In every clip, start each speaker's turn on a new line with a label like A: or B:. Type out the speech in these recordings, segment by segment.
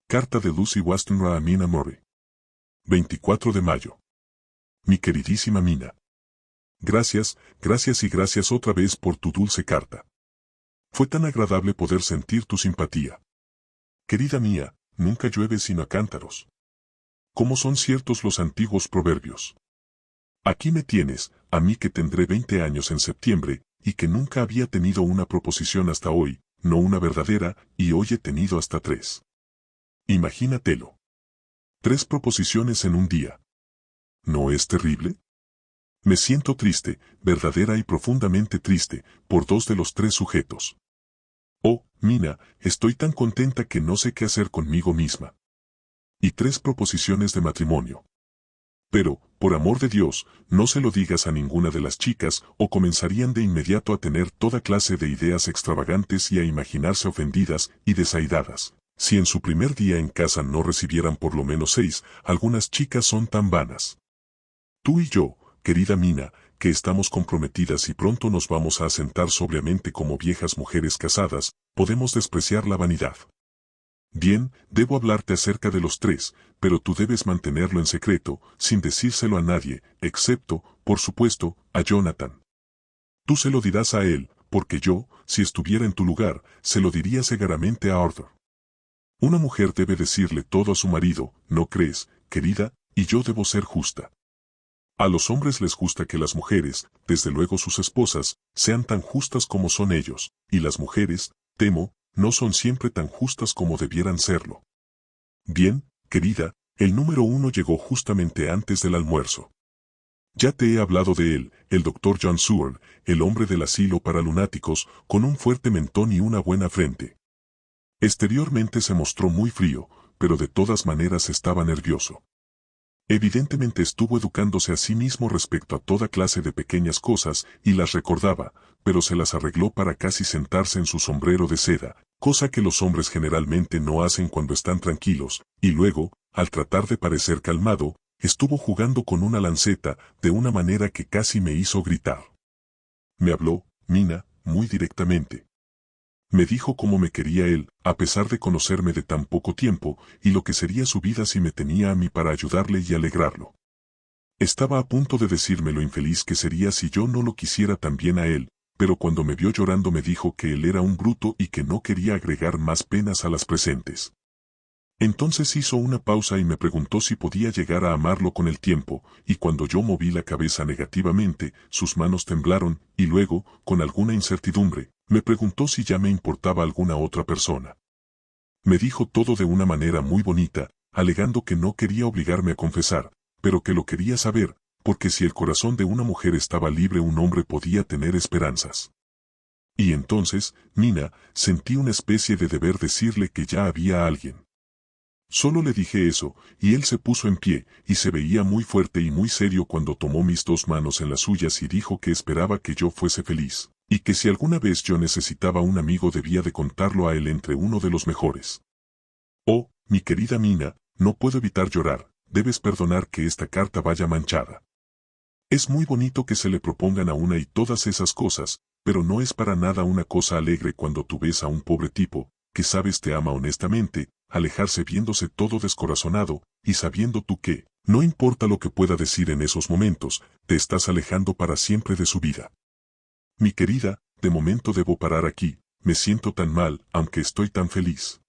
A: Carta de Lucy Westenra a Mina Murray. 24 de mayo. Mi queridísima Mina. Gracias, gracias y gracias otra vez por tu dulce carta. Fue tan agradable poder sentir tu simpatía. Querida mía, nunca llueve sino a cántaros. Como son ciertos los antiguos proverbios. Aquí me tienes, a mí que tendré 20 años en septiembre, y que nunca había tenido una proposición hasta hoy, no una verdadera, y hoy he tenido hasta 3. Imagínatelo. 3 proposiciones en un día. ¿No es terrible? Me siento triste, verdadera y profundamente triste, por 2 de los 3 sujetos. Oh, Mina, estoy tan contenta que no sé qué hacer conmigo misma. Y 3 proposiciones de matrimonio. Pero, por amor de Dios, no se lo digas a ninguna de las chicas o comenzarían de inmediato a tener toda clase de ideas extravagantes y a imaginarse ofendidas y desairadas. Si en su primer día en casa no recibieran por lo menos 6, algunas chicas son tan vanas. Tú y yo, querida Mina, que estamos comprometidas y pronto nos vamos a asentar sobriamente como viejas mujeres casadas, podemos despreciar la vanidad. Bien, debo hablarte acerca de los 3, pero tú debes mantenerlo en secreto, sin decírselo a nadie, excepto, por supuesto, a Jonathan. Tú se lo dirás a él, porque yo, si estuviera en tu lugar, se lo diría segaramente a Arthur. Una mujer debe decirle todo a su marido, ¿no crees, querida? Y yo debo ser justa. A los hombres les gusta que las mujeres, desde luego sus esposas, sean tan justas como son ellos, y las mujeres, temo, no son siempre tan justas como debieran serlo. Bien, querida, el número 1 llegó justamente antes del almuerzo. Ya te he hablado de él, el Dr. John Seward, el hombre del asilo para lunáticos, con un fuerte mentón y una buena frente. Exteriormente se mostró muy frío, pero de todas maneras estaba nervioso. Evidentemente estuvo educándose a sí mismo respecto a toda clase de pequeñas cosas y las recordaba, pero se las arregló para casi sentarse en su sombrero de seda, cosa que los hombres generalmente no hacen cuando están tranquilos, y luego, al tratar de parecer calmado, estuvo jugando con una lanceta de una manera que casi me hizo gritar. Me habló, Mina, muy directamente. Me dijo cómo me quería él, a pesar de conocerme de tan poco tiempo, y lo que sería su vida si me tenía a mí para ayudarle y alegrarlo. Estaba a punto de decirme lo infeliz que sería si yo no lo quisiera también a él, pero cuando me vio llorando me dijo que él era un bruto y que no quería agregar más penas a las presentes. Entonces hizo una pausa y me preguntó si podía llegar a amarlo con el tiempo, y cuando yo moví la cabeza negativamente, sus manos temblaron, y luego, con alguna incertidumbre, me preguntó si ya me importaba alguna otra persona. Me dijo todo de una manera muy bonita, alegando que no quería obligarme a confesar, pero que lo quería saber, porque si el corazón de una mujer estaba libre un hombre podía tener esperanzas. Y entonces, Mina, sentí una especie de deber decirle que ya había alguien. Solo le dije eso, y él se puso en pie, y se veía muy fuerte y muy serio cuando tomó mis 2 manos en las suyas y dijo que esperaba que yo fuese feliz, y que si alguna vez yo necesitaba un amigo debía de contarlo a él entre uno de los mejores. Oh, mi querida Mina, no puedo evitar llorar, debes perdonar que esta carta vaya manchada. Es muy bonito que se le propongan a una y todas esas cosas, pero no es para nada una cosa alegre cuando tú ves a un pobre tipo, que sabes te ama honestamente, alejarse viéndose todo descorazonado, y sabiendo tú que, no importa lo que pueda decir en esos momentos, te estás alejando para siempre de su vida. Mi querida, de momento debo parar aquí, me siento tan mal, aunque estoy tan feliz.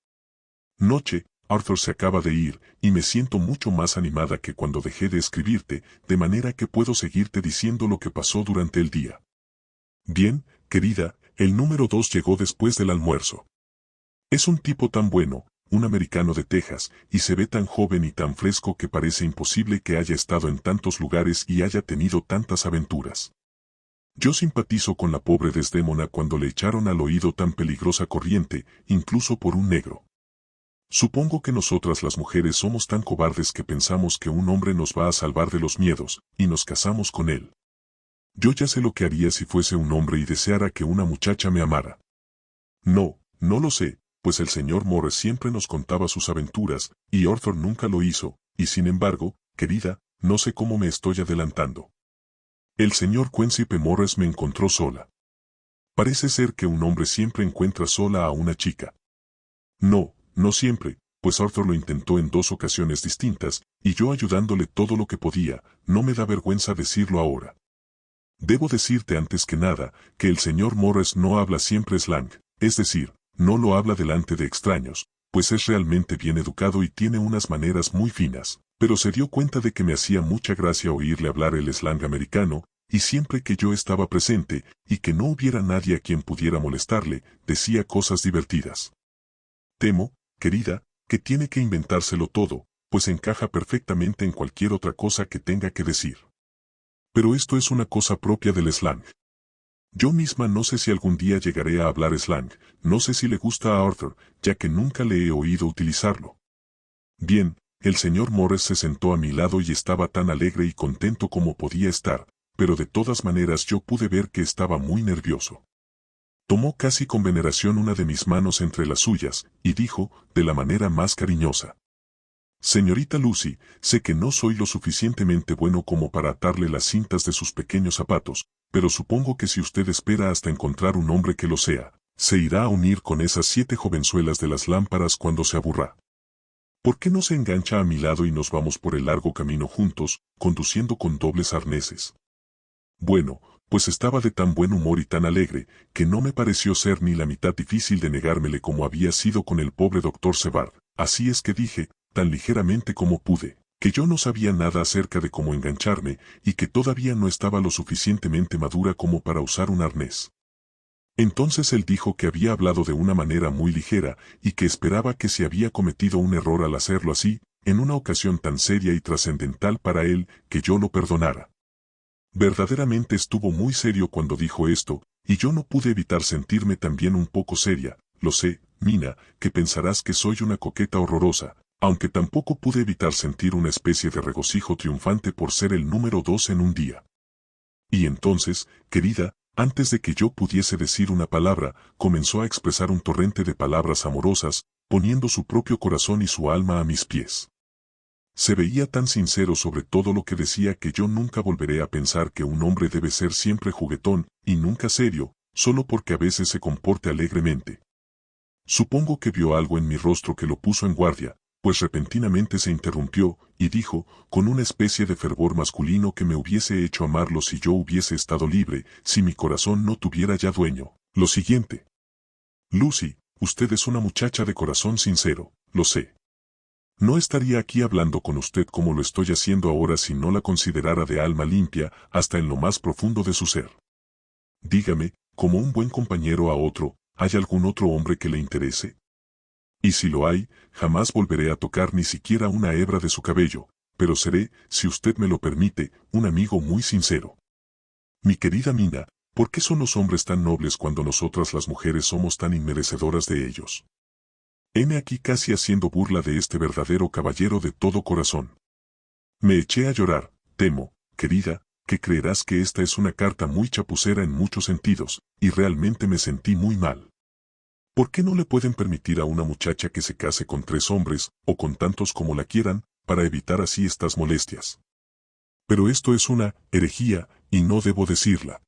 A: Noche, Arthur se acaba de ir, y me siento mucho más animada que cuando dejé de escribirte, de manera que puedo seguirte diciendo lo que pasó durante el día. Bien, querida, el número 2 llegó después del almuerzo. Es un tipo tan bueno, un americano de Texas, y se ve tan joven y tan fresco que parece imposible que haya estado en tantos lugares y haya tenido tantas aventuras. Yo simpatizo con la pobre Desdémona cuando le echaron al oído tan peligrosa corriente, incluso por un negro. Supongo que nosotras las mujeres somos tan cobardes que pensamos que un hombre nos va a salvar de los miedos, y nos casamos con él. Yo ya sé lo que haría si fuese un hombre y deseara que una muchacha me amara. No, no lo sé, pues el señor Morris siempre nos contaba sus aventuras, y Arthur nunca lo hizo, y sin embargo, querida, no sé cómo me estoy adelantando. El señor Quincy P. Morris me encontró sola. Parece ser que un hombre siempre encuentra sola a una chica. No, no siempre, pues Arthur lo intentó en 2 ocasiones distintas, y yo ayudándole todo lo que podía. No me da vergüenza decirlo ahora. Debo decirte antes que nada, que el señor Morris no habla siempre slang, es decir, no lo habla delante de extraños, pues es realmente bien educado y tiene unas maneras muy finas, pero se dio cuenta de que me hacía mucha gracia oírle hablar el slang americano, y siempre que yo estaba presente, y que no hubiera nadie a quien pudiera molestarle, decía cosas divertidas. Temo, querida, que tiene que inventárselo todo, pues encaja perfectamente en cualquier otra cosa que tenga que decir. Pero esto es una cosa propia del slang. Yo misma no sé si algún día llegaré a hablar slang, no sé si le gusta a Arthur, ya que nunca le he oído utilizarlo. Bien, el señor Morris se sentó a mi lado y estaba tan alegre y contento como podía estar, pero de todas maneras yo pude ver que estaba muy nervioso. Tomó casi con veneración una de mis manos entre las suyas, y dijo, de la manera más cariñosa: Señorita Lucy, sé que no soy lo suficientemente bueno como para atarle las cintas de sus pequeños zapatos, pero supongo que si usted espera hasta encontrar un hombre que lo sea, se irá a unir con esas 7 jovenzuelas de las lámparas cuando se aburra. ¿Por qué no se engancha a mi lado y nos vamos por el largo camino juntos, conduciendo con dobles arneses? Bueno, pues estaba de tan buen humor y tan alegre, que no me pareció ser ni la mitad difícil de negármele como había sido con el pobre doctor Sevard, así es que dije, tan ligeramente como pude, que yo no sabía nada acerca de cómo engancharme, y que todavía no estaba lo suficientemente madura como para usar un arnés. Entonces él dijo que había hablado de una manera muy ligera, y que esperaba que si había cometido un error al hacerlo así, en una ocasión tan seria y trascendental para él, que yo lo perdonara. Verdaderamente estuvo muy serio cuando dijo esto, y yo no pude evitar sentirme también un poco seria. Lo sé, Mina, que pensarás que soy una coqueta horrorosa, aunque tampoco pude evitar sentir una especie de regocijo triunfante por ser el número 2 en un día. Y entonces, querida, antes de que yo pudiese decir una palabra, comenzó a expresar un torrente de palabras amorosas, poniendo su propio corazón y su alma a mis pies. Se veía tan sincero sobre todo lo que decía que yo nunca volveré a pensar que un hombre debe ser siempre juguetón, y nunca serio, solo porque a veces se comporte alegremente. Supongo que vio algo en mi rostro que lo puso en guardia, pues repentinamente se interrumpió, y dijo, con una especie de fervor masculino que me hubiese hecho amarlo si yo hubiese estado libre, si mi corazón no tuviera ya dueño, lo siguiente: Lucy, usted es una muchacha de corazón sincero, lo sé. No estaría aquí hablando con usted como lo estoy haciendo ahora si no la considerara de alma limpia hasta en lo más profundo de su ser. Dígame, como un buen compañero a otro, ¿hay algún otro hombre que le interese? Y si lo hay, jamás volveré a tocar ni siquiera una hebra de su cabello, pero seré, si usted me lo permite, un amigo muy sincero. Mi querida Mina, ¿por qué son los hombres tan nobles cuando nosotras las mujeres somos tan inmerecedoras de ellos? Heme aquí casi haciendo burla de este verdadero caballero de todo corazón. Me eché a llorar. Temo, querida, que creerás que esta es una carta muy chapucera en muchos sentidos, y realmente me sentí muy mal. ¿Por qué no le pueden permitir a una muchacha que se case con 3 hombres, o con tantos como la quieran, para evitar así estas molestias? Pero esto es una herejía, y no debo decirla.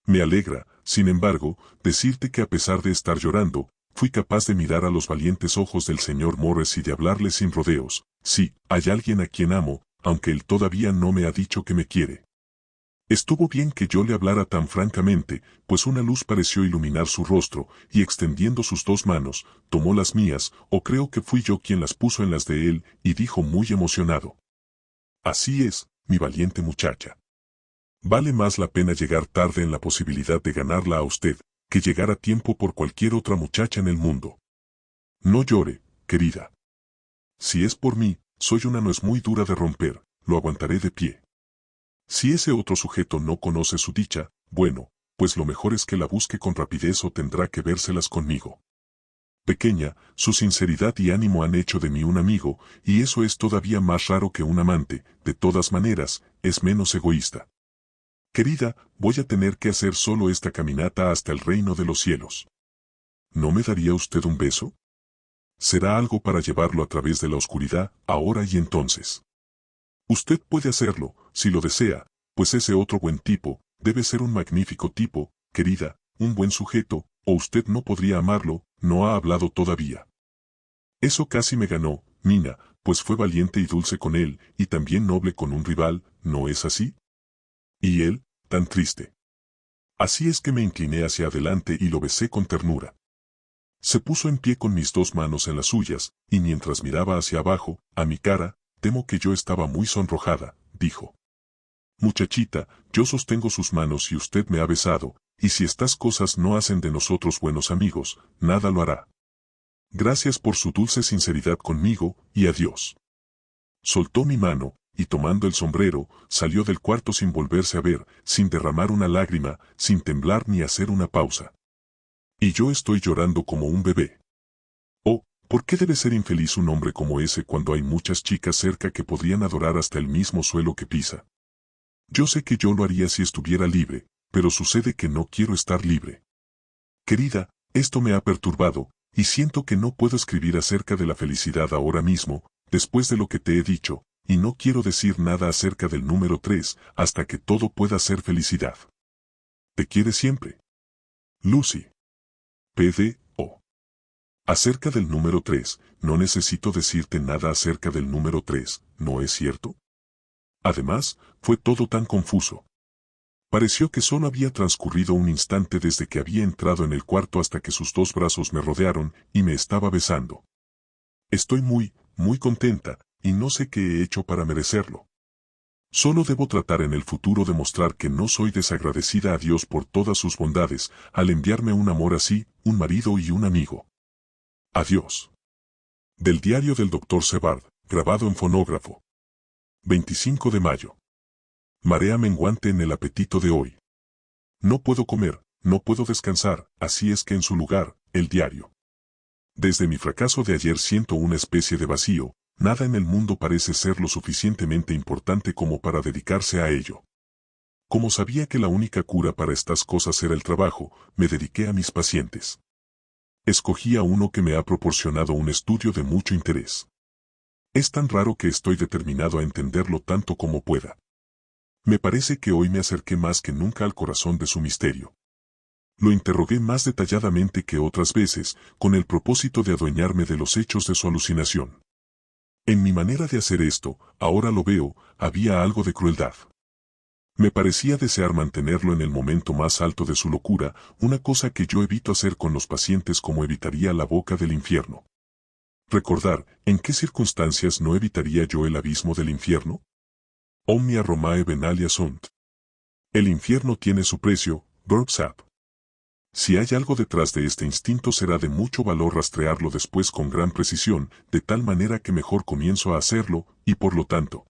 A: Me alegra, sin embargo, decirte que a pesar de estar llorando, fui capaz de mirar a los valientes ojos del señor Morris y de hablarle sin rodeos. Sí, hay alguien a quien amo, aunque él todavía no me ha dicho que me quiere. Estuvo bien que yo le hablara tan francamente, pues una luz pareció iluminar su rostro, y extendiendo sus 2 manos, tomó las mías, o creo que fui yo quien las puso en las de él, y dijo muy emocionado: Así es, mi valiente muchacha. Vale más la pena llegar tarde en la posibilidad de ganarla a usted, que llegar a tiempo por cualquier otra muchacha en el mundo. No llore, querida. Si es por mí, soy una nuez muy dura de romper, lo aguantaré de pie. Si ese otro sujeto no conoce su dicha, bueno, pues lo mejor es que la busque con rapidez o tendrá que vérselas conmigo. Pequeña, su sinceridad y ánimo han hecho de mí un amigo, y eso es todavía más raro que un amante. De todas maneras, es menos egoísta. Querida, voy a tener que hacer solo esta caminata hasta el reino de los cielos. ¿No me daría usted un beso? Será algo para llevarlo a través de la oscuridad, ahora y entonces. Usted puede hacerlo, si lo desea, pues ese otro buen tipo, debe ser un magnífico tipo, querida, un buen sujeto, o usted no podría amarlo, no ha hablado todavía. Eso casi me ganó, Mina, pues fue valiente y dulce con él, y también noble con un rival, ¿no es así? Y él, tan triste. Así es que me incliné hacia adelante y lo besé con ternura. Se puso en pie con mis dos manos en las suyas, y mientras miraba hacia abajo, a mi cara, temo que yo estaba muy sonrojada, dijo. Muchachita, yo sostengo sus manos y usted me ha besado, y si estas cosas no hacen de nosotros buenos amigos, nada lo hará. Gracias por su dulce sinceridad conmigo, y adiós. Soltó mi mano, y tomando el sombrero, salió del cuarto sin volverse a ver, sin derramar una lágrima, sin temblar ni hacer una pausa. Y yo estoy llorando como un bebé. Oh, ¿por qué debe ser infeliz un hombre como ese cuando hay muchas chicas cerca que podrían adorar hasta el mismo suelo que pisa? Yo sé que yo lo haría si estuviera libre, pero sucede que no quiero estar libre. Querida, esto me ha perturbado, y siento que no puedo escribir acerca de la felicidad ahora mismo, después de lo que te he dicho, y no quiero decir nada acerca del número 3 hasta que todo pueda ser felicidad. Te quiere siempre. Lucy. P.D.O. Acerca del número 3, no necesito decirte nada acerca del número 3, ¿no es cierto? Además, fue todo tan confuso. Pareció que solo había transcurrido un instante desde que había entrado en el cuarto hasta que sus dos brazos me rodearon y me estaba besando. Estoy muy contenta, y no sé qué he hecho para merecerlo. Solo debo tratar en el futuro de mostrar que no soy desagradecida a Dios por todas sus bondades, al enviarme un amor así, un marido y un amigo. Adiós. Del diario del Dr. Sebard, grabado en fonógrafo. 25 de mayo. Marea menguante en el apetito de hoy. No puedo comer, no puedo descansar, así es que en su lugar, el diario. Desde mi fracaso de ayer siento una especie de vacío, nada en el mundo parece ser lo suficientemente importante como para dedicarse a ello. Como sabía que la única cura para estas cosas era el trabajo, me dediqué a mis pacientes. Escogí a uno que me ha proporcionado un estudio de mucho interés. Es tan raro que estoy determinado a entenderlo tanto como pueda. Me parece que hoy me acerqué más que nunca al corazón de su misterio. Lo interrogué más detalladamente que otras veces, con el propósito de adueñarme de los hechos de su alucinación. En mi manera de hacer esto, ahora lo veo, había algo de crueldad. Me parecía desear mantenerlo en el momento más alto de su locura, una cosa que yo evito hacer con los pacientes como evitaría la boca del infierno. Recordar, ¿en qué circunstancias no evitaría yo el abismo del infierno? Omnia Romae Benalia sunt. El infierno tiene su precio, Burksap. Si hay algo detrás de este instinto será de mucho valor rastrearlo después con gran precisión, de tal manera que mejor comienzo a hacerlo, y por lo tanto.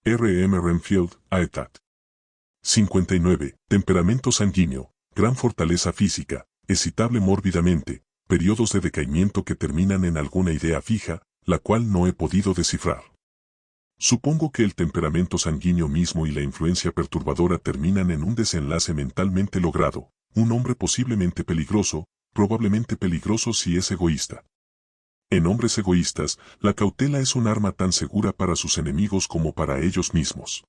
A: R. M. Renfield, Aetat. 59. Temperamento sanguíneo, gran fortaleza física, excitable mórbidamente, periodos de decaimiento que terminan en alguna idea fija, la cual no he podido descifrar. Supongo que el temperamento sanguíneo mismo y la influencia perturbadora terminan en un desenlace mentalmente logrado, un hombre posiblemente peligroso, probablemente peligroso si es egoísta. En hombres egoístas, la cautela es un arma tan segura para sus enemigos como para ellos mismos.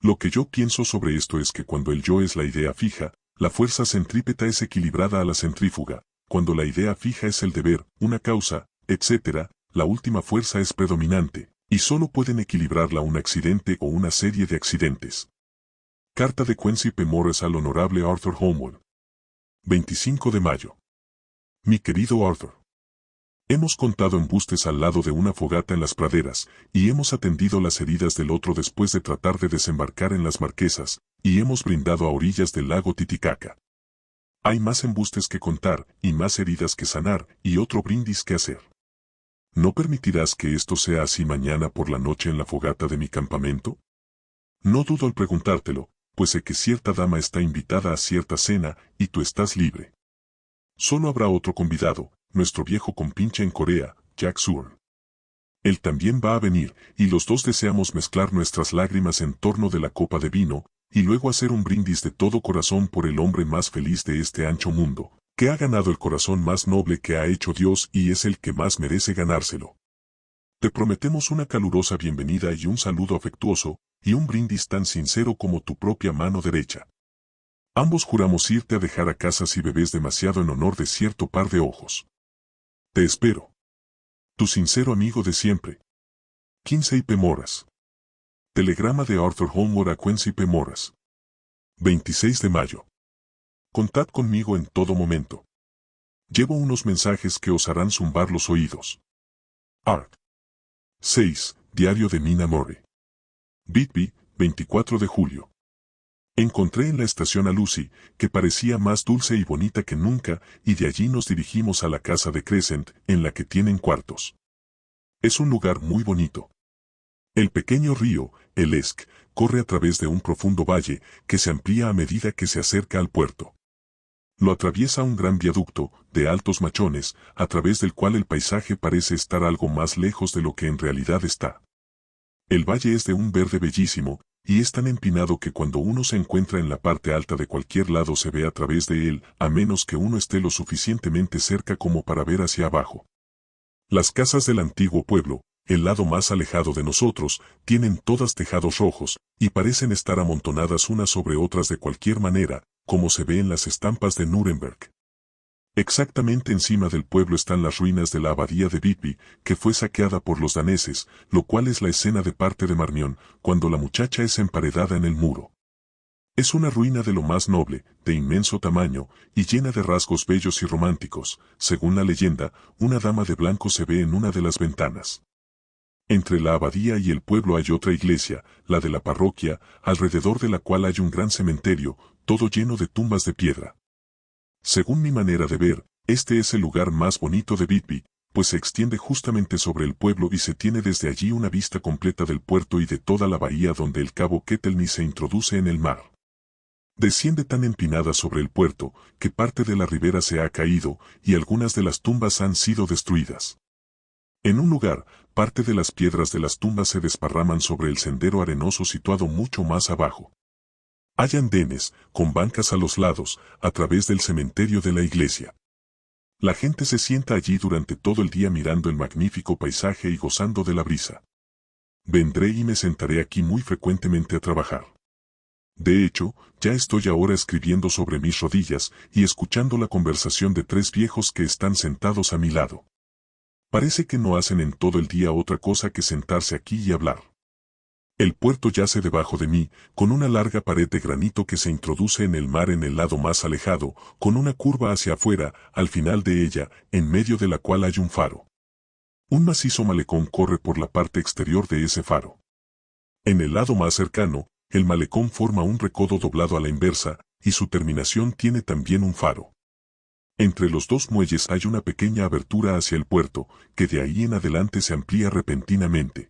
A: Lo que yo pienso sobre esto es que cuando el yo es la idea fija, la fuerza centrípeta es equilibrada a la centrífuga, cuando la idea fija es el deber, una causa, etc., la última fuerza es predominante, y solo pueden equilibrarla un accidente o una serie de accidentes. Carta de Quincy P. Morris al Honorable Arthur Holmwood. 25 de mayo. Mi querido Arthur. Hemos contado embustes al lado de una fogata en las praderas, y hemos atendido las heridas del otro después de tratar de desembarcar en las Marquesas, y hemos brindado a orillas del lago Titicaca. Hay más embustes que contar, y más heridas que sanar, y otro brindis que hacer. ¿No permitirás que esto sea así mañana por la noche en la fogata de mi campamento? No dudo al preguntártelo, pues sé que cierta dama está invitada a cierta cena, y tú estás libre. Solo habrá otro convidado, nuestro viejo compinche en Corea, Jack Soorn. Él también va a venir, y los dos deseamos mezclar nuestras lágrimas en torno de la copa de vino, y luego hacer un brindis de todo corazón por el hombre más feliz de este ancho mundo, que ha ganado el corazón más noble que ha hecho Dios y es el que más merece ganárselo. Te prometemos una calurosa bienvenida y un saludo afectuoso, y un brindis tan sincero como tu propia mano derecha. Ambos juramos irte a dejar a casa si bebes demasiado en honor de cierto par de ojos. Te espero. Tu sincero amigo de siempre. Quincy P. Moras. Telegrama de Arthur Holmwood a Quincy P. Moras. 26 de mayo. Contad conmigo en todo momento. Llevo unos mensajes que os harán zumbar los oídos. Art. 6. Diario de Mina Murray. Bidby, 24 de julio. Encontré en la estación a Lucy, que parecía más dulce y bonita que nunca, y de allí nos dirigimos a la casa de Crescent, en la que tienen cuartos. Es un lugar muy bonito. El pequeño río, el Esk, corre a través de un profundo valle, que se amplía a medida que se acerca al puerto. Lo atraviesa un gran viaducto, de altos machones, a través del cual el paisaje parece estar algo más lejos de lo que en realidad está. El valle es de un verde bellísimo, y es tan empinado que cuando uno se encuentra en la parte alta de cualquier lado se ve a través de él, a menos que uno esté lo suficientemente cerca como para ver hacia abajo. Las casas del antiguo pueblo, el lado más alejado de nosotros, tienen todas tejados rojos, y parecen estar amontonadas unas sobre otras de cualquier manera, como se ve en las estampas de Nuremberg. Exactamente encima del pueblo están las ruinas de la abadía de Bidby, que fue saqueada por los daneses, lo cual es la escena de parte de Marmion, cuando la muchacha es emparedada en el muro. Es una ruina de lo más noble, de inmenso tamaño, y llena de rasgos bellos y románticos. Según la leyenda, una dama de blanco se ve en una de las ventanas. Entre la abadía y el pueblo hay otra iglesia, la de la parroquia, alrededor de la cual hay un gran cementerio, todo lleno de tumbas de piedra. Según mi manera de ver, este es el lugar más bonito de Bidby, pues se extiende justamente sobre el pueblo y se tiene desde allí una vista completa del puerto y de toda la bahía donde el cabo Kettelny se introduce en el mar. Desciende tan empinada sobre el puerto, que parte de la ribera se ha caído, y algunas de las tumbas han sido destruidas. En un lugar, parte de las piedras de las tumbas se desparraman sobre el sendero arenoso situado mucho más abajo. Hay andenes, con bancas a los lados, a través del cementerio de la iglesia. La gente se sienta allí durante todo el día mirando el magnífico paisaje y gozando de la brisa. Vendré y me sentaré aquí muy frecuentemente a trabajar. De hecho, ya estoy ahora escribiendo sobre mis rodillas y escuchando la conversación de tres viejos que están sentados a mi lado. Parece que no hacen en todo el día otra cosa que sentarse aquí y hablar. El puerto yace debajo de mí, con una larga pared de granito que se introduce en el mar en el lado más alejado, con una curva hacia afuera, al final de ella, en medio de la cual hay un faro. Un macizo malecón corre por la parte exterior de ese faro. En el lado más cercano, el malecón forma un recodo doblado a la inversa, y su terminación tiene también un faro. Entre los dos muelles hay una pequeña abertura hacia el puerto, que de ahí en adelante se amplía repentinamente.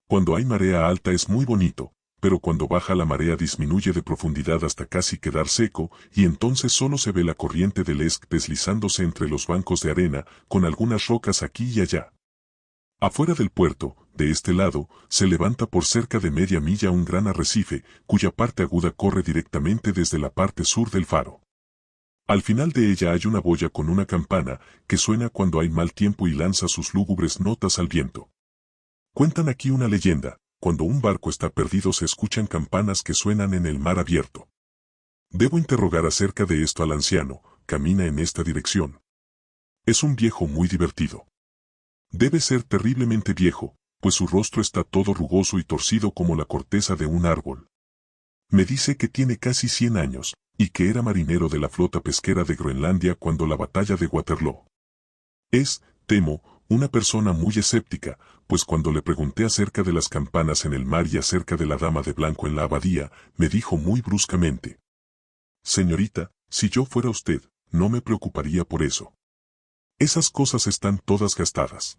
A: Cuando hay marea alta es muy bonito, pero cuando baja la marea disminuye de profundidad hasta casi quedar seco, y entonces solo se ve la corriente del Esk deslizándose entre los bancos de arena, con algunas rocas aquí y allá. Afuera del puerto, de este lado, se levanta por cerca de media milla un gran arrecife, cuya parte aguda corre directamente desde la parte sur del faro. Al final de ella hay una boya con una campana, que suena cuando hay mal tiempo y lanza sus lúgubres notas al viento. Cuentan aquí una leyenda: cuando un barco está perdido se escuchan campanas que suenan en el mar abierto. Debo interrogar acerca de esto al anciano, camina en esta dirección. Es un viejo muy divertido. Debe ser terriblemente viejo, pues su rostro está todo rugoso y torcido como la corteza de un árbol. Me dice que tiene casi 100 años, y que era marinero de la flota pesquera de Groenlandia cuando la batalla de Waterloo. Es, temo, una persona muy escéptica, pues cuando le pregunté acerca de las campanas en el mar y acerca de la dama de blanco en la abadía, me dijo muy bruscamente: «Señorita, si yo fuera usted, no me preocuparía por eso. Esas cosas están todas gastadas.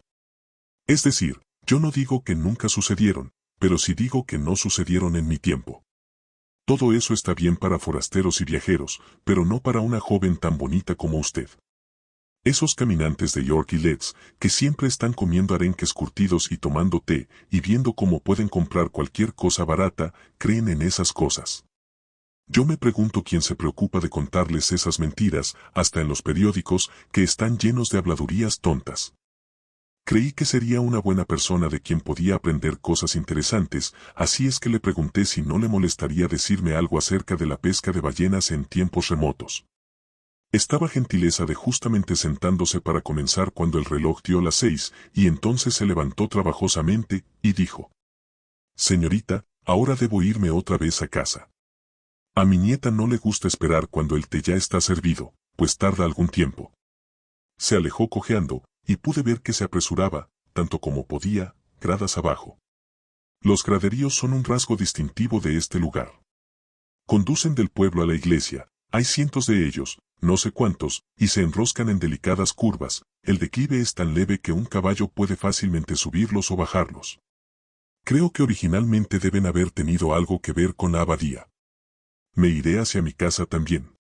A: Es decir, yo no digo que nunca sucedieron, pero sí digo que no sucedieron en mi tiempo. Todo eso está bien para forasteros y viajeros, pero no para una joven tan bonita como usted. Esos caminantes de York y Leeds, que siempre están comiendo arenques curtidos y tomando té, y viendo cómo pueden comprar cualquier cosa barata, creen en esas cosas. Yo me pregunto quién se preocupa de contarles esas mentiras, hasta en los periódicos, que están llenos de habladurías tontas. Creí que sería una buena persona de quien podía aprender cosas interesantes, así es que le pregunté si no le molestaría decirme algo acerca de la pesca de ballenas en tiempos remotos. Estaba gentileza de justamente sentándose para comenzar cuando el reloj dio las 6, y entonces se levantó trabajosamente, y dijo: «Señorita, ahora debo irme otra vez a casa. A mi nieta no le gusta esperar cuando el té ya está servido, pues tarda algún tiempo». Se alejó cojeando, y pude ver que se apresuraba, tanto como podía, gradas abajo. Los graderíos son un rasgo distintivo de este lugar. Conducen del pueblo a la iglesia, hay cientos de ellos, no sé cuántos, y se enroscan en delicadas curvas. El declive es tan leve que un caballo puede fácilmente subirlos o bajarlos. Creo que originalmente deben haber tenido algo que ver con la abadía. Me iré hacia mi casa también.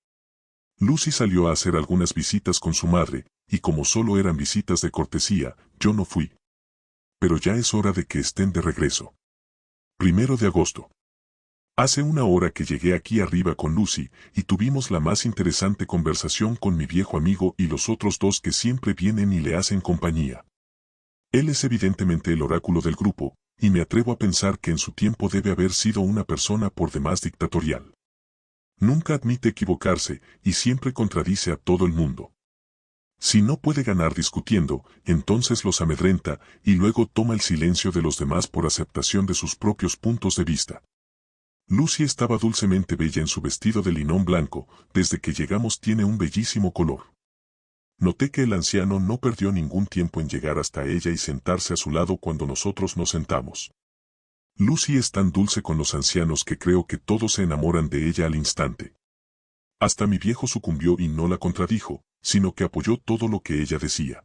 A: Lucy salió a hacer algunas visitas con su madre, y como solo eran visitas de cortesía, yo no fui. Pero ya es hora de que estén de regreso. 1 de agosto. Hace una hora que llegué aquí arriba con Lucy, y tuvimos la más interesante conversación con mi viejo amigo y los otros dos que siempre vienen y le hacen compañía. Él es evidentemente el oráculo del grupo, y me atrevo a pensar que en su tiempo debe haber sido una persona por demás dictatorial. Nunca admite equivocarse, y siempre contradice a todo el mundo. Si no puede ganar discutiendo, entonces los amedrenta, y luego toma el silencio de los demás por aceptación de sus propios puntos de vista. Lucy estaba dulcemente bella en su vestido de linón blanco, desde que llegamos tiene un bellísimo color. Noté que el anciano no perdió ningún tiempo en llegar hasta ella y sentarse a su lado cuando nosotros nos sentamos. Lucy es tan dulce con los ancianos que creo que todos se enamoran de ella al instante. Hasta mi viejo sucumbió y no la contradijo, sino que apoyó todo lo que ella decía.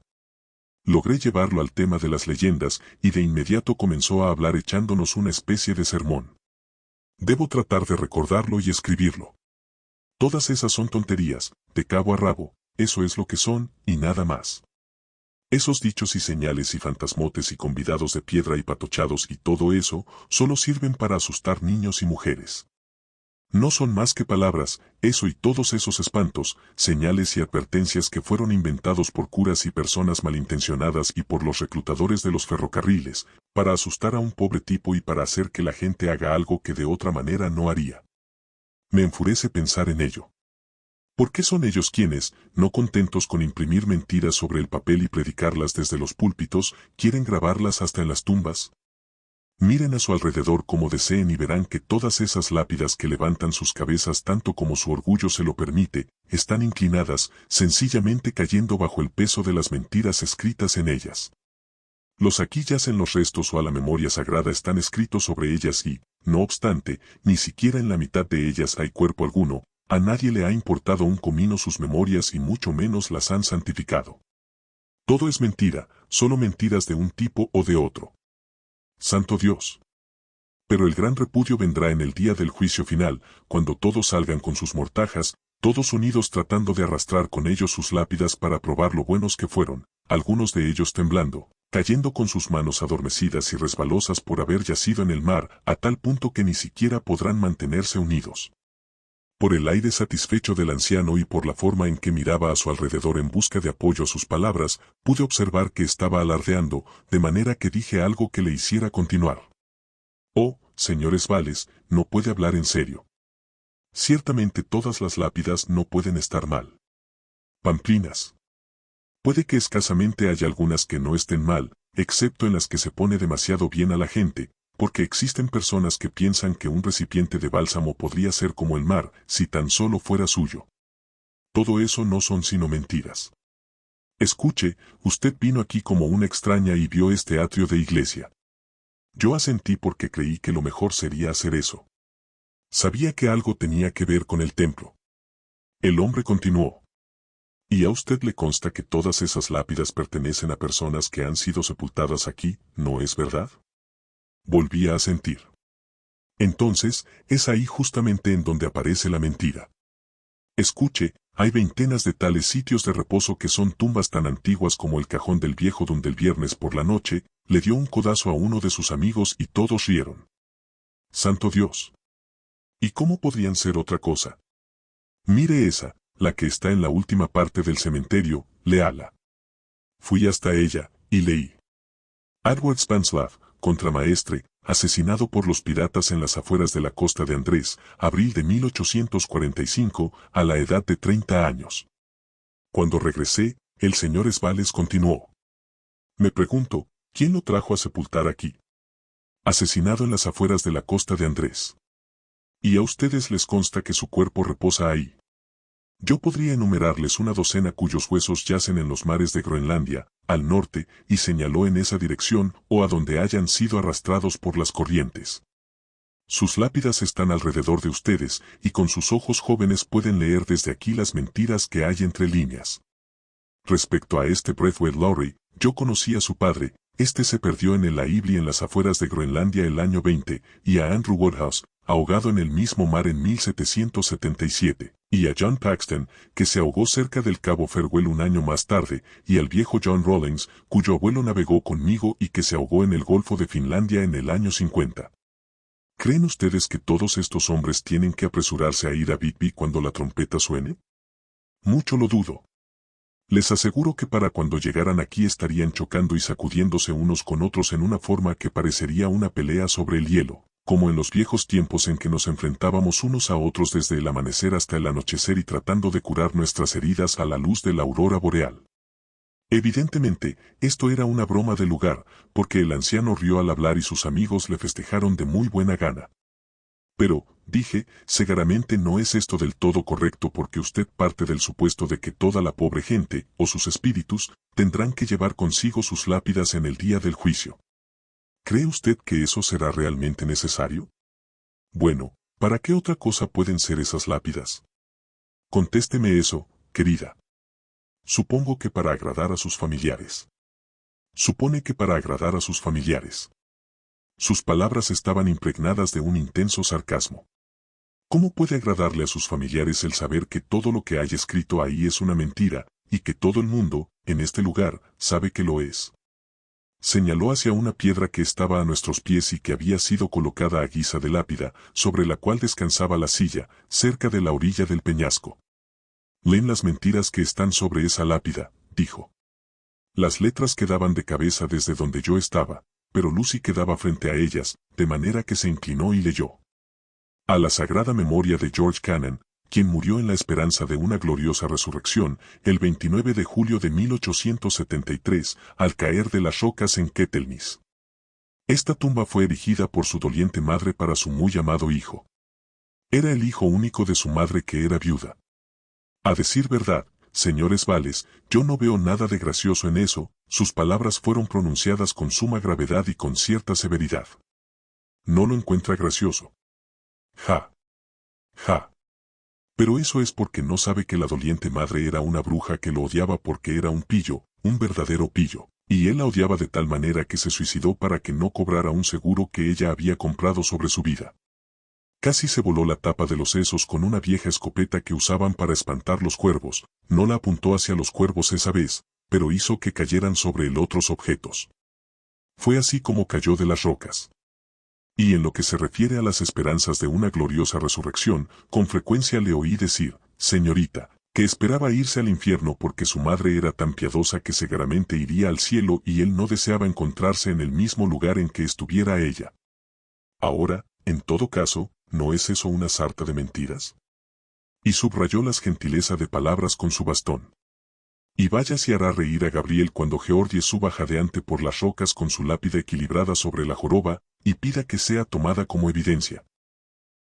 A: Logré llevarlo al tema de las leyendas, y de inmediato comenzó a hablar echándonos una especie de sermón. Debo tratar de recordarlo y escribirlo. Todas esas son tonterías, de cabo a rabo, eso es lo que son, y nada más. Esos dichos y señales y fantasmotes y convidados de piedra y patochados y todo eso, solo sirven para asustar niños y mujeres. No son más que palabras, eso y todos esos espantos, señales y advertencias que fueron inventados por curas y personas malintencionadas y por los reclutadores de los ferrocarriles, para asustar a un pobre tipo y para hacer que la gente haga algo que de otra manera no haría. Me enfurece pensar en ello. ¿Por qué son ellos quienes, no contentos con imprimir mentiras sobre el papel y predicarlas desde los púlpitos, quieren grabarlas hasta en las tumbas? Miren a su alrededor como deseen y verán que todas esas lápidas que levantan sus cabezas tanto como su orgullo se lo permite, están inclinadas, sencillamente cayendo bajo el peso de las mentiras escritas en ellas. Los aquí yacen los restos o a la memoria sagrada están escritos sobre ellas y, no obstante, ni siquiera en la mitad de ellas hay cuerpo alguno, a nadie le ha importado un comino sus memorias y mucho menos las han santificado. Todo es mentira, solo mentiras de un tipo o de otro. Santo Dios. Pero el gran repudio vendrá en el día del juicio final, cuando todos salgan con sus mortajas, todos unidos tratando de arrastrar con ellos sus lápidas para probar lo buenos que fueron, algunos de ellos temblando, cayendo con sus manos adormecidas y resbalosas por haber yacido en el mar, a tal punto que ni siquiera podrán mantenerse unidos. Por el aire satisfecho del anciano y por la forma en que miraba a su alrededor en busca de apoyo a sus palabras, pude observar que estaba alardeando, de manera que dije algo que le hiciera continuar. «Oh, señores Vales, no puede hablar en serio. Ciertamente todas las lápidas no pueden estar mal. Pamplinas. Puede que escasamente haya algunas que no estén mal, excepto en las que se pone demasiado bien a la gente, porque existen personas que piensan que un recipiente de bálsamo podría ser como el mar, si tan solo fuera suyo. Todo eso no son sino mentiras. Escuche, usted vino aquí como una extraña y vio este atrio de iglesia. Yo asentí porque creí que lo mejor sería hacer eso. Sabía que algo tenía que ver con el templo. El hombre continuó. ¿Y a usted le consta que todas esas lápidas pertenecen a personas que han sido sepultadas aquí, no es verdad? Volví a asentir. Entonces, es ahí justamente en donde aparece la mentira. Escuche, hay veintenas de tales sitios de reposo que son tumbas tan antiguas como el cajón del viejo donde el viernes por la noche, le dio un codazo a uno de sus amigos y todos rieron. ¡Santo Dios! ¿Y cómo podrían ser otra cosa? Mire esa, la que está en la última parte del cementerio, léala. Fui hasta ella, y leí. Edward Spenslav, contramaestre, asesinado por los piratas en las afueras de la costa de Andrés, abril de 1845, a la edad de 30 años. Cuando regresé, el señor Svales continuó. Me pregunto, ¿quién lo trajo a sepultar aquí? Asesinado en las afueras de la costa de Andrés. Y a ustedes les consta que su cuerpo reposa ahí. Yo podría enumerarles una docena cuyos huesos yacen en los mares de Groenlandia, al norte, y señaló en esa dirección, o a donde hayan sido arrastrados por las corrientes. Sus lápidas están alrededor de ustedes, y con sus ojos jóvenes pueden leer desde aquí las mentiras que hay entre líneas. Respecto a este Braithwaite Lowry, yo conocí a su padre, este se perdió en el Aibli en las afueras de Groenlandia el año 20, y a Andrew Woodhouse, ahogado en el mismo mar en 1777, y a John Paxton, que se ahogó cerca del Cabo Farewell un año más tarde, y al viejo John Rawlings, cuyo abuelo navegó conmigo y que se ahogó en el Golfo de Finlandia en el año 50. ¿Creen ustedes que todos estos hombres tienen que apresurarse a ir a Bigby cuando la trompeta suene? Mucho lo dudo. Les aseguro que para cuando llegaran aquí estarían chocando y sacudiéndose unos con otros en una forma que parecería una pelea sobre el hielo, como en los viejos tiempos en que nos enfrentábamos unos a otros desde el amanecer hasta el anochecer y tratando de curar nuestras heridas a la luz de la aurora boreal. Evidentemente, esto era una broma de lugar, porque el anciano rió al hablar y sus amigos le festejaron de muy buena gana. Pero, dije, segaramente no es esto del todo correcto porque usted parte del supuesto de que toda la pobre gente, o sus espíritus, tendrán que llevar consigo sus lápidas en el día del juicio. ¿Cree usted que eso será realmente necesario? Bueno, ¿para qué otra cosa pueden ser esas lápidas? Contésteme eso, querida. Supongo que para agradar a sus familiares. Supone que para agradar a sus familiares. Sus palabras estaban impregnadas de un intenso sarcasmo. ¿Cómo puede agradarle a sus familiares el saber que todo lo que hay escrito ahí es una mentira, y que todo el mundo, en este lugar, sabe que lo es? Señaló hacia una piedra que estaba a nuestros pies y que había sido colocada a guisa de lápida, sobre la cual descansaba la silla, cerca de la orilla del peñasco. Leen las mentiras que están sobre esa lápida, dijo. Las letras quedaban de cabeza desde donde yo estaba, pero Lucy quedaba frente a ellas, de manera que se inclinó y leyó. A la sagrada memoria de George Cannon, quien murió en la esperanza de una gloriosa resurrección, el 29 de julio de 1873, al caer de las rocas en Ketelnis. Esta tumba fue erigida por su doliente madre para su muy amado hijo. Era el hijo único de su madre que era viuda. A decir verdad, señores Vales, yo no veo nada de gracioso en eso, sus palabras fueron pronunciadas con suma gravedad y con cierta severidad. ¿No lo encuentra gracioso? Ja. Ja. Pero eso es porque no sabe que la doliente madre era una bruja que lo odiaba porque era un pillo, un verdadero pillo, y él la odiaba de tal manera que se suicidó para que no cobrara un seguro que ella había comprado sobre su vida. Casi se voló la tapa de los sesos con una vieja escopeta que usaban para espantar los cuervos, no la apuntó hacia los cuervos esa vez, pero hizo que cayeran sobre él otros objetos. Fue así como cayó de las rocas. Y en lo que se refiere a las esperanzas de una gloriosa resurrección, con frecuencia le oí decir, señorita, que esperaba irse al infierno porque su madre era tan piadosa que seguramente iría al cielo y él no deseaba encontrarse en el mismo lugar en que estuviera ella. Ahora, en todo caso, ¿no es eso una sarta de mentiras? Y subrayó las gentileza de palabras con su bastón. Y vaya si hará reír a Gabriel cuando Georgie suba jadeante por las rocas con su lápida equilibrada sobre la joroba, y pida que sea tomada como evidencia.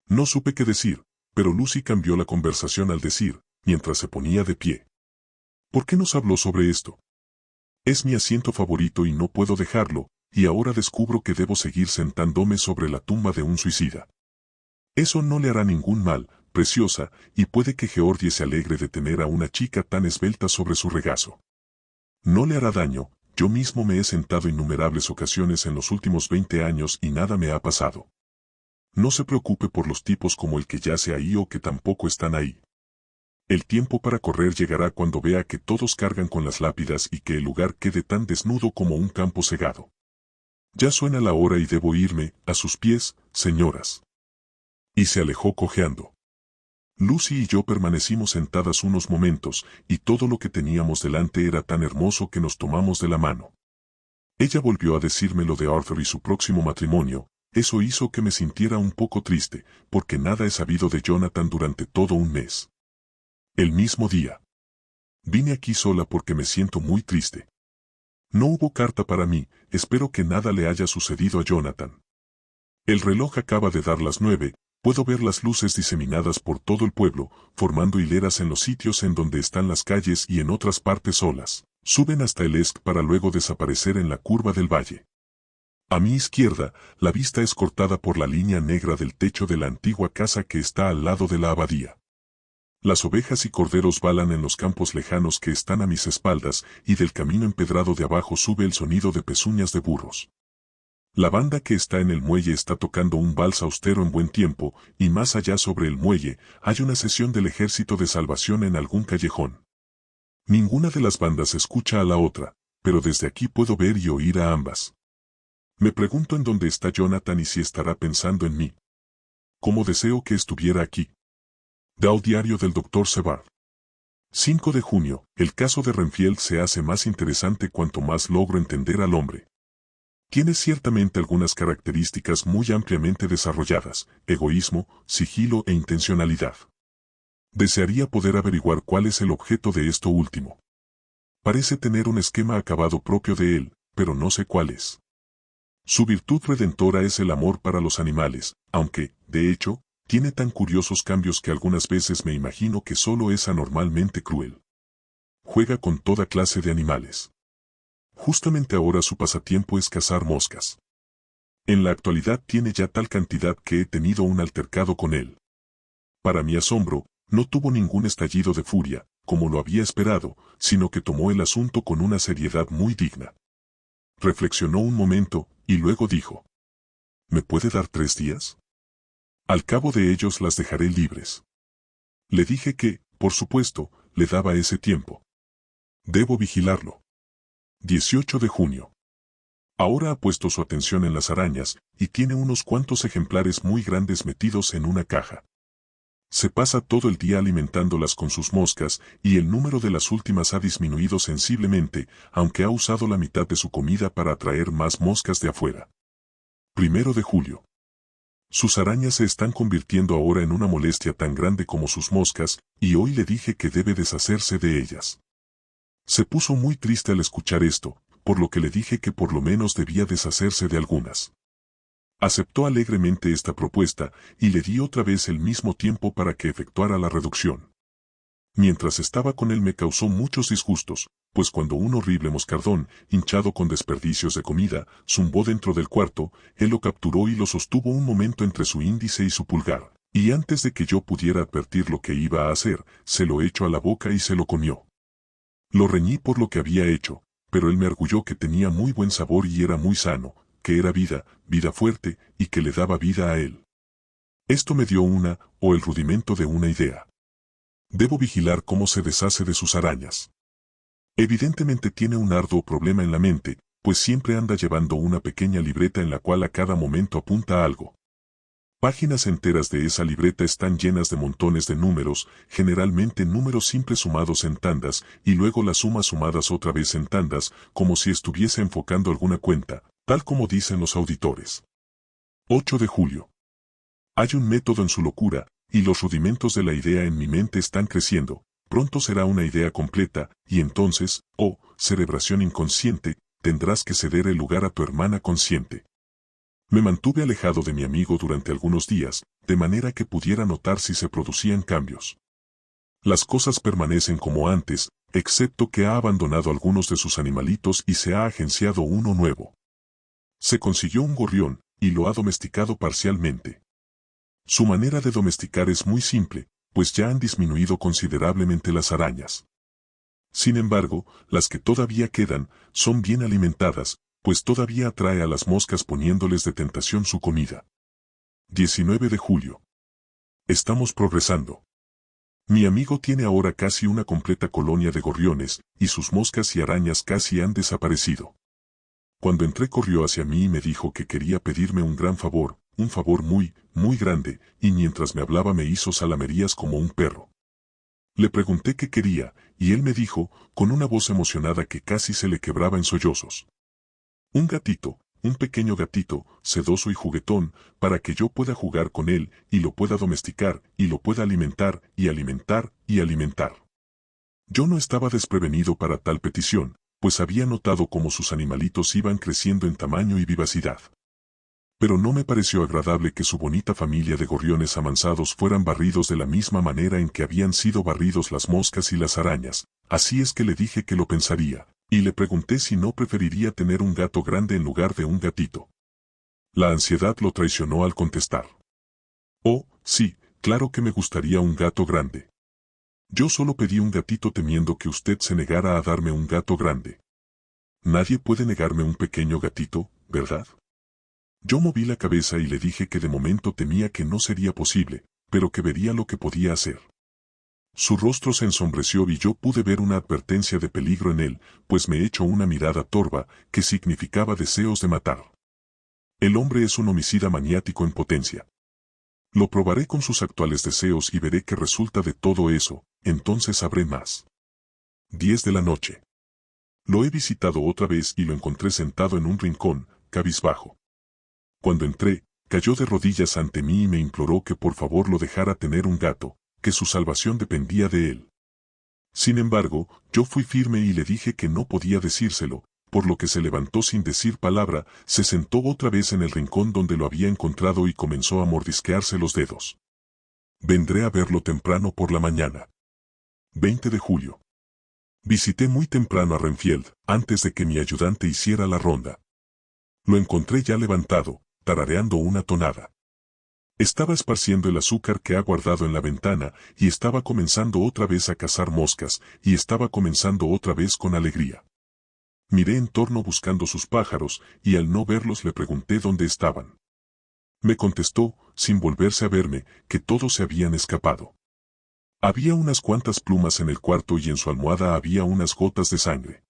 A: No supe qué decir, pero Lucy cambió la conversación al decir, mientras se ponía de pie. ¿Por qué nos habló sobre esto? Es mi asiento favorito y no puedo dejarlo, y ahora descubro que debo seguir sentándome sobre la tumba de un suicida. Eso no le hará ningún mal, preciosa, y puede que Georgie se alegre de tener a una chica tan esbelta sobre su regazo. No le hará daño, yo mismo me he sentado innumerables ocasiones en los últimos 20 años y nada me ha pasado. No se preocupe por los tipos como el que yace ahí o que tampoco están ahí. El tiempo para correr llegará cuando vea que todos cargan con las lápidas y que el lugar quede tan desnudo como un campo segado. Ya suena la hora y debo irme, a sus pies, señoras. Y se alejó cojeando. Lucy y yo permanecimos sentadas unos momentos, y todo lo que teníamos delante era tan hermoso que nos tomamos de la mano. Ella volvió a decirme lo de Arthur y su próximo matrimonio, eso hizo que me sintiera un poco triste, porque nada he sabido de Jonathan durante todo un mes. El mismo día. Vine aquí sola porque me siento muy triste. No hubo carta para mí, espero que nada le haya sucedido a Jonathan. El reloj acaba de dar las 9, puedo ver las luces diseminadas por todo el pueblo, formando hileras en los sitios en donde están las calles y en otras partes solas. Suben hasta el Esk para luego desaparecer en la curva del valle. A mi izquierda, la vista es cortada por la línea negra del techo de la antigua casa que está al lado de la abadía. Las ovejas y corderos balan en los campos lejanos que están a mis espaldas, y del camino empedrado de abajo sube el sonido de pezuñas de burros. La banda que está en el muelle está tocando un vals austero en buen tiempo, y más allá sobre el muelle, hay una sesión del Ejército de Salvación en algún callejón. Ninguna de las bandas escucha a la otra, pero desde aquí puedo ver y oír a ambas. Me pregunto en dónde está Jonathan y si estará pensando en mí. Cómo deseo que estuviera aquí. Del diario del Dr. Sebard. 5 de junio, el caso de Renfield se hace más interesante cuanto más logro entender al hombre. Tiene ciertamente algunas características muy ampliamente desarrolladas: egoísmo, sigilo e intencionalidad. Desearía poder averiguar cuál es el objeto de esto último. Parece tener un esquema acabado propio de él, pero no sé cuál es. Su virtud redentora es el amor para los animales, aunque, de hecho, tiene tan curiosos cambios que algunas veces me imagino que solo es anormalmente cruel. Juega con toda clase de animales. Justamente ahora su pasatiempo es cazar moscas. En la actualidad tiene ya tal cantidad que he tenido un altercado con él. Para mi asombro, no tuvo ningún estallido de furia, como lo había esperado, sino que tomó el asunto con una seriedad muy digna. Reflexionó un momento, y luego dijo: ¿Me puede dar 3 días? Al cabo de ellos las dejaré libres. Le dije que, por supuesto, le daba ese tiempo. Debo vigilarlo. 18 de junio. Ahora ha puesto su atención en las arañas, y tiene unos cuantos ejemplares muy grandes metidos en una caja. Se pasa todo el día alimentándolas con sus moscas, y el número de las últimas ha disminuido sensiblemente, aunque ha usado la mitad de su comida para atraer más moscas de afuera. 1 de julio. Sus arañas se están convirtiendo ahora en una molestia tan grande como sus moscas, y hoy le dije que debe deshacerse de ellas. Se puso muy triste al escuchar esto, por lo que le dije que por lo menos debía deshacerse de algunas. Aceptó alegremente esta propuesta, y le di otra vez el mismo tiempo para que efectuara la reducción. Mientras estaba con él me causó muchos disgustos, pues cuando un horrible moscardón, hinchado con desperdicios de comida, zumbó dentro del cuarto, él lo capturó y lo sostuvo un momento entre su índice y su pulgar, y antes de que yo pudiera advertir lo que iba a hacer, se lo echó a la boca y se lo comió. Lo reñí por lo que había hecho, pero él me arguyó que tenía muy buen sabor y era muy sano, que era vida, vida fuerte, y que le daba vida a él. Esto me dio el rudimento de una idea. Debo vigilar cómo se deshace de sus arañas. Evidentemente tiene un arduo problema en la mente, pues siempre anda llevando una pequeña libreta en la cual a cada momento apunta algo. Páginas enteras de esa libreta están llenas de montones de números, generalmente números simples sumados en tandas, y luego las sumas sumadas otra vez en tandas, como si estuviese enfocando alguna cuenta, tal como dicen los auditores. 8 de julio. Hay un método en su locura, y los rudimentos de la idea en mi mente están creciendo. Pronto será una idea completa, y entonces, cerebración inconsciente, tendrás que ceder el lugar a tu hermana consciente. Me mantuve alejado de mi amigo durante algunos días, de manera que pudiera notar si se producían cambios. Las cosas permanecen como antes, excepto que ha abandonado algunos de sus animalitos y se ha agenciado uno nuevo. Se consiguió un gorrión, y lo ha domesticado parcialmente. Su manera de domesticar es muy simple, pues ya han disminuido considerablemente las arañas. Sin embargo, las que todavía quedan, son bien alimentadas, pues todavía atrae a las moscas poniéndoles de tentación su comida. 19 de julio. Estamos progresando. Mi amigo tiene ahora casi una completa colonia de gorriones, y sus moscas y arañas casi han desaparecido. Cuando entré corrió hacia mí y me dijo que quería pedirme un gran favor, un favor muy, muy grande, y mientras me hablaba me hizo salamerías como un perro. Le pregunté qué quería, y él me dijo, con una voz emocionada que casi se le quebraba en sollozos: un gatito, un pequeño gatito, sedoso y juguetón, para que yo pueda jugar con él, y lo pueda domesticar, y lo pueda alimentar, y alimentar, y alimentar. Yo no estaba desprevenido para tal petición, pues había notado cómo sus animalitos iban creciendo en tamaño y vivacidad. Pero no me pareció agradable que su bonita familia de gorriones amansados fueran barridos de la misma manera en que habían sido barridos las moscas y las arañas, así es que le dije que lo pensaría, y le pregunté si no preferiría tener un gato grande en lugar de un gatito. La ansiedad lo traicionó al contestar. Oh, sí, claro que me gustaría un gato grande. Yo solo pedí un gatito temiendo que usted se negara a darme un gato grande. Nadie puede negarme un pequeño gatito, ¿verdad? Yo moví la cabeza y le dije que de momento temía que no sería posible, pero que vería lo que podía hacer. Su rostro se ensombreció y yo pude ver una advertencia de peligro en él, pues me echó una mirada torva, que significaba deseos de matar. El hombre es un homicida maniático en potencia. Lo probaré con sus actuales deseos y veré qué resulta de todo eso, entonces sabré más. 10 de la noche. Lo he visitado otra vez y lo encontré sentado en un rincón, cabizbajo. Cuando entré, cayó de rodillas ante mí y me imploró que por favor lo dejara tener un gato, que su salvación dependía de él. Sin embargo, yo fui firme y le dije que no podía decírselo, por lo que se levantó sin decir palabra, se sentó otra vez en el rincón donde lo había encontrado y comenzó a mordisquearse los dedos. Vendré a verlo temprano por la mañana. 20 de julio. Visité muy temprano a Renfield, antes de que mi ayudante hiciera la ronda. Lo encontré ya levantado, tarareando una tonada. Estaba esparciendo el azúcar que ha guardado en la ventana, y estaba comenzando otra vez a cazar moscas, y estaba comenzando otra vez con alegría. Miré en torno buscando sus pájaros, y al no verlos le pregunté dónde estaban. Me contestó, sin volverse a verme, que todos se habían escapado. Había unas cuantas plumas en el cuarto y en su almohada había unas gotas de sangre.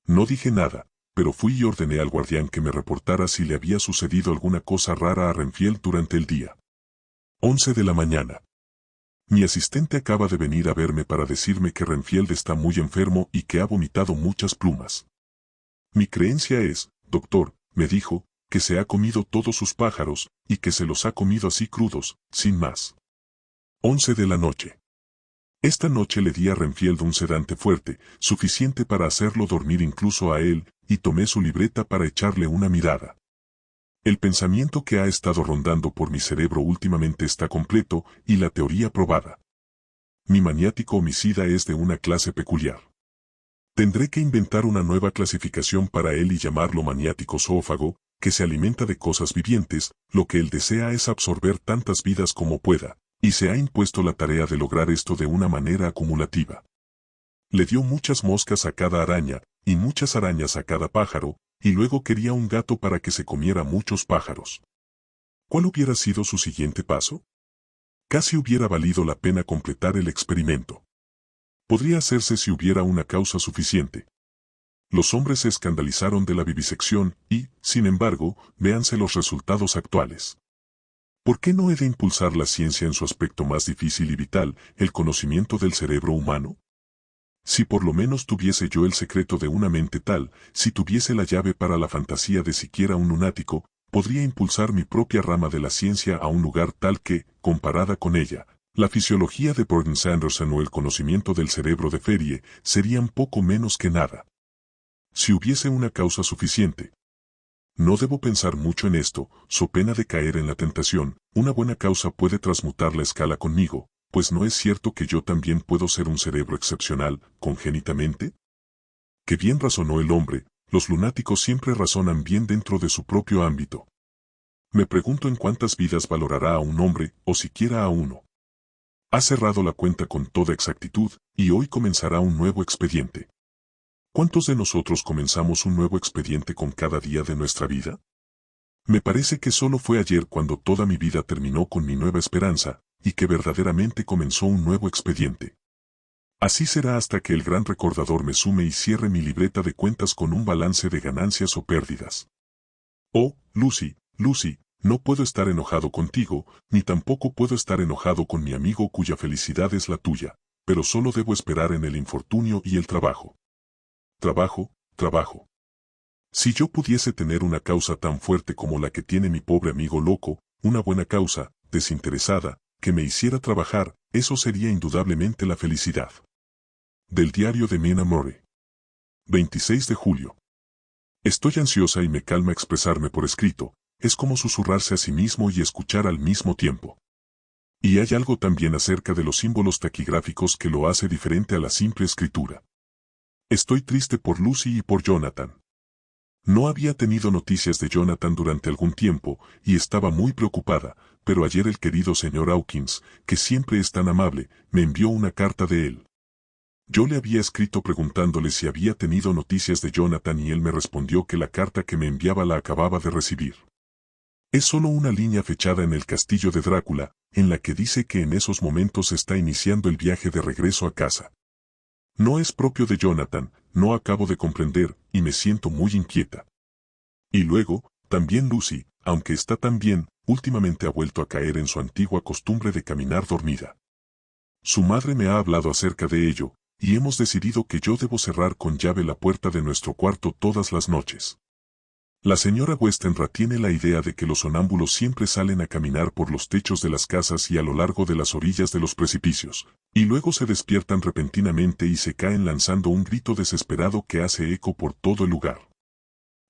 A: No dije nada, pero fui y ordené al guardián que me reportara si le había sucedido alguna cosa rara a Renfield durante el día. 11 de la mañana. Mi asistente acaba de venir a verme para decirme que Renfield está muy enfermo y que ha vomitado muchas plumas. Mi creencia es, doctor, me dijo, que se ha comido todos sus pájaros, y que se los ha comido así crudos, sin más. 11 de la noche. Esta noche le di a Renfield un sedante fuerte, suficiente para hacerlo dormir incluso a él, y tomé su libreta para echarle una mirada. El pensamiento que ha estado rondando por mi cerebro últimamente está completo, y la teoría probada. Mi maniático homicida es de una clase peculiar. Tendré que inventar una nueva clasificación para él y llamarlo maniático zoófago, que se alimenta de cosas vivientes, lo que él desea es absorber tantas vidas como pueda, y se ha impuesto la tarea de lograr esto de una manera acumulativa. Le dio muchas moscas a cada araña, y muchas arañas a cada pájaro, y luego quería un gato para que se comiera muchos pájaros. ¿Cuál hubiera sido su siguiente paso? Casi hubiera valido la pena completar el experimento. Podría hacerse si hubiera una causa suficiente. Los hombres se escandalizaron de la vivisección y, sin embargo, véanse los resultados actuales. ¿Por qué no he de impulsar la ciencia en su aspecto más difícil y vital, el conocimiento del cerebro humano? Si por lo menos tuviese yo el secreto de una mente tal, si tuviese la llave para la fantasía de siquiera un lunático, podría impulsar mi propia rama de la ciencia a un lugar tal que, comparada con ella, la fisiología de Gordon Sanderson o el conocimiento del cerebro de Ferrier serían poco menos que nada. Si hubiese una causa suficiente. No debo pensar mucho en esto, so pena de caer en la tentación, una buena causa puede transmutar la escala conmigo, pues no es cierto que yo también puedo ser un cerebro excepcional, congénitamente. Que bien razonó el hombre, los lunáticos siempre razonan bien dentro de su propio ámbito. Me pregunto en cuántas vidas valorará a un hombre, o siquiera a uno. Ha cerrado la cuenta con toda exactitud, y hoy comenzará un nuevo expediente. ¿Cuántos de nosotros comenzamos un nuevo expediente con cada día de nuestra vida? Me parece que solo fue ayer cuando toda mi vida terminó con mi nueva esperanza, y que verdaderamente comenzó un nuevo expediente. Así será hasta que el gran recordador me sume y cierre mi libreta de cuentas con un balance de ganancias o pérdidas. Oh, Lucy, Lucy, no puedo estar enojado contigo, ni tampoco puedo estar enojado con mi amigo cuya felicidad es la tuya, pero solo debo esperar en el infortunio y el trabajo. Trabajo, trabajo. Si yo pudiese tener una causa tan fuerte como la que tiene mi pobre amigo loco, una buena causa, desinteresada, que me hiciera trabajar, eso sería indudablemente la felicidad. Del diario de Mina Murray. 26 de julio. Estoy ansiosa y me calma expresarme por escrito, es como susurrarse a sí mismo y escuchar al mismo tiempo. Y hay algo también acerca de los símbolos taquigráficos que lo hace diferente a la simple escritura. Estoy triste por Lucy y por Jonathan. No había tenido noticias de Jonathan durante algún tiempo y estaba muy preocupada, pero ayer el querido señor Hawkins, que siempre es tan amable, me envió una carta de él. Yo le había escrito preguntándole si había tenido noticias de Jonathan y él me respondió que la carta que me enviaba la acababa de recibir. Es solo una línea fechada en el castillo de Drácula, en la que dice que en esos momentos está iniciando el viaje de regreso a casa. No es propio de Jonathan, no acabo de comprender, y me siento muy inquieta. Y luego, también Lucy, aunque está tan bien, últimamente ha vuelto a caer en su antigua costumbre de caminar dormida. Su madre me ha hablado acerca de ello, y hemos decidido que yo debo cerrar con llave la puerta de nuestro cuarto todas las noches. La señora Westenra tiene la idea de que los sonámbulos siempre salen a caminar por los techos de las casas y a lo largo de las orillas de los precipicios, y luego se despiertan repentinamente y se caen lanzando un grito desesperado que hace eco por todo el lugar.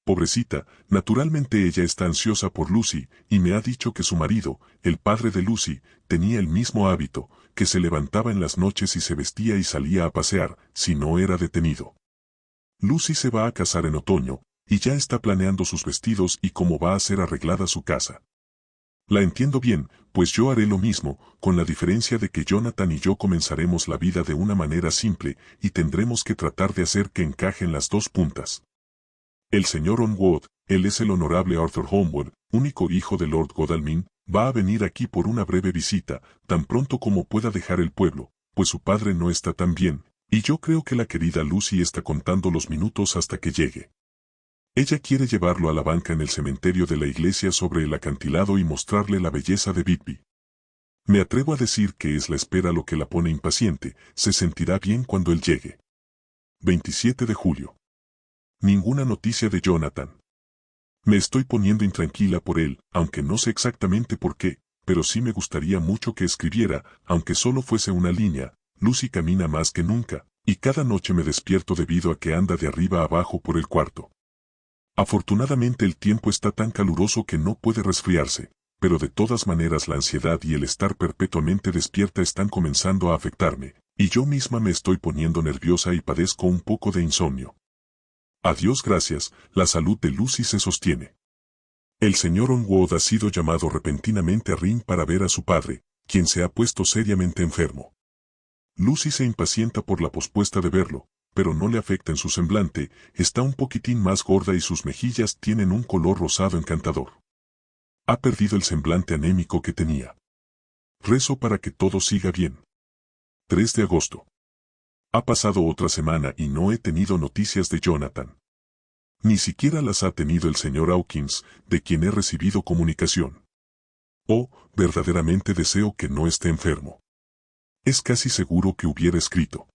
A: Pobrecita, naturalmente ella está ansiosa por Lucy, y me ha dicho que su marido, el padre de Lucy, tenía el mismo hábito, que se levantaba en las noches y se vestía y salía a pasear, si no era detenido. Lucy se va a casar en otoño, y ya está planeando sus vestidos y cómo va a ser arreglada su casa. La entiendo bien, pues yo haré lo mismo, con la diferencia de que Jonathan y yo comenzaremos la vida de una manera simple, y tendremos que tratar de hacer que encajen las dos puntas. El señor Onwood, él es el honorable Arthur Holmwood, único hijo de Lord Godalming, va a venir aquí por una breve visita, tan pronto como pueda dejar el pueblo, pues su padre no está tan bien, y yo creo que la querida Lucy está contando los minutos hasta que llegue. Ella quiere llevarlo a la banca en el cementerio de la iglesia sobre el acantilado y mostrarle la belleza de Bigby. Me atrevo a decir que es la espera lo que la pone impaciente, se sentirá bien cuando él llegue. 27 de julio. Ninguna noticia de Jonathan. Me estoy poniendo intranquila por él, aunque no sé exactamente por qué, pero sí me gustaría mucho que escribiera, aunque solo fuese una línea. Lucy camina más que nunca, y cada noche me despierto debido a que anda de arriba a abajo por el cuarto. Afortunadamente el tiempo está tan caluroso que no puede resfriarse, pero de todas maneras la ansiedad y el estar perpetuamente despierta están comenzando a afectarme, y yo misma me estoy poniendo nerviosa y padezco un poco de insomnio. A Dios gracias, la salud de Lucy se sostiene. El señor Onwood ha sido llamado repentinamente a Ring para ver a su padre, quien se ha puesto seriamente enfermo. Lucy se impacienta por la pospuesta de verlo, pero no le afecta en su semblante, está un poquitín más gorda y sus mejillas tienen un color rosado encantador. Ha perdido el semblante anémico que tenía. Rezo para que todo siga bien. 3 de agosto. Ha pasado otra semana y no he tenido noticias de Jonathan. Ni siquiera las ha tenido el señor Hawkins, de quien he recibido comunicación. Oh, verdaderamente deseo que no esté enfermo. Es casi seguro que hubiera escrito.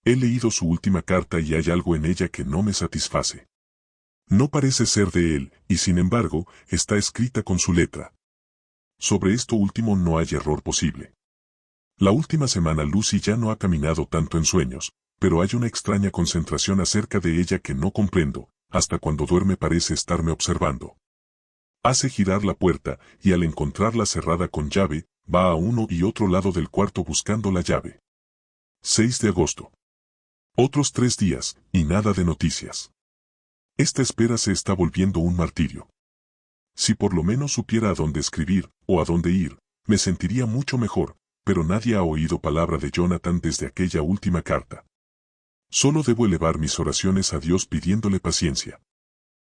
A: He leído su última carta y hay algo en ella que no me satisface. No parece ser de él, y sin embargo, está escrita con su letra. Sobre esto último no hay error posible. La última semana Lucy ya no ha caminado tanto en sueños, pero hay una extraña concentración acerca de ella que no comprendo, hasta cuando duerme parece estarme observando. Hace girar la puerta, y al encontrarla cerrada con llave, va a uno y otro lado del cuarto buscando la llave. 6 de agosto. Otros 3 días, y nada de noticias. Esta espera se está volviendo un martirio. Si por lo menos supiera a dónde escribir, o a dónde ir, me sentiría mucho mejor, pero nadie ha oído palabra de Jonathan desde aquella última carta. Solo debo elevar mis oraciones a Dios pidiéndole paciencia.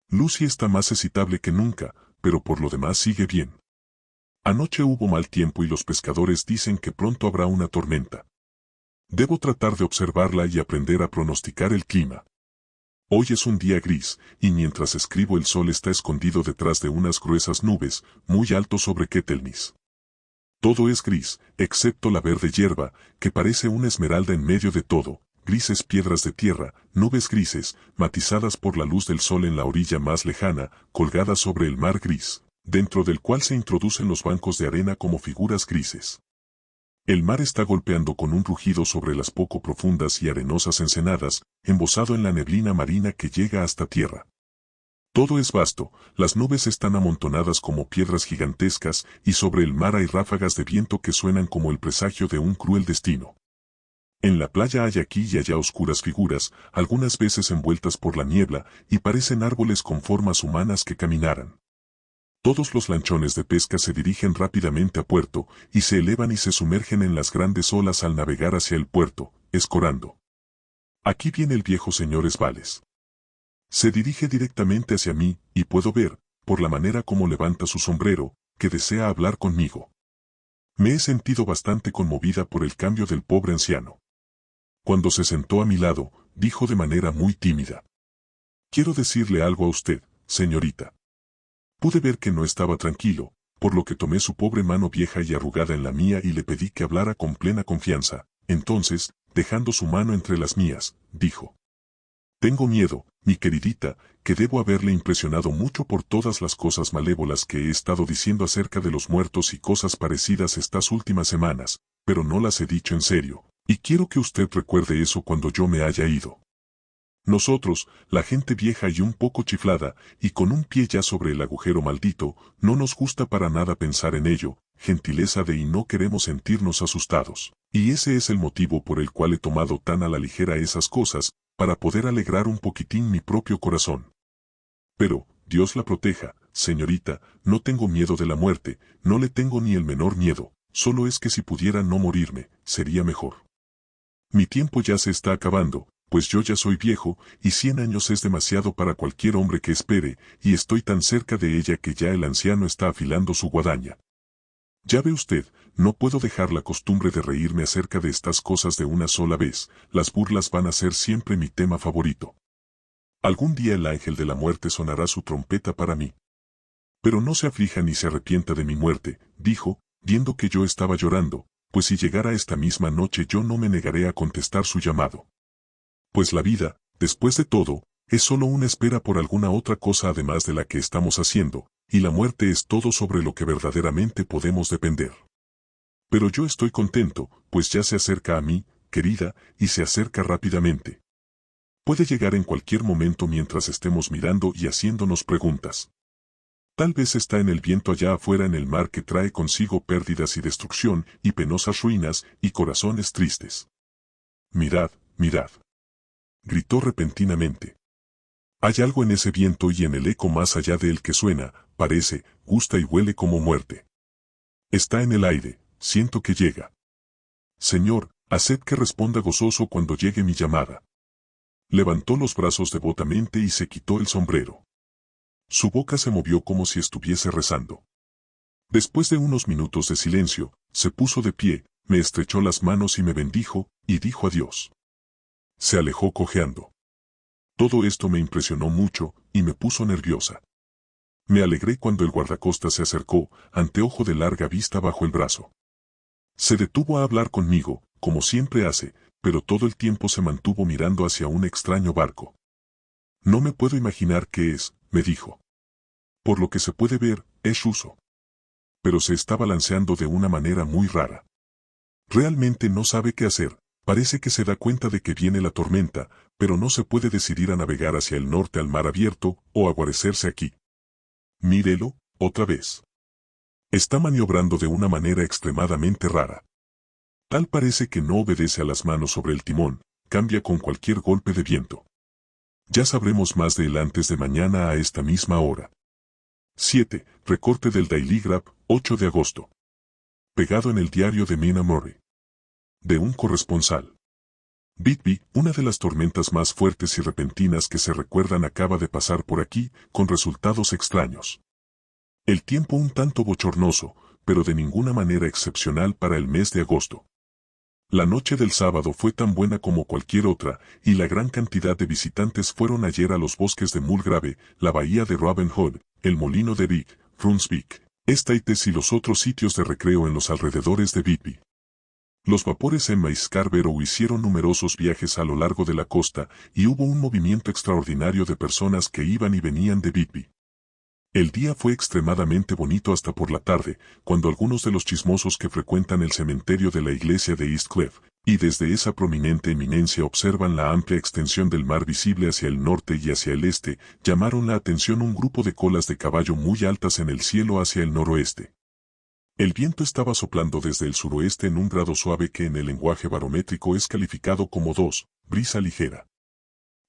A: Lucy está más excitable que nunca, pero por lo demás sigue bien. Anoche hubo mal tiempo y los pescadores dicen que pronto habrá una tormenta. Debo tratar de observarla y aprender a pronosticar el clima. Hoy es un día gris, y mientras escribo el sol está escondido detrás de unas gruesas nubes, muy alto sobre Ketelnis. Todo es gris, excepto la verde hierba, que parece una esmeralda en medio de todo, grises piedras de tierra, nubes grises, matizadas por la luz del sol en la orilla más lejana, colgadas sobre el mar gris, dentro del cual se introducen los bancos de arena como figuras grises. El mar está golpeando con un rugido sobre las poco profundas y arenosas ensenadas, embosado en la neblina marina que llega hasta tierra. Todo es vasto, las nubes están amontonadas como piedras gigantescas y sobre el mar hay ráfagas de viento que suenan como el presagio de un cruel destino. En la playa hay aquí y allá oscuras figuras, algunas veces envueltas por la niebla, y parecen árboles con formas humanas que caminaran. Todos los lanchones de pesca se dirigen rápidamente a puerto, y se elevan y se sumergen en las grandes olas al navegar hacia el puerto, escorando. Aquí viene el viejo señor Esvales. Se dirige directamente hacia mí, y puedo ver, por la manera como levanta su sombrero, que desea hablar conmigo. Me he sentido bastante conmovida por el cambio del pobre anciano. Cuando se sentó a mi lado, dijo de manera muy tímida: «Quiero decirle algo a usted, señorita». Pude ver que no estaba tranquilo, por lo que tomé su pobre mano vieja y arrugada en la mía y le pedí que hablara con plena confianza. Entonces, dejando su mano entre las mías, dijo: «Tengo miedo, mi queridita, que debo haberle impresionado mucho por todas las cosas malévolas que he estado diciendo acerca de los muertos y cosas parecidas estas últimas semanas, pero no las he dicho en serio, y quiero que usted recuerde eso cuando yo me haya ido. Nosotros, la gente vieja y un poco chiflada, y con un pie ya sobre el agujero maldito, no nos gusta para nada pensar en ello, gentileza de y no queremos sentirnos asustados. Y ese es el motivo por el cual he tomado tan a la ligera esas cosas, para poder alegrar un poquitín mi propio corazón. Pero, Dios la proteja, señorita, no tengo miedo de la muerte, no le tengo ni el menor miedo, solo es que si pudiera no morirme, sería mejor. Mi tiempo ya se está acabando, pues yo ya soy viejo, y 100 años es demasiado para cualquier hombre que espere, y estoy tan cerca de ella que ya el anciano está afilando su guadaña. Ya ve usted, no puedo dejar la costumbre de reírme acerca de estas cosas de una sola vez, las burlas van a ser siempre mi tema favorito. Algún día el ángel de la muerte sonará su trompeta para mí. Pero no se aflija ni se arrepienta de mi muerte, dijo, viendo que yo estaba llorando, pues si llegara esta misma noche yo no me negaré a contestar su llamado. Pues la vida, después de todo, es solo una espera por alguna otra cosa además de la que estamos haciendo, y la muerte es todo sobre lo que verdaderamente podemos depender. Pero yo estoy contento, pues ya se acerca a mí, querida, y se acerca rápidamente. Puede llegar en cualquier momento mientras estemos mirando y haciéndonos preguntas. Tal vez está en el viento allá afuera en el mar que trae consigo pérdidas y destrucción, y penosas ruinas, y corazones tristes. Mirad, mirad. Gritó repentinamente. Hay algo en ese viento y en el eco más allá de él que suena, parece, gusta y huele como muerte. Está en el aire, siento que llega. Señor, haced que responda gozoso cuando llegue mi llamada. Levantó los brazos devotamente y se quitó el sombrero. Su boca se movió como si estuviese rezando. Después de unos minutos de silencio, se puso de pie, me estrechó las manos y me bendijo, y dijo adiós. Se alejó cojeando. Todo esto me impresionó mucho, y me puso nerviosa. Me alegré cuando el guardacostas se acercó, anteojo de larga vista bajo el brazo. Se detuvo a hablar conmigo, como siempre hace, pero todo el tiempo se mantuvo mirando hacia un extraño barco. No me puedo imaginar qué es, me dijo. Por lo que se puede ver, es ruso. Pero se está balanceando de una manera muy rara. Realmente no sabe qué hacer. Parece que se da cuenta de que viene la tormenta, pero no se puede decidir a navegar hacia el norte al mar abierto, o a guarecerse aquí. Mírelo, otra vez. Está maniobrando de una manera extremadamente rara. Tal parece que no obedece a las manos sobre el timón, cambia con cualquier golpe de viento. Ya sabremos más de él antes de mañana a esta misma hora. 7. Recorte del Daily Graph, 8 de agosto. Pegado en el diario de Mina Murray. De un corresponsal. Bigby, una de las tormentas más fuertes y repentinas que se recuerdan acaba de pasar por aquí, con resultados extraños. El tiempo un tanto bochornoso, pero de ninguna manera excepcional para el mes de agosto. La noche del sábado fue tan buena como cualquier otra, y la gran cantidad de visitantes fueron ayer a los bosques de Mulgrave, la bahía de Robin Hood, el molino de Rick, Brunswick, Staithes y los otros sitios de recreo en los alrededores de Bigby. Los vapores Emma y Scarborough hicieron numerosos viajes a lo largo de la costa, y hubo un movimiento extraordinario de personas que iban y venían de Bigby. El día fue extremadamente bonito hasta por la tarde, cuando algunos de los chismosos que frecuentan el cementerio de la iglesia de East Cliff, y desde esa prominente eminencia observan la amplia extensión del mar visible hacia el norte y hacia el este, llamaron la atención un grupo de colas de caballo muy altas en el cielo hacia el noroeste. El viento estaba soplando desde el suroeste en un grado suave que en el lenguaje barométrico es calificado como 2, brisa ligera.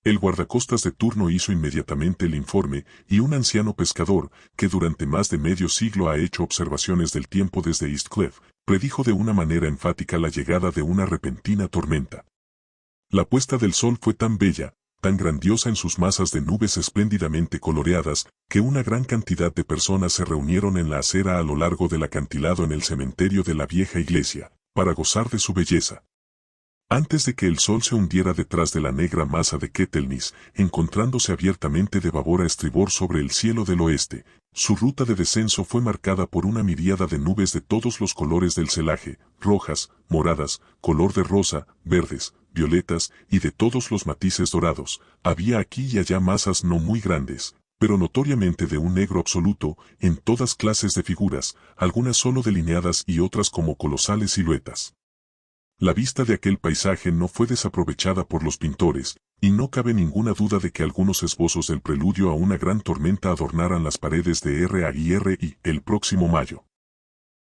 A: El guardacostas de turno hizo inmediatamente el informe, y un anciano pescador, que durante más de medio siglo ha hecho observaciones del tiempo desde East Cliff, predijo de una manera enfática la llegada de una repentina tormenta. La puesta del sol fue tan bella, tan grandiosa en sus masas de nubes espléndidamente coloreadas, que una gran cantidad de personas se reunieron en la acera a lo largo del acantilado en el cementerio de la vieja iglesia, para gozar de su belleza. Antes de que el sol se hundiera detrás de la negra masa de Ketelnis, encontrándose abiertamente de babor a estribor sobre el cielo del oeste, su ruta de descenso fue marcada por una miríada de nubes de todos los colores del celaje, rojas, moradas, color de rosa, verdes, violetas y de todos los matices dorados. Había aquí y allá masas no muy grandes, pero notoriamente de un negro absoluto, en todas clases de figuras, algunas solo delineadas y otras como colosales siluetas. La vista de aquel paisaje no fue desaprovechada por los pintores, y no cabe ninguna duda de que algunos esbozos del preludio a una gran tormenta adornaran las paredes de R.A.I.R.I. el próximo mayo.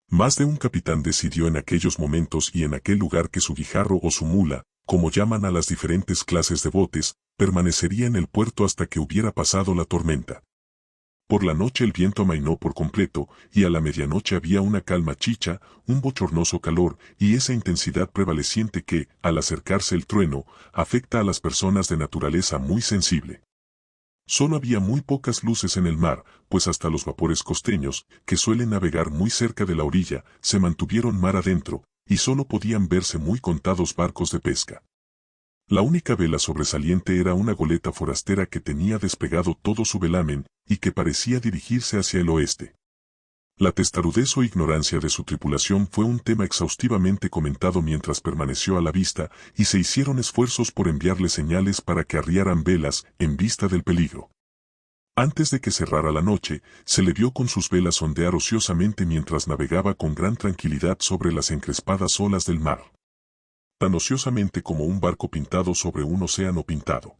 A: Más de un capitán decidió en aquellos momentos y en aquel lugar que su guijarro o su mula, como llaman a las diferentes clases de botes, permanecería en el puerto hasta que hubiera pasado la tormenta. Por la noche el viento amainó por completo, y a la medianoche había una calma chicha, un bochornoso calor, y esa intensidad prevaleciente que, al acercarse el trueno, afecta a las personas de naturaleza muy sensible. Solo había muy pocas luces en el mar, pues hasta los vapores costeños, que suelen navegar muy cerca de la orilla, se mantuvieron mar adentro, y solo podían verse muy contados barcos de pesca. La única vela sobresaliente era una goleta forastera que tenía despegado todo su velamen, y que parecía dirigirse hacia el oeste. La testarudez o ignorancia de su tripulación fue un tema exhaustivamente comentado mientras permaneció a la vista, y se hicieron esfuerzos por enviarle señales para que arriaran velas, en vista del peligro. Antes de que cerrara la noche, se le vio con sus velas ondear ociosamente mientras navegaba con gran tranquilidad sobre las encrespadas olas del mar. Tan ociosamente como un barco pintado sobre un océano pintado.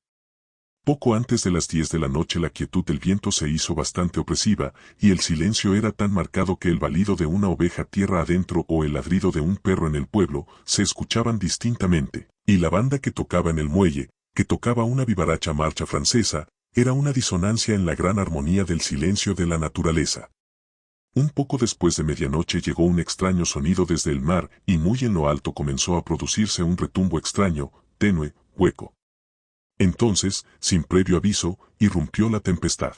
A: Poco antes de las 10 de la noche la quietud del viento se hizo bastante opresiva, y el silencio era tan marcado que el balido de una oveja tierra adentro o el ladrido de un perro en el pueblo se escuchaban distintamente, y la banda que tocaba en el muelle, que tocaba una vivaracha marcha francesa, era una disonancia en la gran armonía del silencio de la naturaleza. Un poco después de medianoche llegó un extraño sonido desde el mar, y muy en lo alto comenzó a producirse un retumbo extraño, tenue, hueco. Entonces, sin previo aviso, irrumpió la tempestad.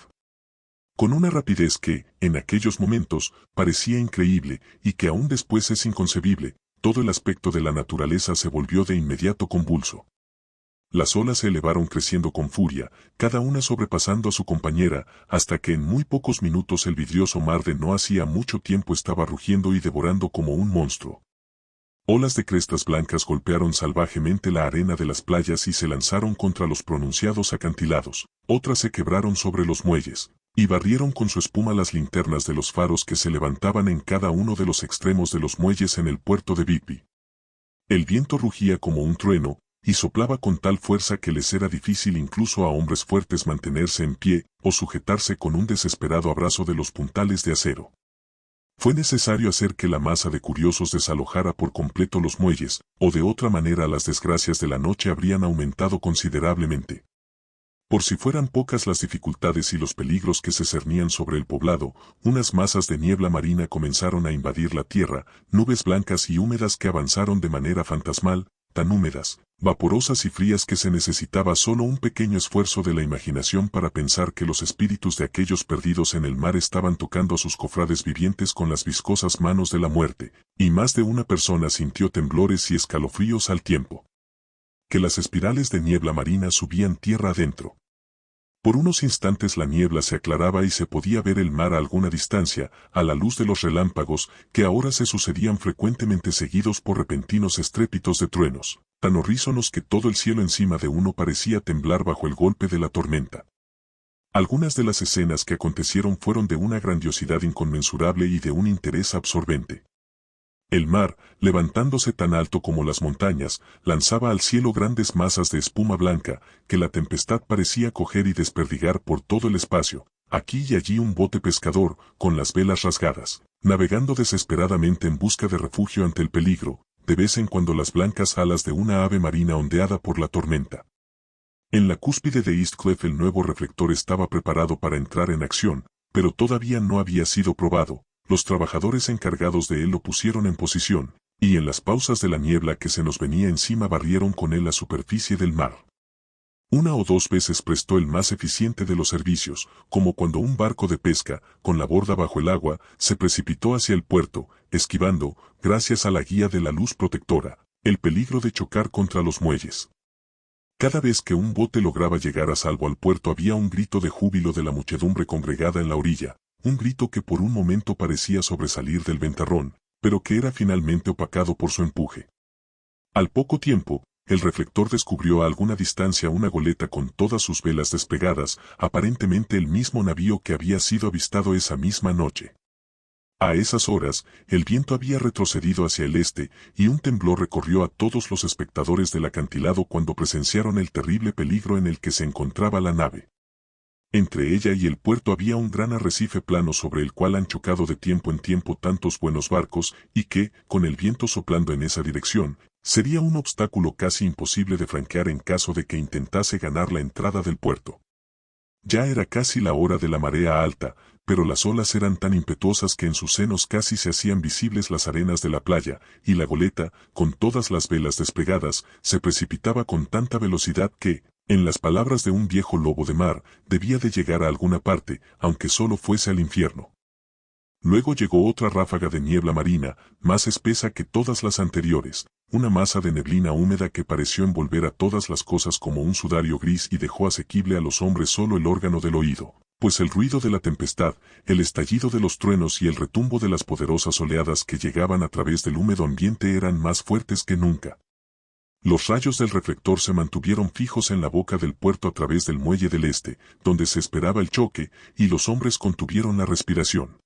A: Con una rapidez que, en aquellos momentos, parecía increíble, y que aún después es inconcebible, todo el aspecto de la naturaleza se volvió de inmediato convulso. Las olas se elevaron creciendo con furia, cada una sobrepasando a su compañera, hasta que en muy pocos minutos el vidrioso mar de no hacía mucho tiempo estaba rugiendo y devorando como un monstruo. Olas de crestas blancas golpearon salvajemente la arena de las playas y se lanzaron contra los pronunciados acantilados, otras se quebraron sobre los muelles, y barrieron con su espuma las linternas de los faros que se levantaban en cada uno de los extremos de los muelles en el puerto de Bigby. El viento rugía como un trueno, y soplaba con tal fuerza que les era difícil incluso a hombres fuertes mantenerse en pie, o sujetarse con un desesperado abrazo de los puntales de acero. Fue necesario hacer que la masa de curiosos desalojara por completo los muelles, o de otra manera las desgracias de la noche habrían aumentado considerablemente. Por si fueran pocas las dificultades y los peligros que se cernían sobre el poblado, unas masas de niebla marina comenzaron a invadir la tierra, nubes blancas y húmedas que avanzaron de manera fantasmal, tan húmedas, vaporosas y frías que se necesitaba solo un pequeño esfuerzo de la imaginación para pensar que los espíritus de aquellos perdidos en el mar estaban tocando a sus cofrades vivientes con las viscosas manos de la muerte, y más de una persona sintió temblores y escalofríos al tiempo que las espirales de niebla marina subían tierra adentro. Por unos instantes la niebla se aclaraba y se podía ver el mar a alguna distancia, a la luz de los relámpagos, que ahora se sucedían frecuentemente seguidos por repentinos estrépitos de truenos, tan horrísonos que todo el cielo encima de uno parecía temblar bajo el golpe de la tormenta. Algunas de las escenas que acontecieron fueron de una grandiosidad inconmensurable y de un interés absorbente. El mar, levantándose tan alto como las montañas, lanzaba al cielo grandes masas de espuma blanca, que la tempestad parecía coger y desperdigar por todo el espacio. Aquí y allí un bote pescador, con las velas rasgadas, navegando desesperadamente en busca de refugio ante el peligro, de vez en cuando las blancas alas de una ave marina ondeada por la tormenta. En la cúspide de East Cliff el nuevo reflector estaba preparado para entrar en acción, pero todavía no había sido probado. Los trabajadores encargados de él lo pusieron en posición, y en las pausas de la niebla que se nos venía encima barrieron con él la superficie del mar. Una o dos veces prestó el más eficiente de los servicios, como cuando un barco de pesca, con la borda bajo el agua, se precipitó hacia el puerto, esquivando, gracias a la guía de la luz protectora, el peligro de chocar contra los muelles. Cada vez que un bote lograba llegar a salvo al puerto había un grito de júbilo de la muchedumbre congregada en la orilla, un grito que por un momento parecía sobresalir del ventarrón, pero que era finalmente opacado por su empuje. Al poco tiempo, el reflector descubrió a alguna distancia una goleta con todas sus velas desplegadas, aparentemente el mismo navío que había sido avistado esa misma noche. A esas horas, el viento había retrocedido hacia el este, y un temblor recorrió a todos los espectadores del acantilado cuando presenciaron el terrible peligro en el que se encontraba la nave. Entre ella y el puerto había un gran arrecife plano sobre el cual han chocado de tiempo en tiempo tantos buenos barcos, y que, con el viento soplando en esa dirección, sería un obstáculo casi imposible de franquear en caso de que intentase ganar la entrada del puerto. Ya era casi la hora de la marea alta, pero las olas eran tan impetuosas que en sus senos casi se hacían visibles las arenas de la playa, y la goleta, con todas las velas desplegadas, se precipitaba con tanta velocidad que, en las palabras de un viejo lobo de mar, debía de llegar a alguna parte, aunque solo fuese al infierno. Luego llegó otra ráfaga de niebla marina, más espesa que todas las anteriores, una masa de neblina húmeda que pareció envolver a todas las cosas como un sudario gris y dejó asequible a los hombres solo el órgano del oído, pues el ruido de la tempestad, el estallido de los truenos y el retumbo de las poderosas oleadas que llegaban a través del húmedo ambiente eran más fuertes que nunca. Los rayos del reflector se mantuvieron fijos en la boca del puerto a través del muelle del este, donde se esperaba el choque, y los hombres contuvieron la respiración.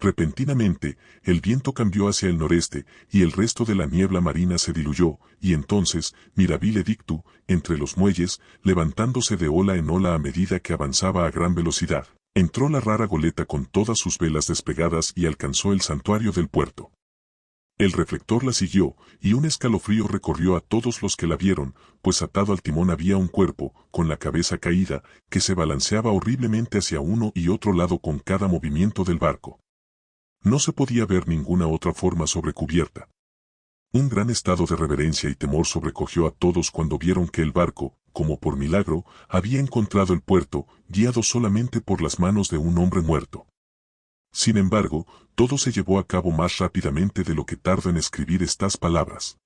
A: Repentinamente, el viento cambió hacia el noreste, y el resto de la niebla marina se diluyó, y entonces, Mirabile Dictu, entre los muelles, levantándose de ola en ola a medida que avanzaba a gran velocidad, entró la rara goleta con todas sus velas despegadas y alcanzó el santuario del puerto. El reflector la siguió, y un escalofrío recorrió a todos los que la vieron, pues atado al timón había un cuerpo, con la cabeza caída, que se balanceaba horriblemente hacia uno y otro lado con cada movimiento del barco. No se podía ver ninguna otra forma sobre cubierta. Un gran estado de reverencia y temor sobrecogió a todos cuando vieron que el barco, como por milagro, había encontrado el puerto, guiado solamente por las manos de un hombre muerto. Sin embargo, todo se llevó a cabo más rápidamente de lo que tardo en escribir estas palabras.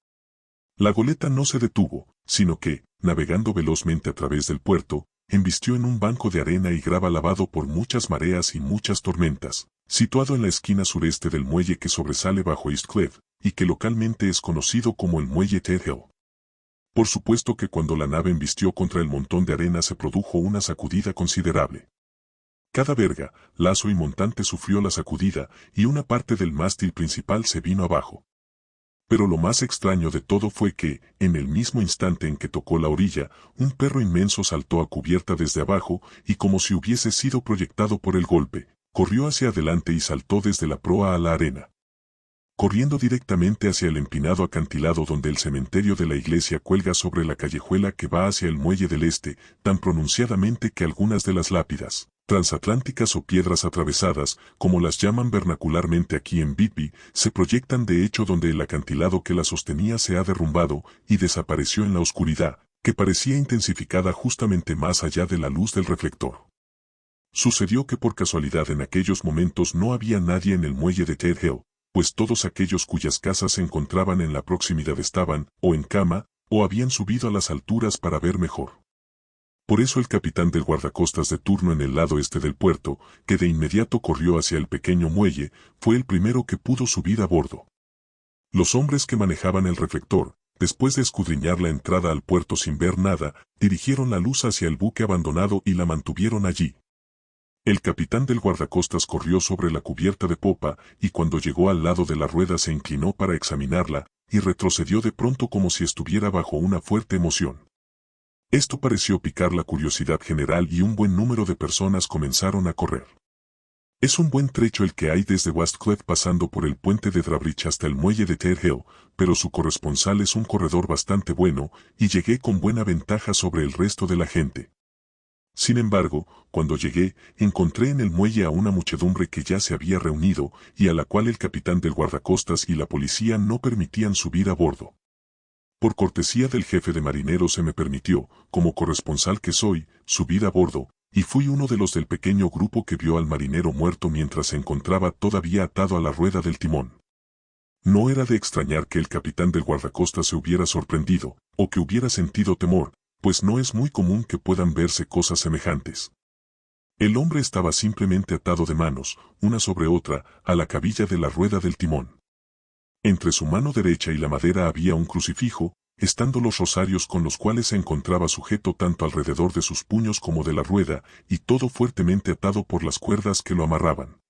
A: La goleta no se detuvo, sino que, navegando velozmente a través del puerto, embistió en un banco de arena y grava lavado por muchas mareas y muchas tormentas, situado en la esquina sureste del muelle que sobresale bajo East Cliff, y que localmente es conocido como el muelle Ted Hill. Por supuesto que cuando la nave embistió contra el montón de arena se produjo una sacudida considerable. Cada verga, lazo y montante sufrió la sacudida, y una parte del mástil principal se vino abajo. Pero lo más extraño de todo fue que, en el mismo instante en que tocó la orilla, un perro inmenso saltó a cubierta desde abajo, y como si hubiese sido proyectado por el golpe, corrió hacia adelante y saltó desde la proa a la arena. Corriendo directamente hacia el empinado acantilado donde el cementerio de la iglesia cuelga sobre la callejuela que va hacia el muelle del este, tan pronunciadamente que algunas de las lápidas transatlánticas o piedras atravesadas, como las llaman vernacularmente aquí en Whitby, se proyectan de hecho donde el acantilado que la sostenía se ha derrumbado y desapareció en la oscuridad, que parecía intensificada justamente más allá de la luz del reflector. Sucedió que por casualidad en aquellos momentos no había nadie en el muelle de Ted Hill, pues todos aquellos cuyas casas se encontraban en la proximidad estaban, o en cama, o habían subido a las alturas para ver mejor. Por eso el capitán del guardacostas de turno en el lado este del puerto, que de inmediato corrió hacia el pequeño muelle, fue el primero que pudo subir a bordo. Los hombres que manejaban el reflector, después de escudriñar la entrada al puerto sin ver nada, dirigieron la luz hacia el buque abandonado y la mantuvieron allí. El capitán del guardacostas corrió sobre la cubierta de popa y cuando llegó al lado de la rueda se inclinó para examinarla y retrocedió de pronto como si estuviera bajo una fuerte emoción. Esto pareció picar la curiosidad general y un buen número de personas comenzaron a correr. Es un buen trecho el que hay desde Westcliff pasando por el puente de Drawbridge hasta el muelle de Ted Hill, pero su corresponsal es un corredor bastante bueno y llegué con buena ventaja sobre el resto de la gente. Sin embargo, cuando llegué, encontré en el muelle a una muchedumbre que ya se había reunido y a la cual el capitán del guardacostas y la policía no permitían subir a bordo. Por cortesía del jefe de marineros se me permitió, como corresponsal que soy, subir a bordo, y fui uno de los del pequeño grupo que vio al marinero muerto mientras se encontraba todavía atado a la rueda del timón. No era de extrañar que el capitán del guardacostas se hubiera sorprendido, o que hubiera sentido temor, pues no es muy común que puedan verse cosas semejantes. El hombre estaba simplemente atado de manos, una sobre otra, a la cabilla de la rueda del timón. Entre su mano derecha y la madera había un crucifijo, estando los rosarios con los cuales se encontraba sujeto tanto alrededor de sus puños como de la rueda, y todo fuertemente atado por las cuerdas que lo amarraban.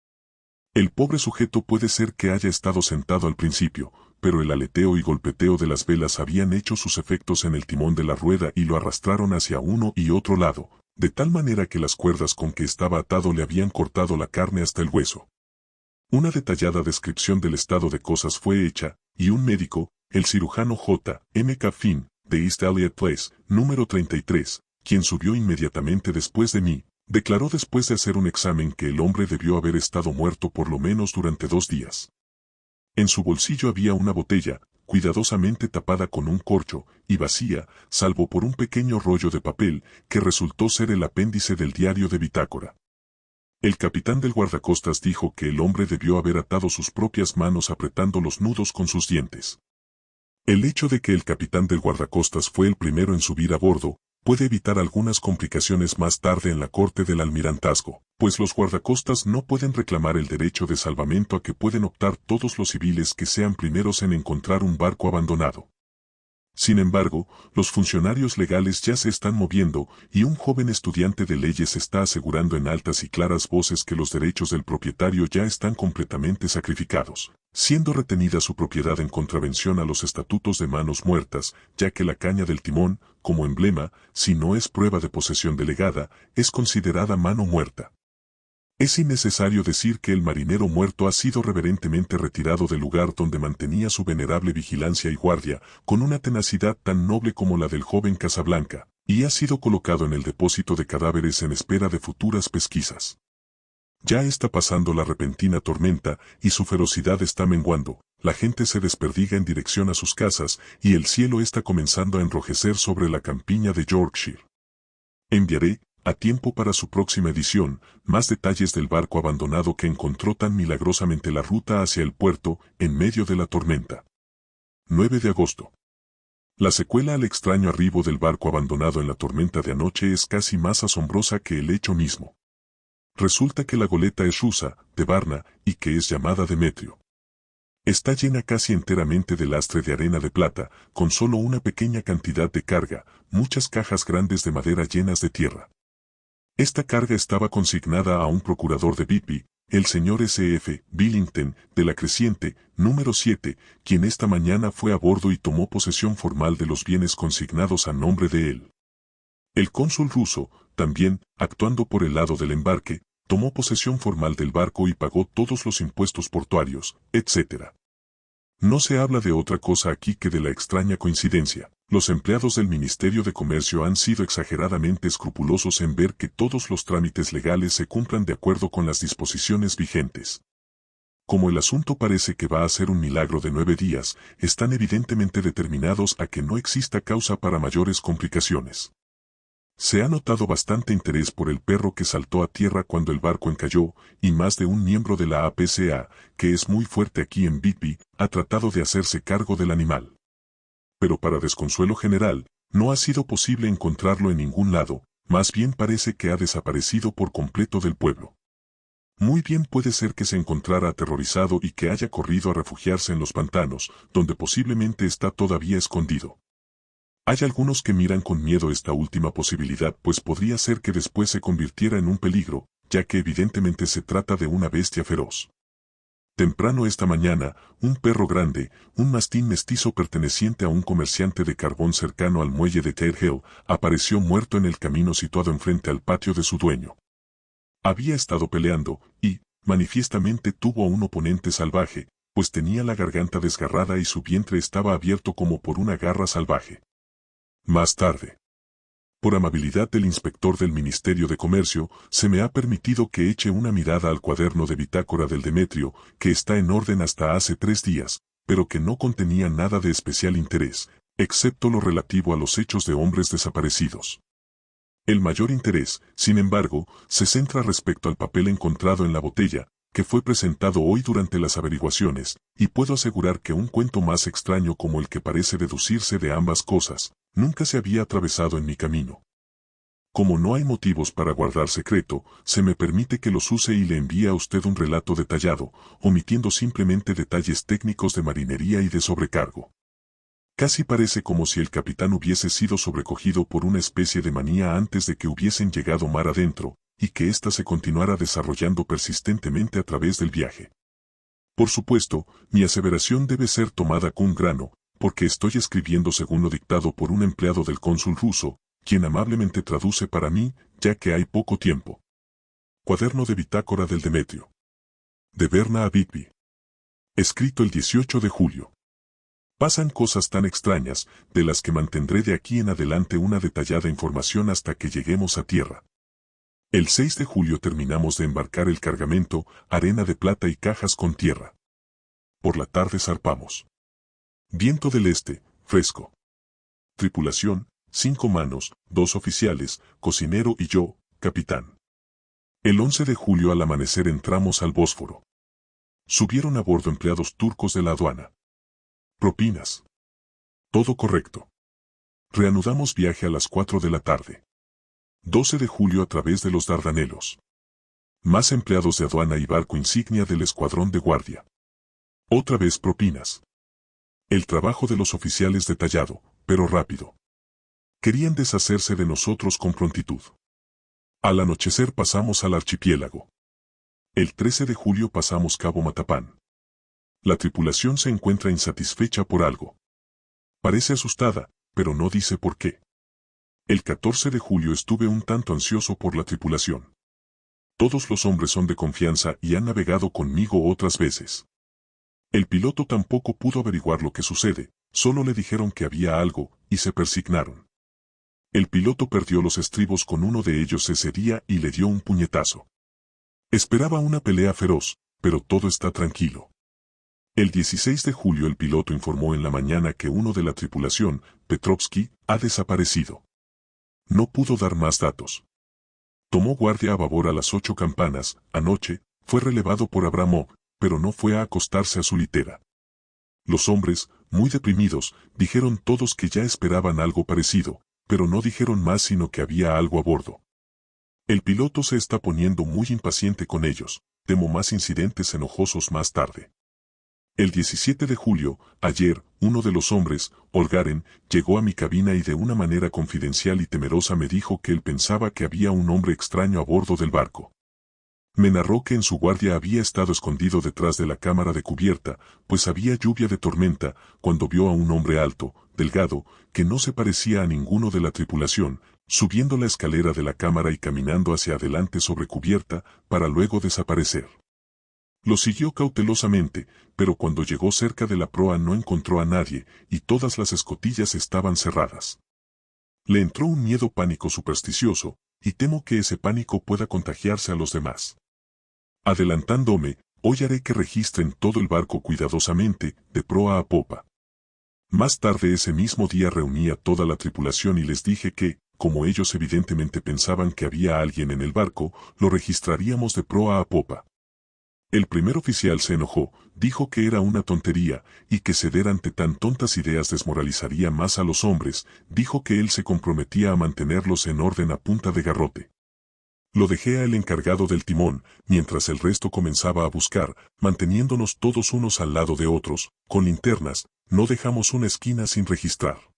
A: El pobre sujeto puede ser que haya estado sentado al principio, pero el aleteo y golpeteo de las velas habían hecho sus efectos en el timón de la rueda y lo arrastraron hacia uno y otro lado, de tal manera que las cuerdas con que estaba atado le habían cortado la carne hasta el hueso. Una detallada descripción del estado de cosas fue hecha, y un médico, el cirujano J. M. Finn, de East Elliot Place, número 33, quien subió inmediatamente después de mí, declaró después de hacer un examen que el hombre debió haber estado muerto por lo menos durante 2 días. En su bolsillo había una botella, cuidadosamente tapada con un corcho, y vacía, salvo por un pequeño rollo de papel, que resultó ser el apéndice del diario de bitácora. El capitán del guardacostas dijo que el hombre debió haber atado sus propias manos apretando los nudos con sus dientes. El hecho de que el capitán del guardacostas fue el primero en subir a bordo, puede evitar algunas complicaciones más tarde en la corte del almirantazgo, pues los guardacostas no pueden reclamar el derecho de salvamento a que pueden optar todos los civiles que sean primeros en encontrar un barco abandonado. Sin embargo, los funcionarios legales ya se están moviendo y un joven estudiante de leyes está asegurando en altas y claras voces que los derechos del propietario ya están completamente sacrificados, siendo retenida su propiedad en contravención a los estatutos de manos muertas, ya que la caña del timón, como emblema, si no es prueba de posesión delegada, es considerada mano muerta. Es innecesario decir que el marinero muerto ha sido reverentemente retirado del lugar donde mantenía su venerable vigilancia y guardia, con una tenacidad tan noble como la del joven Casablanca, y ha sido colocado en el depósito de cadáveres en espera de futuras pesquisas. Ya está pasando la repentina tormenta y su ferocidad está menguando, la gente se desperdiga en dirección a sus casas y el cielo está comenzando a enrojecer sobre la campiña de Yorkshire. Enviaré, a tiempo para su próxima edición, más detalles del barco abandonado que encontró tan milagrosamente la ruta hacia el puerto, en medio de la tormenta. 9 de agosto. La secuela al extraño arribo del barco abandonado en la tormenta de anoche es casi más asombrosa que el hecho mismo. Resulta que la goleta es rusa, de Varna, y que es llamada Demetrio. Está llena casi enteramente de lastre de arena de plata, con solo una pequeña cantidad de carga, muchas cajas grandes de madera llenas de tierra. Esta carga estaba consignada a un procurador de Whitby, el señor S.F. Billington, de la Creciente, número 7, quien esta mañana fue a bordo y tomó posesión formal de los bienes consignados a nombre de él. El cónsul ruso, también, actuando por el lado del embarque, tomó posesión formal del barco y pagó todos los impuestos portuarios, etc. No se habla de otra cosa aquí que de la extraña coincidencia. Los empleados del Ministerio de Comercio han sido exageradamente escrupulosos en ver que todos los trámites legales se cumplan de acuerdo con las disposiciones vigentes. Como el asunto parece que va a ser un milagro de 9 días, están evidentemente determinados a que no exista causa para mayores complicaciones. Se ha notado bastante interés por el perro que saltó a tierra cuando el barco encalló, y más de un miembro de la APCA, que es muy fuerte aquí en Whitby, ha tratado de hacerse cargo del animal. Pero para desconsuelo general, no ha sido posible encontrarlo en ningún lado, más bien parece que ha desaparecido por completo del pueblo. Muy bien puede ser que se encontrara aterrorizado y que haya corrido a refugiarse en los pantanos, donde posiblemente está todavía escondido. Hay algunos que miran con miedo esta última posibilidad, pues podría ser que después se convirtiera en un peligro, ya que evidentemente se trata de una bestia feroz. Temprano esta mañana, un perro grande, un mastín mestizo perteneciente a un comerciante de carbón cercano al muelle de Ted Hill, apareció muerto en el camino situado enfrente al patio de su dueño. Había estado peleando, y, manifiestamente tuvo a un oponente salvaje, pues tenía la garganta desgarrada y su vientre estaba abierto como por una garra salvaje. Más tarde, por amabilidad del inspector del Ministerio de Comercio, se me ha permitido que eche una mirada al cuaderno de bitácora del Demetrio, que está en orden hasta hace 3 días, pero que no contenía nada de especial interés, excepto lo relativo a los hechos de hombres desaparecidos. El mayor interés, sin embargo, se centra respecto al papel encontrado en la botella, que fue presentado hoy durante las averiguaciones, y puedo asegurar que un cuento más extraño como el que parece deducirse de ambas cosas, nunca se había atravesado en mi camino. Como no hay motivos para guardar secreto, se me permite que los use y le envíe a usted un relato detallado, omitiendo simplemente detalles técnicos de marinería y de sobrecargo. Casi parece como si el capitán hubiese sido sobrecogido por una especie de manía antes de que hubiesen llegado mar adentro, y que ésta se continuara desarrollando persistentemente a través del viaje. Por supuesto, mi aseveración debe ser tomada con grano, porque estoy escribiendo según lo dictado por un empleado del cónsul ruso, quien amablemente traduce para mí, ya que hay poco tiempo. Cuaderno de bitácora del Demetrio. De Berna a Bigby. Escrito el 18 de julio. Pasan cosas tan extrañas, de las que mantendré de aquí en adelante una detallada información hasta que lleguemos a tierra. El 6 de julio terminamos de embarcar el cargamento, arena de plata y cajas con tierra. Por la tarde zarpamos. Viento del este, fresco. Tripulación, 5 manos, 2 oficiales, cocinero y yo, capitán. El 11 de julio al amanecer entramos al Bósforo. Subieron a bordo empleados turcos de la aduana. Propinas. Todo correcto. Reanudamos viaje a las 4 de la tarde. 12 de julio a través de los Dardanelos. Más empleados de aduana y barco insignia del escuadrón de guardia. Otra vez propinas. El trabajo de los oficiales detallado, pero rápido. Querían deshacerse de nosotros con prontitud. Al anochecer pasamos al archipiélago. El 13 de julio pasamos Cabo Matapán. La tripulación se encuentra insatisfecha por algo. Parece asustada, pero no dice por qué. El 14 de julio estuve un tanto ansioso por la tripulación. Todos los hombres son de confianza y han navegado conmigo otras veces. El piloto tampoco pudo averiguar lo que sucede, solo le dijeron que había algo, y se persignaron. El piloto perdió los estribos con uno de ellos ese día y le dio un puñetazo. Esperaba una pelea feroz, pero todo está tranquilo. El 16 de julio el piloto informó en la mañana que uno de la tripulación, Petrovsky, ha desaparecido. No pudo dar más datos. Tomó guardia a babor a las 8 campanas, anoche, fue relevado por Abramov, pero no fue a acostarse a su litera. Los hombres, muy deprimidos, dijeron todos que ya esperaban algo parecido, pero no dijeron más sino que había algo a bordo. El piloto se está poniendo muy impaciente con ellos, temo más incidentes enojosos más tarde. El 17 de julio, ayer, uno de los hombres, Olgaren, llegó a mi cabina y de una manera confidencial y temerosa me dijo que él pensaba que había un hombre extraño a bordo del barco. Me narró que en su guardia había estado escondido detrás de la cámara de cubierta, pues había lluvia de tormenta, cuando vio a un hombre alto, delgado, que no se parecía a ninguno de la tripulación, subiendo la escalera de la cámara y caminando hacia adelante sobre cubierta, para luego desaparecer. Lo siguió cautelosamente, pero cuando llegó cerca de la proa no encontró a nadie, y todas las escotillas estaban cerradas. Le entró un miedo pánico supersticioso, y temo que ese pánico pueda contagiarse a los demás. Adelantándome, hoy haré que registren todo el barco cuidadosamente, de proa a popa. Más tarde ese mismo día reuní a toda la tripulación y les dije que, como ellos evidentemente pensaban que había alguien en el barco, lo registraríamos de proa a popa. El primer oficial se enojó, dijo que era una tontería, y que ceder ante tan tontas ideas desmoralizaría más a los hombres, dijo que él se comprometía a mantenerlos en orden a punta de garrote. Lo dejé a el encargado del timón, mientras el resto comenzaba a buscar, manteniéndonos todos unos al lado de otros, con linternas, no dejamos una esquina sin registrar.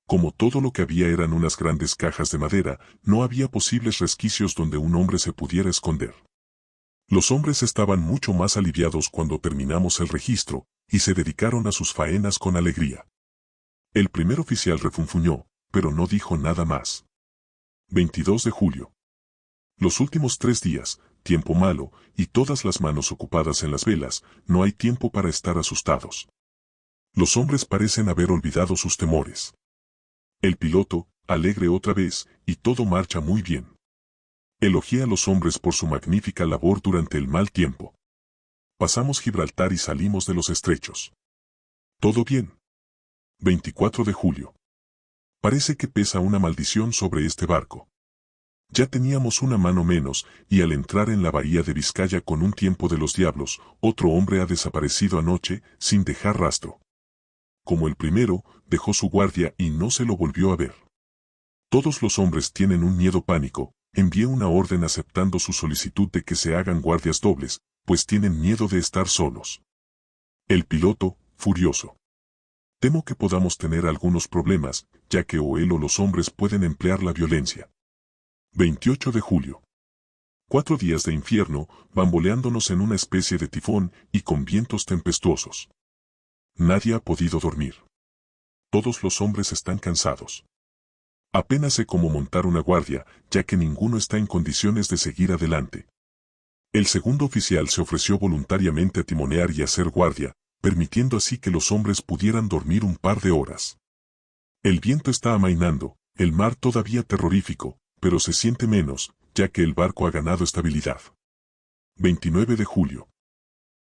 A: Como todo lo que había eran unas grandes cajas de madera, no había posibles resquicios donde un hombre se pudiera esconder. Los hombres estaban mucho más aliviados cuando terminamos el registro, y se dedicaron a sus faenas con alegría. El primer oficial refunfuñó, pero no dijo nada más. 22 de julio. Los últimos 3 días, tiempo malo, y todas las manos ocupadas en las velas, no hay tiempo para estar asustados. Los hombres parecen haber olvidado sus temores. El piloto, alegre otra vez, y todo marcha muy bien. Elogié a los hombres por su magnífica labor durante el mal tiempo. Pasamos Gibraltar y salimos de los estrechos. Todo bien. 24 de julio. Parece que pesa una maldición sobre este barco. Ya teníamos una mano menos, y al entrar en la bahía de Vizcaya con un tiempo de los diablos, otro hombre ha desaparecido anoche, sin dejar rastro. Como el primero, dejó su guardia y no se lo volvió a ver. Todos los hombres tienen un miedo pánico, envié una orden aceptando su solicitud de que se hagan guardias dobles, pues tienen miedo de estar solos. El piloto, furioso. Temo que podamos tener algunos problemas, ya que o él o los hombres pueden emplear la violencia. 28 de julio. 4 días de infierno, bamboleándonos en una especie de tifón y con vientos tempestuosos. Nadie ha podido dormir. Todos los hombres están cansados. Apenas sé cómo montar una guardia, ya que ninguno está en condiciones de seguir adelante. El segundo oficial se ofreció voluntariamente a timonear y hacer guardia, permitiendo así que los hombres pudieran dormir un par de horas. El viento está amainando, el mar todavía terrorífico, pero se siente menos, ya que el barco ha ganado estabilidad. 29 de julio.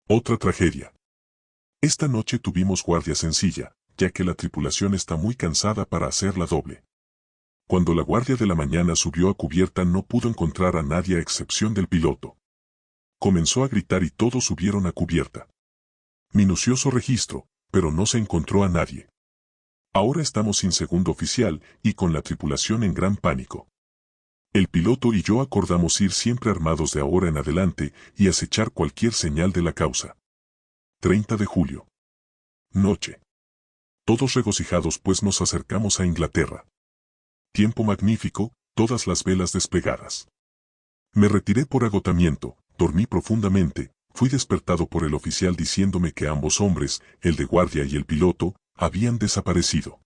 A: Otra tragedia. Esta noche tuvimos guardia sencilla, ya que la tripulación está muy cansada para hacerla doble. Cuando la guardia de la mañana subió a cubierta no pudo encontrar a nadie a excepción del piloto. Comenzó a gritar y todos subieron a cubierta. Minucioso registro, pero no se encontró a nadie. Ahora estamos sin segundo oficial y con la tripulación en gran pánico. El piloto y yo acordamos ir siempre armados de ahora en adelante y acechar cualquier señal de la causa. 30 de julio. Noche. Todos regocijados pues nos acercamos a Inglaterra. Tiempo magnífico, todas las velas desplegadas. Me retiré por agotamiento, dormí profundamente, fui despertado por el oficial diciéndome que ambos hombres, el de guardia y el piloto, habían desaparecido.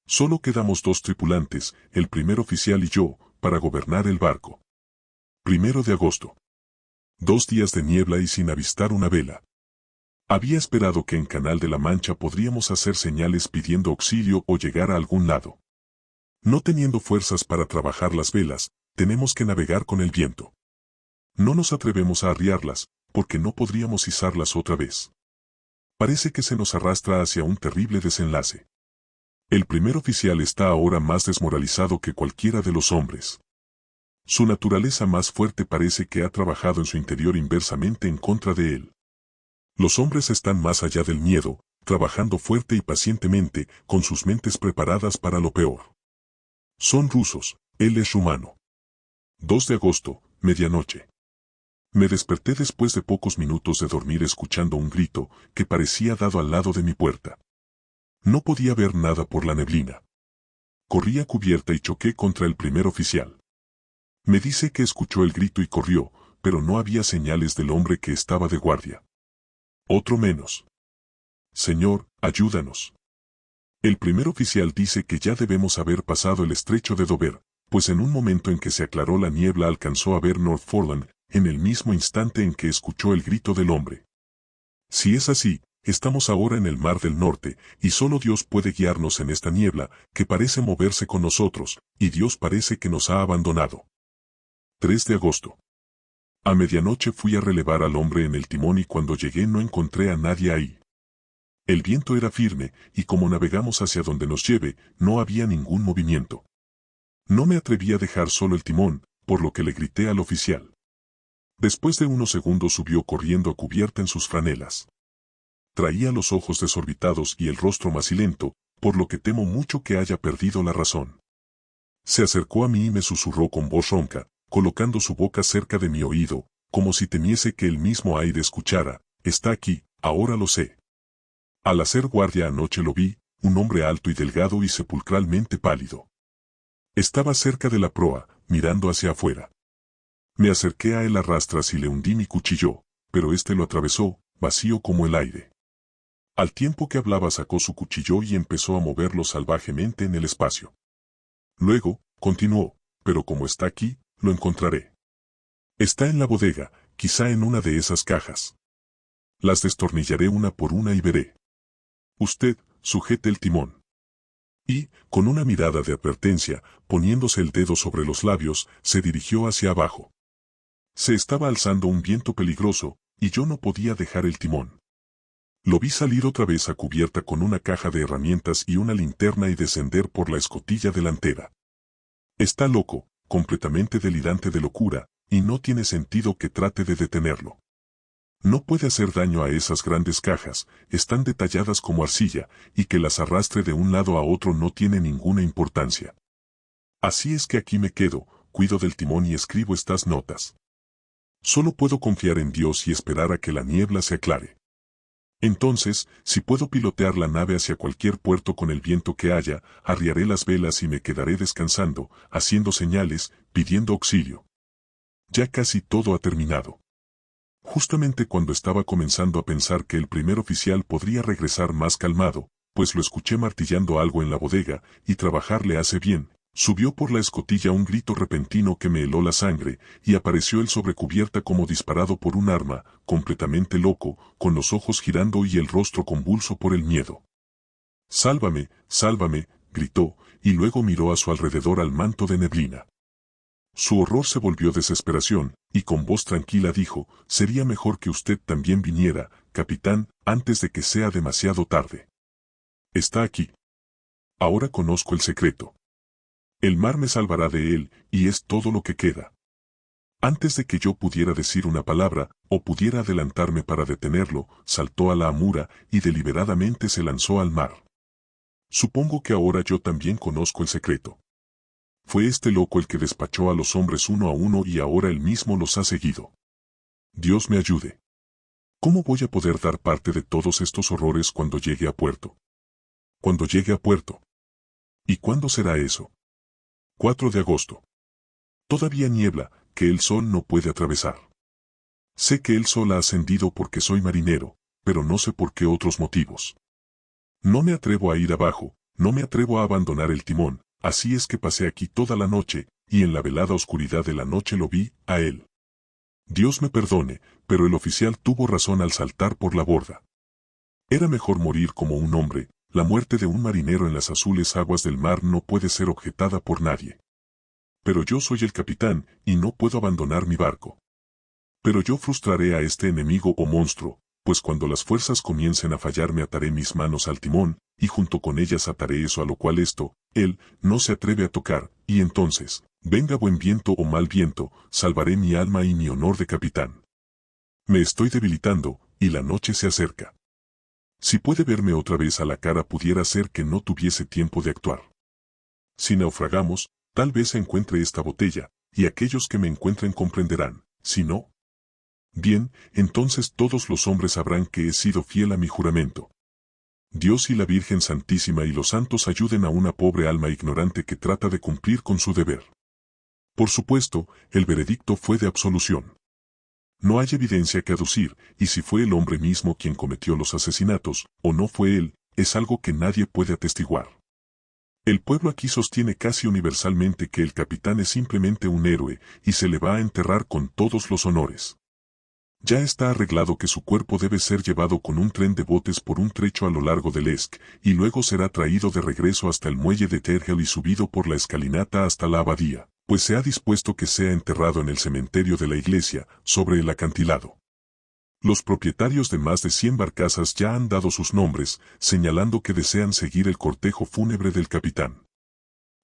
A: Solo quedamos 2 tripulantes, el primer oficial y yo, para gobernar el barco. 1 de agosto. 2 días de niebla y sin avistar una vela. Había esperado que en Canal de la Mancha podríamos hacer señales pidiendo auxilio o llegar a algún lado. No teniendo fuerzas para trabajar las velas, tenemos que navegar con el viento. No nos atrevemos a arriarlas, porque no podríamos izarlas otra vez. Parece que se nos arrastra hacia un terrible desenlace. El primer oficial está ahora más desmoralizado que cualquiera de los hombres. Su naturaleza más fuerte parece que ha trabajado en su interior inversamente en contra de él. Los hombres están más allá del miedo, trabajando fuerte y pacientemente, con sus mentes preparadas para lo peor. Son rusos, él es rumano. 2 de agosto, medianoche. Me desperté después de pocos minutos de dormir escuchando un grito que parecía dado al lado de mi puerta. No podía ver nada por la neblina. Corrí a cubierta y choqué contra el primer oficial. Me dice que escuchó el grito y corrió, pero no había señales del hombre que estaba de guardia. Otro menos. Señor, ayúdanos. El primer oficial dice que ya debemos haber pasado el estrecho de Dover, pues en un momento en que se aclaró la niebla alcanzó a ver Northumberland, en el mismo instante en que escuchó el grito del hombre. Si es así, estamos ahora en el Mar del Norte, y solo Dios puede guiarnos en esta niebla, que parece moverse con nosotros, y Dios parece que nos ha abandonado. 3 de agosto. A medianoche fui a relevar al hombre en el timón y cuando llegué no encontré a nadie ahí. El viento era firme, y como navegamos hacia donde nos lleve, no había ningún movimiento. No me atreví a dejar solo el timón, por lo que le grité al oficial. Después de unos segundos subió corriendo a cubierta en sus franelas. Traía los ojos desorbitados y el rostro macilento, por lo que temo mucho que haya perdido la razón. Se acercó a mí y me susurró con voz ronca, colocando su boca cerca de mi oído, como si temiese que el mismo aire escuchara, «Está aquí, ahora lo sé». Al hacer guardia anoche lo vi, un hombre alto y delgado y sepulcralmente pálido. Estaba cerca de la proa, mirando hacia afuera. Me acerqué a él a rastras y le hundí mi cuchillo, pero éste lo atravesó, vacío como el aire. Al tiempo que hablaba sacó su cuchillo y empezó a moverlo salvajemente en el espacio. Luego, continuó, «Pero como está aquí, lo encontraré. Está en la bodega, quizá en una de esas cajas. Las destornillaré una por una y veré. Usted, sujete el timón». Y, con una mirada de advertencia, poniéndose el dedo sobre los labios, se dirigió hacia abajo. Se estaba alzando un viento peligroso, y yo no podía dejar el timón. Lo vi salir otra vez a cubierta con una caja de herramientas y una linterna y descender por la escotilla delantera. Está loco, completamente delirante de locura, y no tiene sentido que trate de detenerlo. No puede hacer daño a esas grandes cajas, están detalladas como arcilla, y que las arrastre de un lado a otro no tiene ninguna importancia. Así es que aquí me quedo, cuido del timón y escribo estas notas. Solo puedo confiar en Dios y esperar a que la niebla se aclare. Entonces, si puedo pilotear la nave hacia cualquier puerto con el viento que haya, arriaré las velas y me quedaré descansando, haciendo señales, pidiendo auxilio. Ya casi todo ha terminado. Justamente cuando estaba comenzando a pensar que el primer oficial podría regresar más calmado, pues lo escuché martillando algo en la bodega, y trabajar le hace bien, subió por la escotilla un grito repentino que me heló la sangre, y apareció él sobre cubierta como disparado por un arma, completamente loco, con los ojos girando y el rostro convulso por el miedo. «Sálvame, sálvame», gritó, y luego miró a su alrededor al manto de neblina. Su horror se volvió desesperación, y con voz tranquila dijo, «Sería mejor que usted también viniera, capitán, antes de que sea demasiado tarde. Está aquí. Ahora conozco el secreto. El mar me salvará de él, y es todo lo que queda». Antes de que yo pudiera decir una palabra, o pudiera adelantarme para detenerlo, saltó a la amura, y deliberadamente se lanzó al mar. Supongo que ahora yo también conozco el secreto. Fue este loco el que despachó a los hombres uno a uno y ahora él mismo los ha seguido. Dios me ayude. ¿Cómo voy a poder dar parte de todos estos horrores cuando llegue a puerto? Cuando llegue a puerto. ¿Y cuándo será eso? 4 de agosto. Todavía niebla, que el sol no puede atravesar. Sé que el sol ha ascendido porque soy marinero, pero no sé por qué otros motivos. No me atrevo a ir abajo, no me atrevo a abandonar el timón, así es que pasé aquí toda la noche, y en la velada oscuridad de la noche lo vi, a él. Dios me perdone, pero el oficial tuvo razón al saltar por la borda. Era mejor morir como un hombre, la muerte de un marinero en las azules aguas del mar no puede ser objetada por nadie. Pero yo soy el capitán, y no puedo abandonar mi barco. Pero yo frustraré a este enemigo o monstruo, pues cuando las fuerzas comiencen a fallar me ataré mis manos al timón, y junto con ellas ataré eso a lo cual él, no se atreve a tocar, y entonces, venga buen viento o mal viento, salvaré mi alma y mi honor de capitán. Me estoy debilitando, y la noche se acerca. Si puede verme otra vez a la cara pudiera ser que no tuviese tiempo de actuar. Si naufragamos, tal vez encuentre esta botella, y aquellos que me encuentren comprenderán, si no. Bien, entonces todos los hombres sabrán que he sido fiel a mi juramento. Dios y la Virgen Santísima y los santos ayuden a una pobre alma ignorante que trata de cumplir con su deber. Por supuesto, el veredicto fue de absolución. No hay evidencia que aducir, y si fue el hombre mismo quien cometió los asesinatos, o no fue él, es algo que nadie puede atestiguar. El pueblo aquí sostiene casi universalmente que el capitán es simplemente un héroe, y se le va a enterrar con todos los honores. Ya está arreglado que su cuerpo debe ser llevado con un tren de botes por un trecho a lo largo del Esk, y luego será traído de regreso hasta el muelle de Tergel y subido por la escalinata hasta la abadía, pues se ha dispuesto que sea enterrado en el cementerio de la iglesia, sobre el acantilado. Los propietarios de más de 100 barcazas ya han dado sus nombres, señalando que desean seguir el cortejo fúnebre del capitán.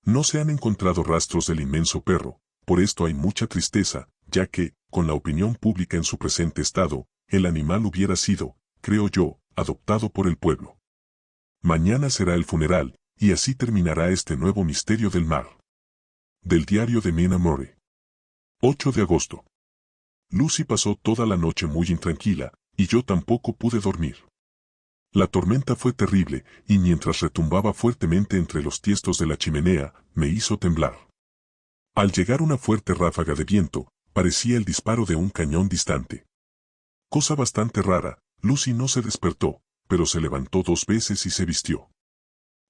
A: No se han encontrado rastros del inmenso perro, por esto hay mucha tristeza, ya que, con la opinión pública en su presente estado, el animal hubiera sido, creo yo, adoptado por el pueblo. Mañana será el funeral, y así terminará este nuevo misterio del mar. Del diario de Mina More. 8 de agosto. Lucy pasó toda la noche muy intranquila, y yo tampoco pude dormir. La tormenta fue terrible, y mientras retumbaba fuertemente entre los tiestos de la chimenea, me hizo temblar. Al llegar una fuerte ráfaga de viento, parecía el disparo de un cañón distante. Cosa bastante rara, Lucy no se despertó, pero se levantó 2 veces y se vistió.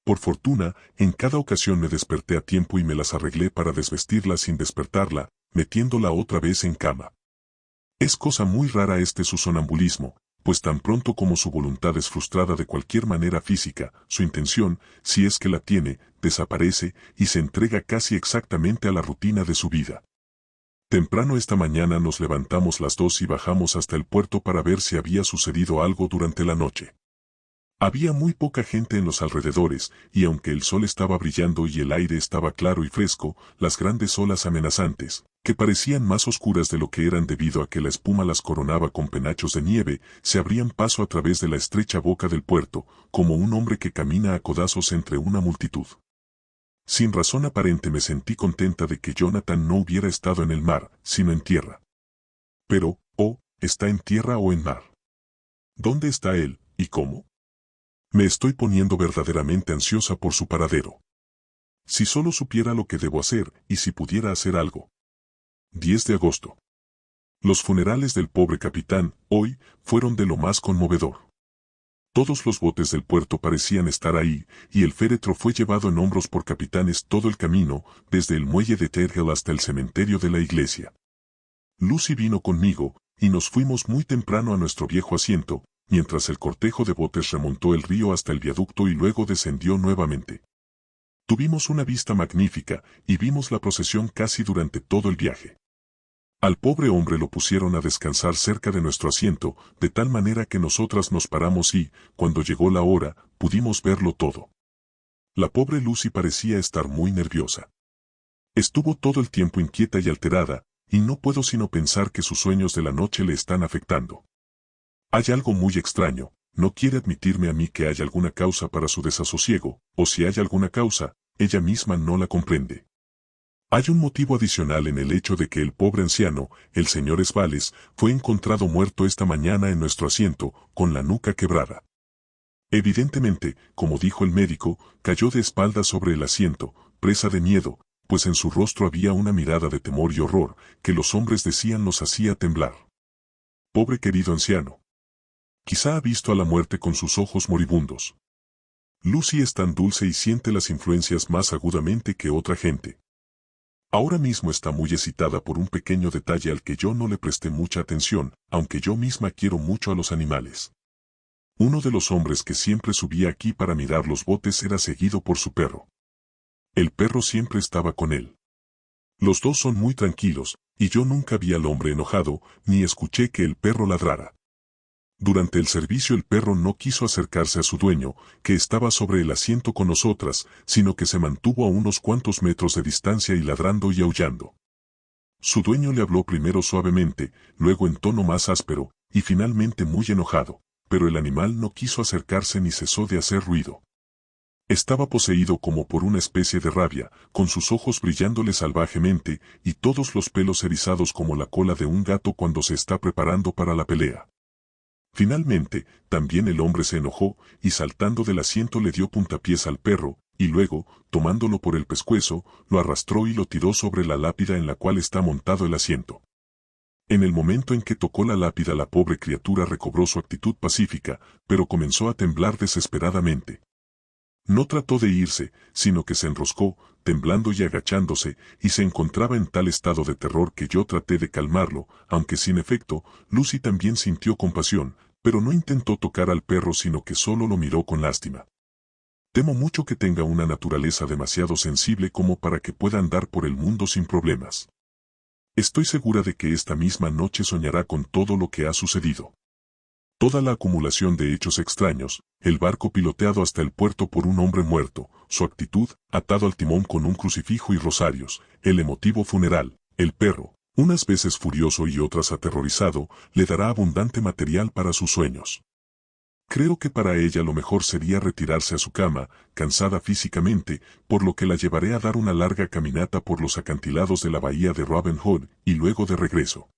A: Por fortuna, en cada ocasión me desperté a tiempo y me las arreglé para desvestirla sin despertarla, metiéndola otra vez en cama. Es cosa muy rara su sonambulismo, pues tan pronto como su voluntad es frustrada de cualquier manera física, su intención, si es que la tiene, desaparece y se entrega casi exactamente a la rutina de su vida. Temprano esta mañana nos levantamos las 2 y bajamos hasta el puerto para ver si había sucedido algo durante la noche. Había muy poca gente en los alrededores, y aunque el sol estaba brillando y el aire estaba claro y fresco, las grandes olas amenazantes, que parecían más oscuras de lo que eran debido a que la espuma las coronaba con penachos de nieve, se abrían paso a través de la estrecha boca del puerto, como un hombre que camina a codazos entre una multitud. Sin razón aparente me sentí contenta de que Jonathan no hubiera estado en el mar, sino en tierra. Pero, ¿está en tierra o en mar? ¿Dónde está él, y cómo? Me estoy poniendo verdaderamente ansiosa por su paradero. Si solo supiera lo que debo hacer, y si pudiera hacer algo. 10 de agosto. Los funerales del pobre capitán, hoy, fueron de lo más conmovedor. Todos los botes del puerto parecían estar ahí, y el féretro fue llevado en hombros por capitanes todo el camino, desde el muelle de Tergel hasta el cementerio de la iglesia. Lucy vino conmigo, y nos fuimos muy temprano a nuestro viejo asiento, mientras el cortejo de botes remontó el río hasta el viaducto y luego descendió nuevamente. Tuvimos una vista magnífica, y vimos la procesión casi durante todo el viaje. Al pobre hombre lo pusieron a descansar cerca de nuestro asiento, de tal manera que nosotras nos paramos y, cuando llegó la hora, pudimos verlo todo. La pobre Lucy parecía estar muy nerviosa. Estuvo todo el tiempo inquieta y alterada, y no puedo sino pensar que sus sueños de la noche le están afectando. Hay algo muy extraño, no quiere admitirme a mí que haya alguna causa para su desasosiego, o si hay alguna causa, ella misma no la comprende. Hay un motivo adicional en el hecho de que el pobre anciano, el señor Esvales, fue encontrado muerto esta mañana en nuestro asiento, con la nuca quebrada. Evidentemente, como dijo el médico, cayó de espaldas sobre el asiento, presa de miedo, pues en su rostro había una mirada de temor y horror, que los hombres decían los hacía temblar. Pobre querido anciano. Quizá ha visto a la muerte con sus ojos moribundos. Lucy es tan dulce y siente las influencias más agudamente que otra gente. Ahora mismo está muy excitada por un pequeño detalle al que yo no le presté mucha atención, aunque yo misma quiero mucho a los animales. Uno de los hombres que siempre subía aquí para mirar los botes era seguido por su perro. El perro siempre estaba con él. Los dos son muy tranquilos, y yo nunca vi al hombre enojado, ni escuché que el perro ladrara. Durante el servicio el perro no quiso acercarse a su dueño, que estaba sobre el asiento con nosotras, sino que se mantuvo a unos cuantos metros de distancia y ladrando y aullando. Su dueño le habló primero suavemente, luego en tono más áspero, y finalmente muy enojado, pero el animal no quiso acercarse ni cesó de hacer ruido. Estaba poseído como por una especie de rabia, con sus ojos brillándole salvajemente, y todos los pelos erizados como la cola de un gato cuando se está preparando para la pelea. Finalmente, también el hombre se enojó, y saltando del asiento le dio puntapiés al perro, y luego, tomándolo por el pescuezo, lo arrastró y lo tiró sobre la lápida en la cual está montado el asiento. En el momento en que tocó la lápida la pobre criatura recobró su actitud pacífica, pero comenzó a temblar desesperadamente. No trató de irse, sino que se enroscó, temblando y agachándose, y se encontraba en tal estado de terror que yo traté de calmarlo, aunque sin efecto. Lucy también sintió compasión, pero no intentó tocar al perro sino que solo lo miró con lástima. Temo mucho que tenga una naturaleza demasiado sensible como para que pueda andar por el mundo sin problemas. Estoy segura de que esta misma noche soñará con todo lo que ha sucedido. Toda la acumulación de hechos extraños, el barco piloteado hasta el puerto por un hombre muerto, su actitud, atado al timón con un crucifijo y rosarios, el emotivo funeral, el perro, unas veces furioso y otras aterrorizado, le dará abundante material para sus sueños. Creo que para ella lo mejor sería retirarse a su cama, cansada físicamente, por lo que la llevaré a dar una larga caminata por los acantilados de la bahía de Robin Hood, y luego de regreso.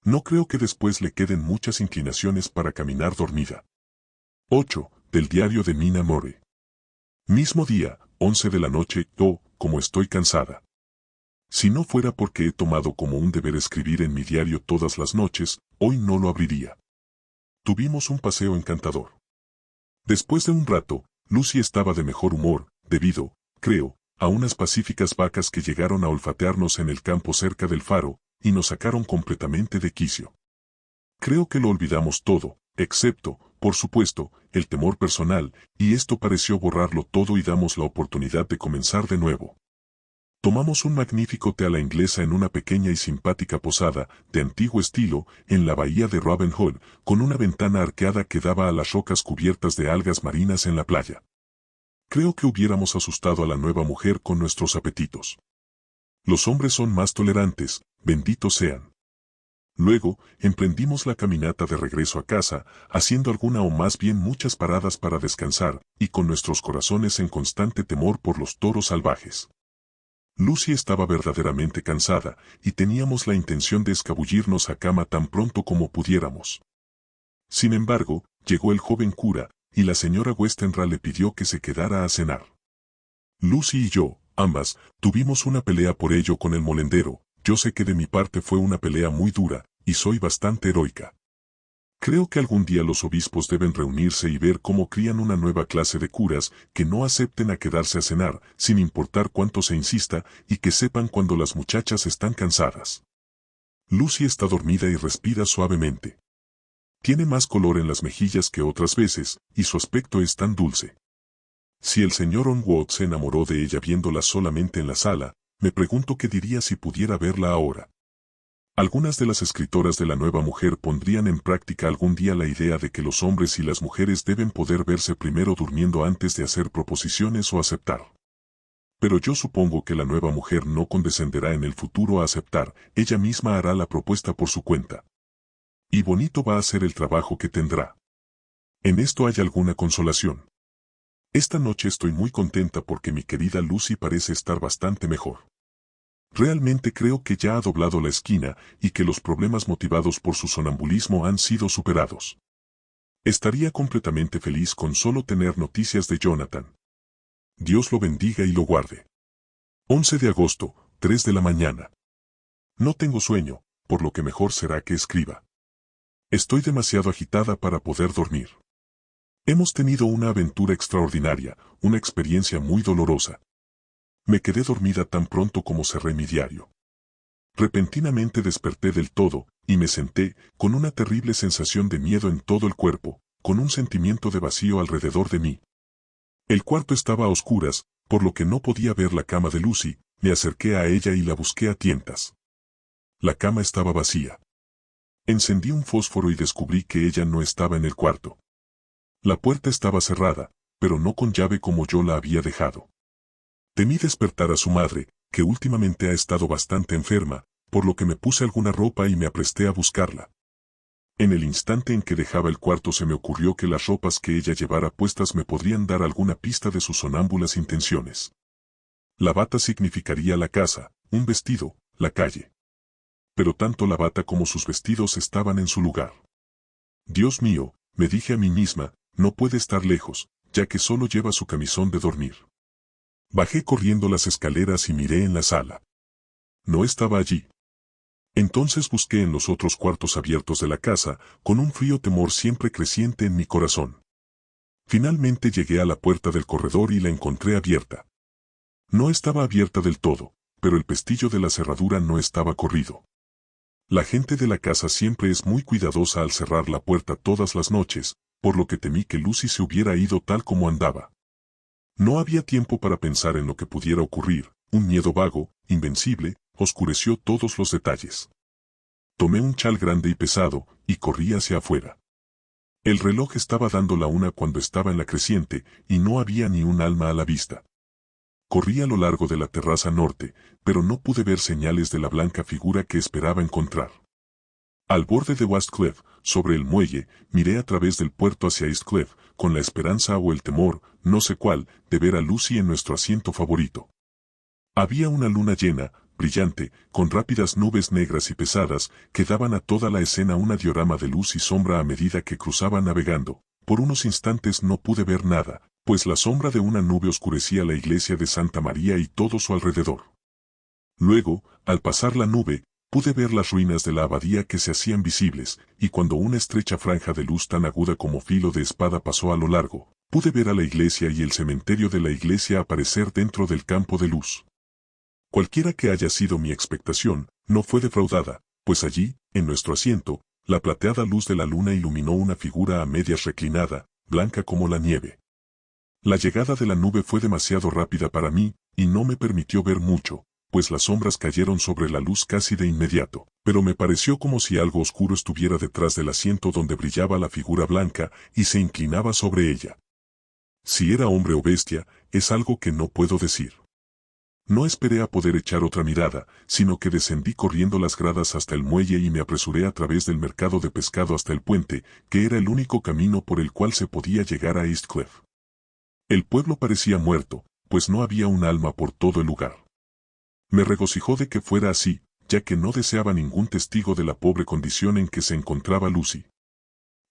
A: No creo que después le queden muchas inclinaciones para caminar dormida. 8. Del diario de Mina Murray. Mismo día, 11 de la noche, como estoy cansada. Si no fuera porque he tomado como un deber escribir en mi diario todas las noches, hoy no lo abriría. Tuvimos un paseo encantador. Después de un rato, Lucy estaba de mejor humor, debido, creo, a unas pacíficas vacas que llegaron a olfatearnos en el campo cerca del faro, y nos sacaron completamente de quicio. Creo que lo olvidamos todo, excepto, por supuesto, el temor personal, y esto pareció borrarlo todo y damos la oportunidad de comenzar de nuevo. Tomamos un magnífico té a la inglesa en una pequeña y simpática posada, de antiguo estilo, en la bahía de Robin Hood, con una ventana arqueada que daba a las rocas cubiertas de algas marinas en la playa. Creo que hubiéramos asustado a la nueva mujer con nuestros apetitos. Los hombres son más tolerantes, benditos sean. Luego, emprendimos la caminata de regreso a casa, haciendo alguna o más bien muchas paradas para descansar, y con nuestros corazones en constante temor por los toros salvajes. Lucy estaba verdaderamente cansada, y teníamos la intención de escabullirnos a cama tan pronto como pudiéramos. Sin embargo, llegó el joven cura, y la señora Westenra le pidió que se quedara a cenar. Lucy y yo, ambas, tuvimos una pelea por ello con el molendero. Yo sé que de mi parte fue una pelea muy dura, y soy bastante heroica. Creo que algún día los obispos deben reunirse y ver cómo crían una nueva clase de curas que no acepten a quedarse a cenar, sin importar cuánto se insista, y que sepan cuando las muchachas están cansadas. Lucy está dormida y respira suavemente. Tiene más color en las mejillas que otras veces, y su aspecto es tan dulce. Si el señor Onward se enamoró de ella viéndola solamente en la sala, me pregunto qué diría si pudiera verla ahora. Algunas de las escritoras de la nueva mujer pondrían en práctica algún día la idea de que los hombres y las mujeres deben poder verse primero durmiendo antes de hacer proposiciones o aceptar. Pero yo supongo que la nueva mujer no condescenderá en el futuro a aceptar, ella misma hará la propuesta por su cuenta. Y bonito va a ser el trabajo que tendrá. En esto hay alguna consolación. Esta noche estoy muy contenta porque mi querida Lucy parece estar bastante mejor. Realmente creo que ya ha doblado la esquina y que los problemas motivados por su sonambulismo han sido superados. Estaría completamente feliz con solo tener noticias de Jonathan. Dios lo bendiga y lo guarde. 11 de agosto, 3 de la mañana. No tengo sueño, por lo que mejor será que escriba. Estoy demasiado agitada para poder dormir. Hemos tenido una aventura extraordinaria, una experiencia muy dolorosa. Me quedé dormida tan pronto como cerré mi diario. Repentinamente desperté del todo, y me senté, con una terrible sensación de miedo en todo el cuerpo, con un sentimiento de vacío alrededor de mí. El cuarto estaba a oscuras, por lo que no podía ver la cama de Lucy. Me acerqué a ella y la busqué a tientas. La cama estaba vacía. Encendí un fósforo y descubrí que ella no estaba en el cuarto. La puerta estaba cerrada, pero no con llave como yo la había dejado. Temí despertar a su madre, que últimamente ha estado bastante enferma, por lo que me puse alguna ropa y me apresté a buscarla. En el instante en que dejaba el cuarto se me ocurrió que las ropas que ella llevara puestas me podrían dar alguna pista de sus sonámbulas intenciones. La bata significaría la casa, un vestido, la calle. Pero tanto la bata como sus vestidos estaban en su lugar. Dios mío, me dije a mí misma, no puede estar lejos, ya que solo lleva su camisón de dormir. Bajé corriendo las escaleras y miré en la sala. No estaba allí. Entonces busqué en los otros cuartos abiertos de la casa, con un frío temor siempre creciente en mi corazón. Finalmente llegué a la puerta del corredor y la encontré abierta. No estaba abierta del todo, pero el pestillo de la cerradura no estaba corrido. La gente de la casa siempre es muy cuidadosa al cerrar la puerta todas las noches, por lo que temí que Lucy se hubiera ido tal como andaba. No había tiempo para pensar en lo que pudiera ocurrir, un miedo vago, invencible, oscureció todos los detalles. Tomé un chal grande y pesado, y corrí hacia afuera. El reloj estaba dando la 1 cuando estaba en la creciente, y no había ni un alma a la vista. Corrí a lo largo de la terraza norte, pero no pude ver señales de la blanca figura que esperaba encontrar. Al borde de Westcliff, sobre el muelle, miré a través del puerto hacia Eastcliff, con la esperanza o el temor, no sé cuál, de ver a Lucy en nuestro asiento favorito. Había una luna llena, brillante, con rápidas nubes negras y pesadas, que daban a toda la escena una diorama de luz y sombra a medida que cruzaba navegando. Por unos instantes no pude ver nada, pues la sombra de una nube oscurecía la iglesia de Santa María y todo su alrededor. Luego, al pasar la nube, pude ver las ruinas de la abadía que se hacían visibles, y cuando una estrecha franja de luz tan aguda como filo de espada pasó a lo largo, pude ver a la iglesia y el cementerio de la iglesia aparecer dentro del campo de luz. Cualquiera que haya sido mi expectación, no fue defraudada, pues allí, en nuestro asiento, la plateada luz de la luna iluminó una figura a medias reclinada, blanca como la nieve. La llegada de la nube fue demasiado rápida para mí, y no me permitió ver mucho, pues las sombras cayeron sobre la luz casi de inmediato, pero me pareció como si algo oscuro estuviera detrás del asiento donde brillaba la figura blanca y se inclinaba sobre ella. Si era hombre o bestia, es algo que no puedo decir. No esperé a poder echar otra mirada, sino que descendí corriendo las gradas hasta el muelle y me apresuré a través del mercado de pescado hasta el puente, que era el único camino por el cual se podía llegar a Eastcliff. El pueblo parecía muerto, pues no había un alma por todo el lugar. Me regocijó de que fuera así, ya que no deseaba ningún testigo de la pobre condición en que se encontraba Lucy.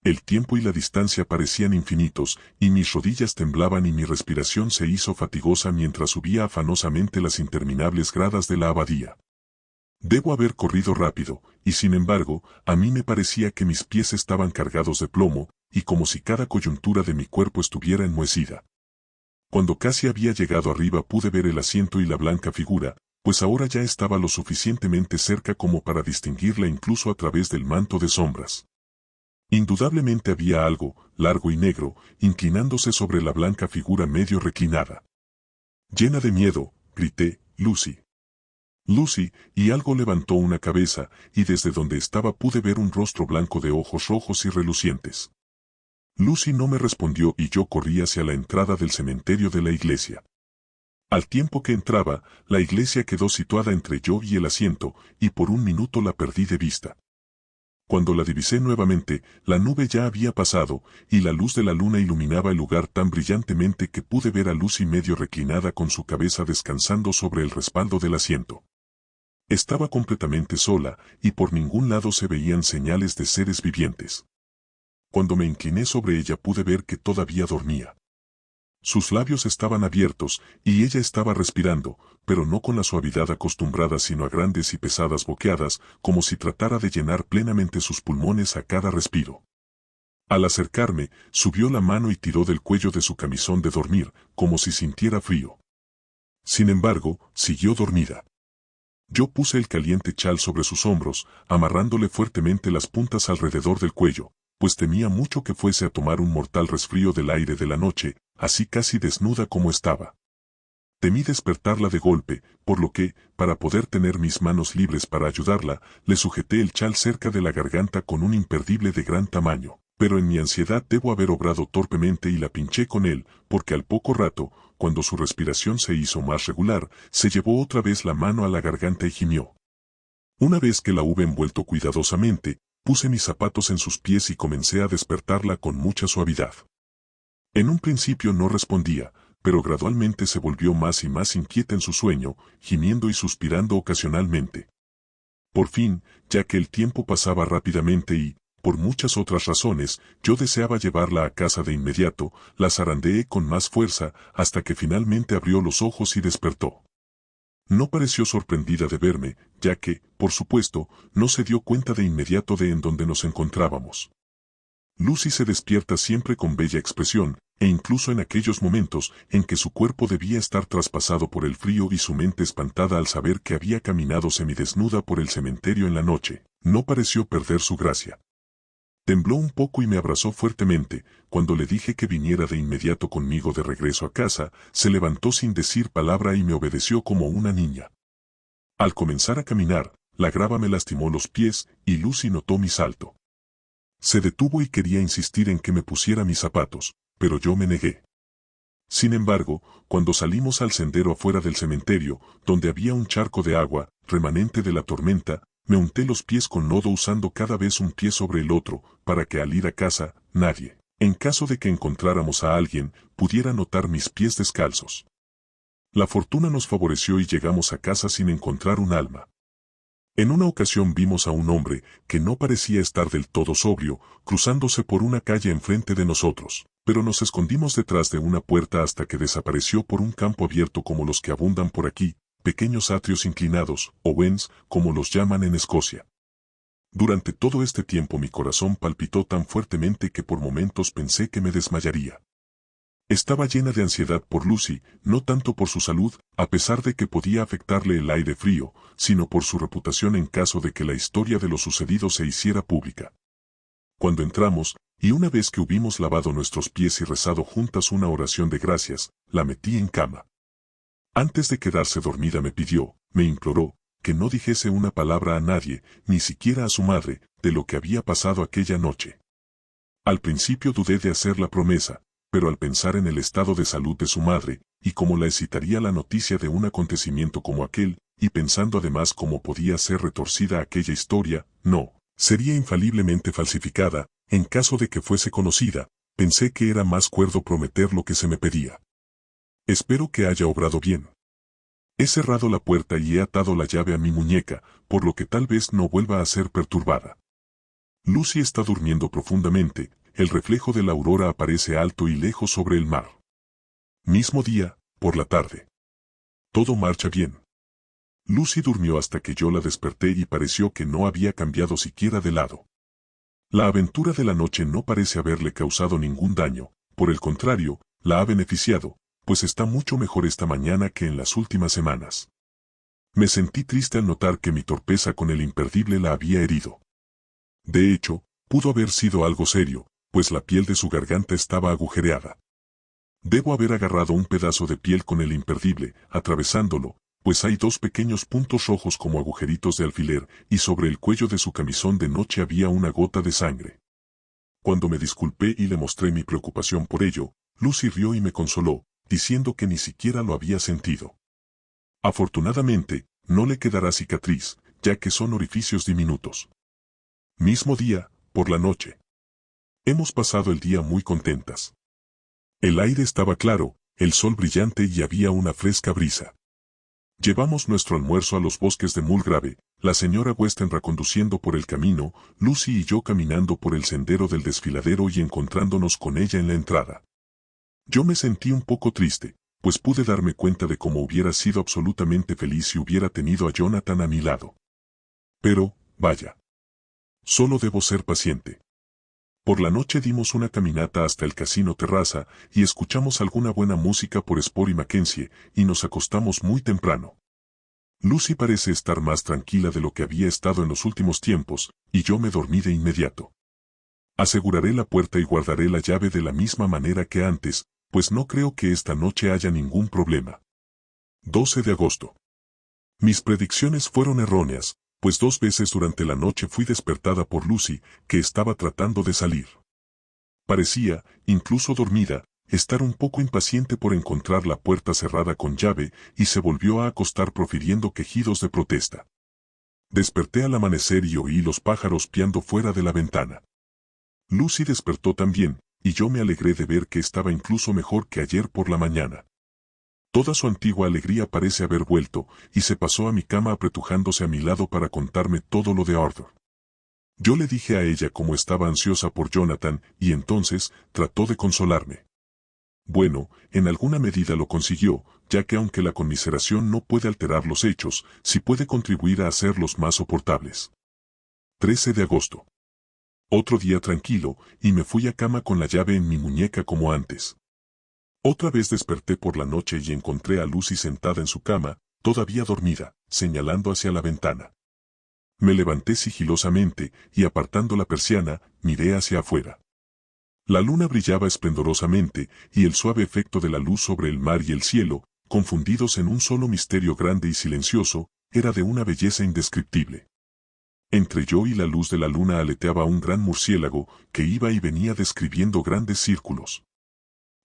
A: El tiempo y la distancia parecían infinitos, y mis rodillas temblaban y mi respiración se hizo fatigosa mientras subía afanosamente las interminables gradas de la abadía. Debo haber corrido rápido, y sin embargo, a mí me parecía que mis pies estaban cargados de plomo, y como si cada coyuntura de mi cuerpo estuviera enmohecida. Cuando casi había llegado arriba pude ver el asiento y la blanca figura, pues ahora ya estaba lo suficientemente cerca como para distinguirla incluso a través del manto de sombras. Indudablemente había algo, largo y negro, inclinándose sobre la blanca figura medio reclinada. Llena de miedo, grité, Lucy. Lucy, y algo levantó una cabeza, y desde donde estaba pude ver un rostro blanco de ojos rojos y relucientes. Lucy no me respondió y yo corrí hacia la entrada del cementerio de la iglesia. Al tiempo que entraba, la iglesia quedó situada entre yo y el asiento, y por un minuto la perdí de vista. Cuando la divisé nuevamente, la nube ya había pasado, y la luz de la luna iluminaba el lugar tan brillantemente que pude ver a Lucy medio reclinada con su cabeza descansando sobre el respaldo del asiento. Estaba completamente sola, y por ningún lado se veían señales de seres vivientes. Cuando me incliné sobre ella pude ver que todavía dormía. Sus labios estaban abiertos, y ella estaba respirando, pero no con la suavidad acostumbrada sino a grandes y pesadas boqueadas, como si tratara de llenar plenamente sus pulmones a cada respiro. Al acercarme, subió la mano y tiró del cuello de su camisón de dormir, como si sintiera frío. Sin embargo, siguió dormida. Yo puse el caliente chal sobre sus hombros, amarrándole fuertemente las puntas alrededor del cuello, pues temía mucho que fuese a tomar un mortal resfrío del aire de la noche, así casi desnuda como estaba. Temí despertarla de golpe, por lo que, para poder tener mis manos libres para ayudarla, le sujeté el chal cerca de la garganta con un imperdible de gran tamaño, pero en mi ansiedad debo haber obrado torpemente y la pinché con él, porque al poco rato, cuando su respiración se hizo más regular, se llevó otra vez la mano a la garganta y gimió. Una vez que la hube envuelto cuidadosamente, puse mis zapatos en sus pies y comencé a despertarla con mucha suavidad. En un principio no respondía, pero gradualmente se volvió más y más inquieta en su sueño, gimiendo y suspirando ocasionalmente. Por fin, ya que el tiempo pasaba rápidamente y, por muchas otras razones, yo deseaba llevarla a casa de inmediato, la zarandeé con más fuerza hasta que finalmente abrió los ojos y despertó. No pareció sorprendida de verme, ya que, por supuesto, no se dio cuenta de inmediato de en dónde nos encontrábamos. Lucy se despierta siempre con bella expresión, e incluso en aquellos momentos en que su cuerpo debía estar traspasado por el frío y su mente espantada al saber que había caminado semidesnuda por el cementerio en la noche, no pareció perder su gracia. Tembló un poco y me abrazó fuertemente. Cuando le dije que viniera de inmediato conmigo de regreso a casa, se levantó sin decir palabra y me obedeció como una niña. Al comenzar a caminar, la grava me lastimó los pies y Lucy notó mi salto. Se detuvo y quería insistir en que me pusiera mis zapatos, pero yo me negué. Sin embargo, cuando salimos al sendero afuera del cementerio, donde había un charco de agua, remanente de la tormenta, Me unté los pies con lodo usando cada vez un pie sobre el otro, para que al ir a casa, nadie, en caso de que encontráramos a alguien, pudiera notar mis pies descalzos. La fortuna nos favoreció y llegamos a casa sin encontrar un alma. En una ocasión vimos a un hombre, que no parecía estar del todo sobrio, cruzándose por una calle enfrente de nosotros, pero nos escondimos detrás de una puerta hasta que desapareció por un campo abierto como los que abundan por aquí, pequeños atrios inclinados, o bens, como los llaman en Escocia. Durante todo este tiempo mi corazón palpitó tan fuertemente que por momentos pensé que me desmayaría. Estaba llena de ansiedad por Lucy, no tanto por su salud, a pesar de que podía afectarle el aire frío, sino por su reputación en caso de que la historia de lo sucedido se hiciera pública. Cuando entramos, y una vez que hubimos lavado nuestros pies y rezado juntas una oración de gracias, la metí en cama. Antes de quedarse dormida me imploró, que no dijese una palabra a nadie, ni siquiera a su madre, de lo que había pasado aquella noche. Al principio dudé de hacer la promesa, pero al pensar en el estado de salud de su madre, y cómo la excitaría la noticia de un acontecimiento como aquel, y pensando además cómo podía ser retorcida aquella historia, sería infaliblemente falsificada, en caso de que fuese conocida, pensé que era más cuerdo prometer lo que se me pedía. Espero que haya obrado bien. He cerrado la puerta y he atado la llave a mi muñeca, por lo que tal vez no vuelva a ser perturbada. Lucy está durmiendo profundamente, el reflejo de la aurora aparece alto y lejos sobre el mar. Mismo día, por la tarde. Todo marcha bien. Lucy durmió hasta que yo la desperté y pareció que no había cambiado siquiera de lado. La aventura de la noche no parece haberle causado ningún daño, por el contrario, la ha beneficiado, pues está mucho mejor esta mañana que en las últimas semanas. Me sentí triste al notar que mi torpeza con el imperdible la había herido. De hecho, pudo haber sido algo serio, pues la piel de su garganta estaba agujereada. Debo haber agarrado un pedazo de piel con el imperdible, atravesándolo, pues hay 2 pequeños puntos rojos como agujeritos de alfiler, y sobre el cuello de su camisón de noche había una gota de sangre. Cuando me disculpé y le mostré mi preocupación por ello, Lucy rió y me consoló, diciendo que ni siquiera lo había sentido. Afortunadamente, no le quedará cicatriz, ya que son orificios diminutos. Mismo día, por la noche. Hemos pasado el día muy contentas. El aire estaba claro, el sol brillante y había una fresca brisa. Llevamos nuestro almuerzo a los bosques de Mulgrave, la señora Westenra conduciendo por el camino, Lucy y yo caminando por el sendero del desfiladero y encontrándonos con ella en la entrada. Yo me sentí un poco triste, pues pude darme cuenta de cómo hubiera sido absolutamente feliz si hubiera tenido a Jonathan a mi lado. Pero, vaya. Solo debo ser paciente. Por la noche dimos una caminata hasta el Casino Terraza y escuchamos alguna buena música por Sport y Mackenzie, y nos acostamos muy temprano. Lucy parece estar más tranquila de lo que había estado en los últimos tiempos, y yo me dormí de inmediato. Aseguraré la puerta y guardaré la llave de la misma manera que antes, pues no creo que esta noche haya ningún problema. 12 de agosto. Mis predicciones fueron erróneas, pues 2 veces durante la noche fui despertada por Lucy, que estaba tratando de salir. Parecía, incluso dormida, estar un poco impaciente por encontrar la puerta cerrada con llave, y se volvió a acostar profiriendo quejidos de protesta. Desperté al amanecer y oí los pájaros piando fuera de la ventana. Lucy despertó también, y yo me alegré de ver que estaba incluso mejor que ayer por la mañana. Toda su antigua alegría parece haber vuelto, y se pasó a mi cama apretujándose a mi lado para contarme todo lo de Arthur. Yo le dije a ella cómo estaba ansiosa por Jonathan, y entonces trató de consolarme. Bueno, en alguna medida lo consiguió, ya que aunque la conmiseración no puede alterar los hechos, sí puede contribuir a hacerlos más soportables. 13 de agosto. Otro día tranquilo, y me fui a cama con la llave en mi muñeca como antes. Otra vez desperté por la noche y encontré a Lucy sentada en su cama, todavía dormida, señalando hacia la ventana. Me levanté sigilosamente, y apartando la persiana, miré hacia afuera. La luna brillaba esplendorosamente, y el suave efecto de la luz sobre el mar y el cielo, confundidos en un solo misterio grande y silencioso, era de una belleza indescriptible. Entre yo y la luz de la luna aleteaba un gran murciélago, que iba y venía describiendo grandes círculos.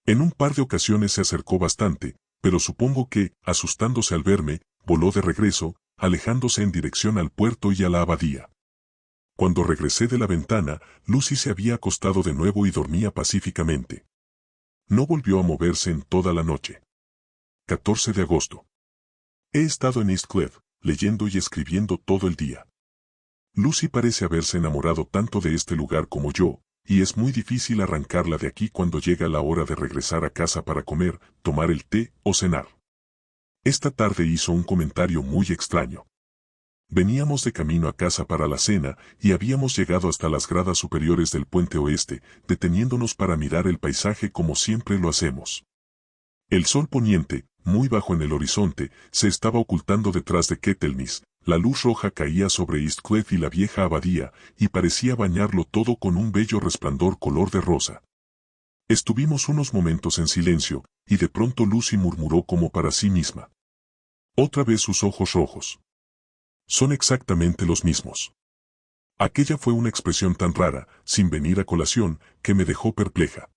A: En un par de ocasiones se acercó bastante, pero supongo que, asustándose al verme, voló de regreso, alejándose en dirección al puerto y a la abadía. Cuando regresé de la ventana, Lucy se había acostado de nuevo y dormía pacíficamente. No volvió a moverse en toda la noche. 14 de agosto. He estado en East Cliff, leyendo y escribiendo todo el día. Lucy parece haberse enamorado tanto de este lugar como yo, y es muy difícil arrancarla de aquí cuando llega la hora de regresar a casa para comer, tomar el té o cenar. Esta tarde hizo un comentario muy extraño. Veníamos de camino a casa para la cena y habíamos llegado hasta las gradas superiores del puente oeste, deteniéndonos para mirar el paisaje como siempre lo hacemos. El sol poniente, muy bajo en el horizonte, se estaba ocultando detrás de Kettlenis. La luz roja caía sobre East Cliff y la vieja abadía, y parecía bañarlo todo con un bello resplandor color de rosa. Estuvimos unos momentos en silencio, y de pronto Lucy murmuró como para sí misma. Otra vez sus ojos rojos. Son exactamente los mismos. Aquella fue una expresión tan rara, sin venir a colación, que me dejó perpleja.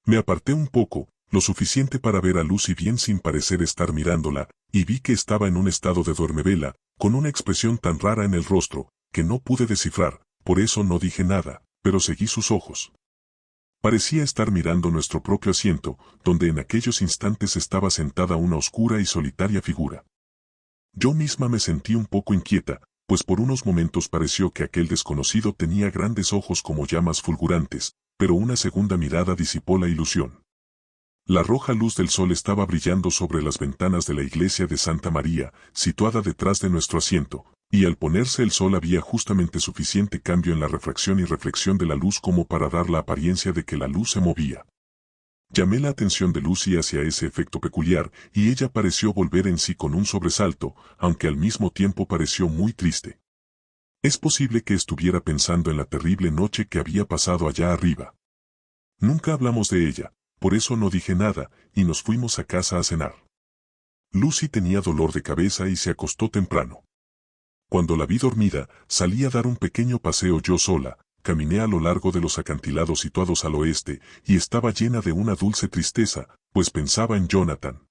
A: Me aparté un poco, lo suficiente para ver a Lucy bien sin parecer estar mirándola, y vi que estaba en un estado de duermevela, con una expresión tan rara en el rostro, que no pude descifrar, por eso no dije nada, pero seguí sus ojos. Parecía estar mirando nuestro propio asiento, donde en aquellos instantes estaba sentada una oscura y solitaria figura. Yo misma me sentí un poco inquieta, pues por unos momentos pareció que aquel desconocido tenía grandes ojos como llamas fulgurantes, pero una segunda mirada disipó la ilusión. La roja luz del sol estaba brillando sobre las ventanas de la iglesia de Santa María, situada detrás de nuestro asiento, y al ponerse el sol había justamente suficiente cambio en la refracción y reflexión de la luz como para dar la apariencia de que la luz se movía. Llamé la atención de Lucy hacia ese efecto peculiar, y ella pareció volver en sí con un sobresalto, aunque al mismo tiempo pareció muy triste. Es posible que estuviera pensando en la terrible noche que había pasado allá arriba. Nunca hablamos de ella, por eso no dije nada, y nos fuimos a casa a cenar. Lucy tenía dolor de cabeza y se acostó temprano. Cuando la vi dormida, salí a dar un pequeño paseo yo sola. Caminé a lo largo de los acantilados situados al oeste, y estaba llena de una dulce tristeza, pues pensaba en Jonathan.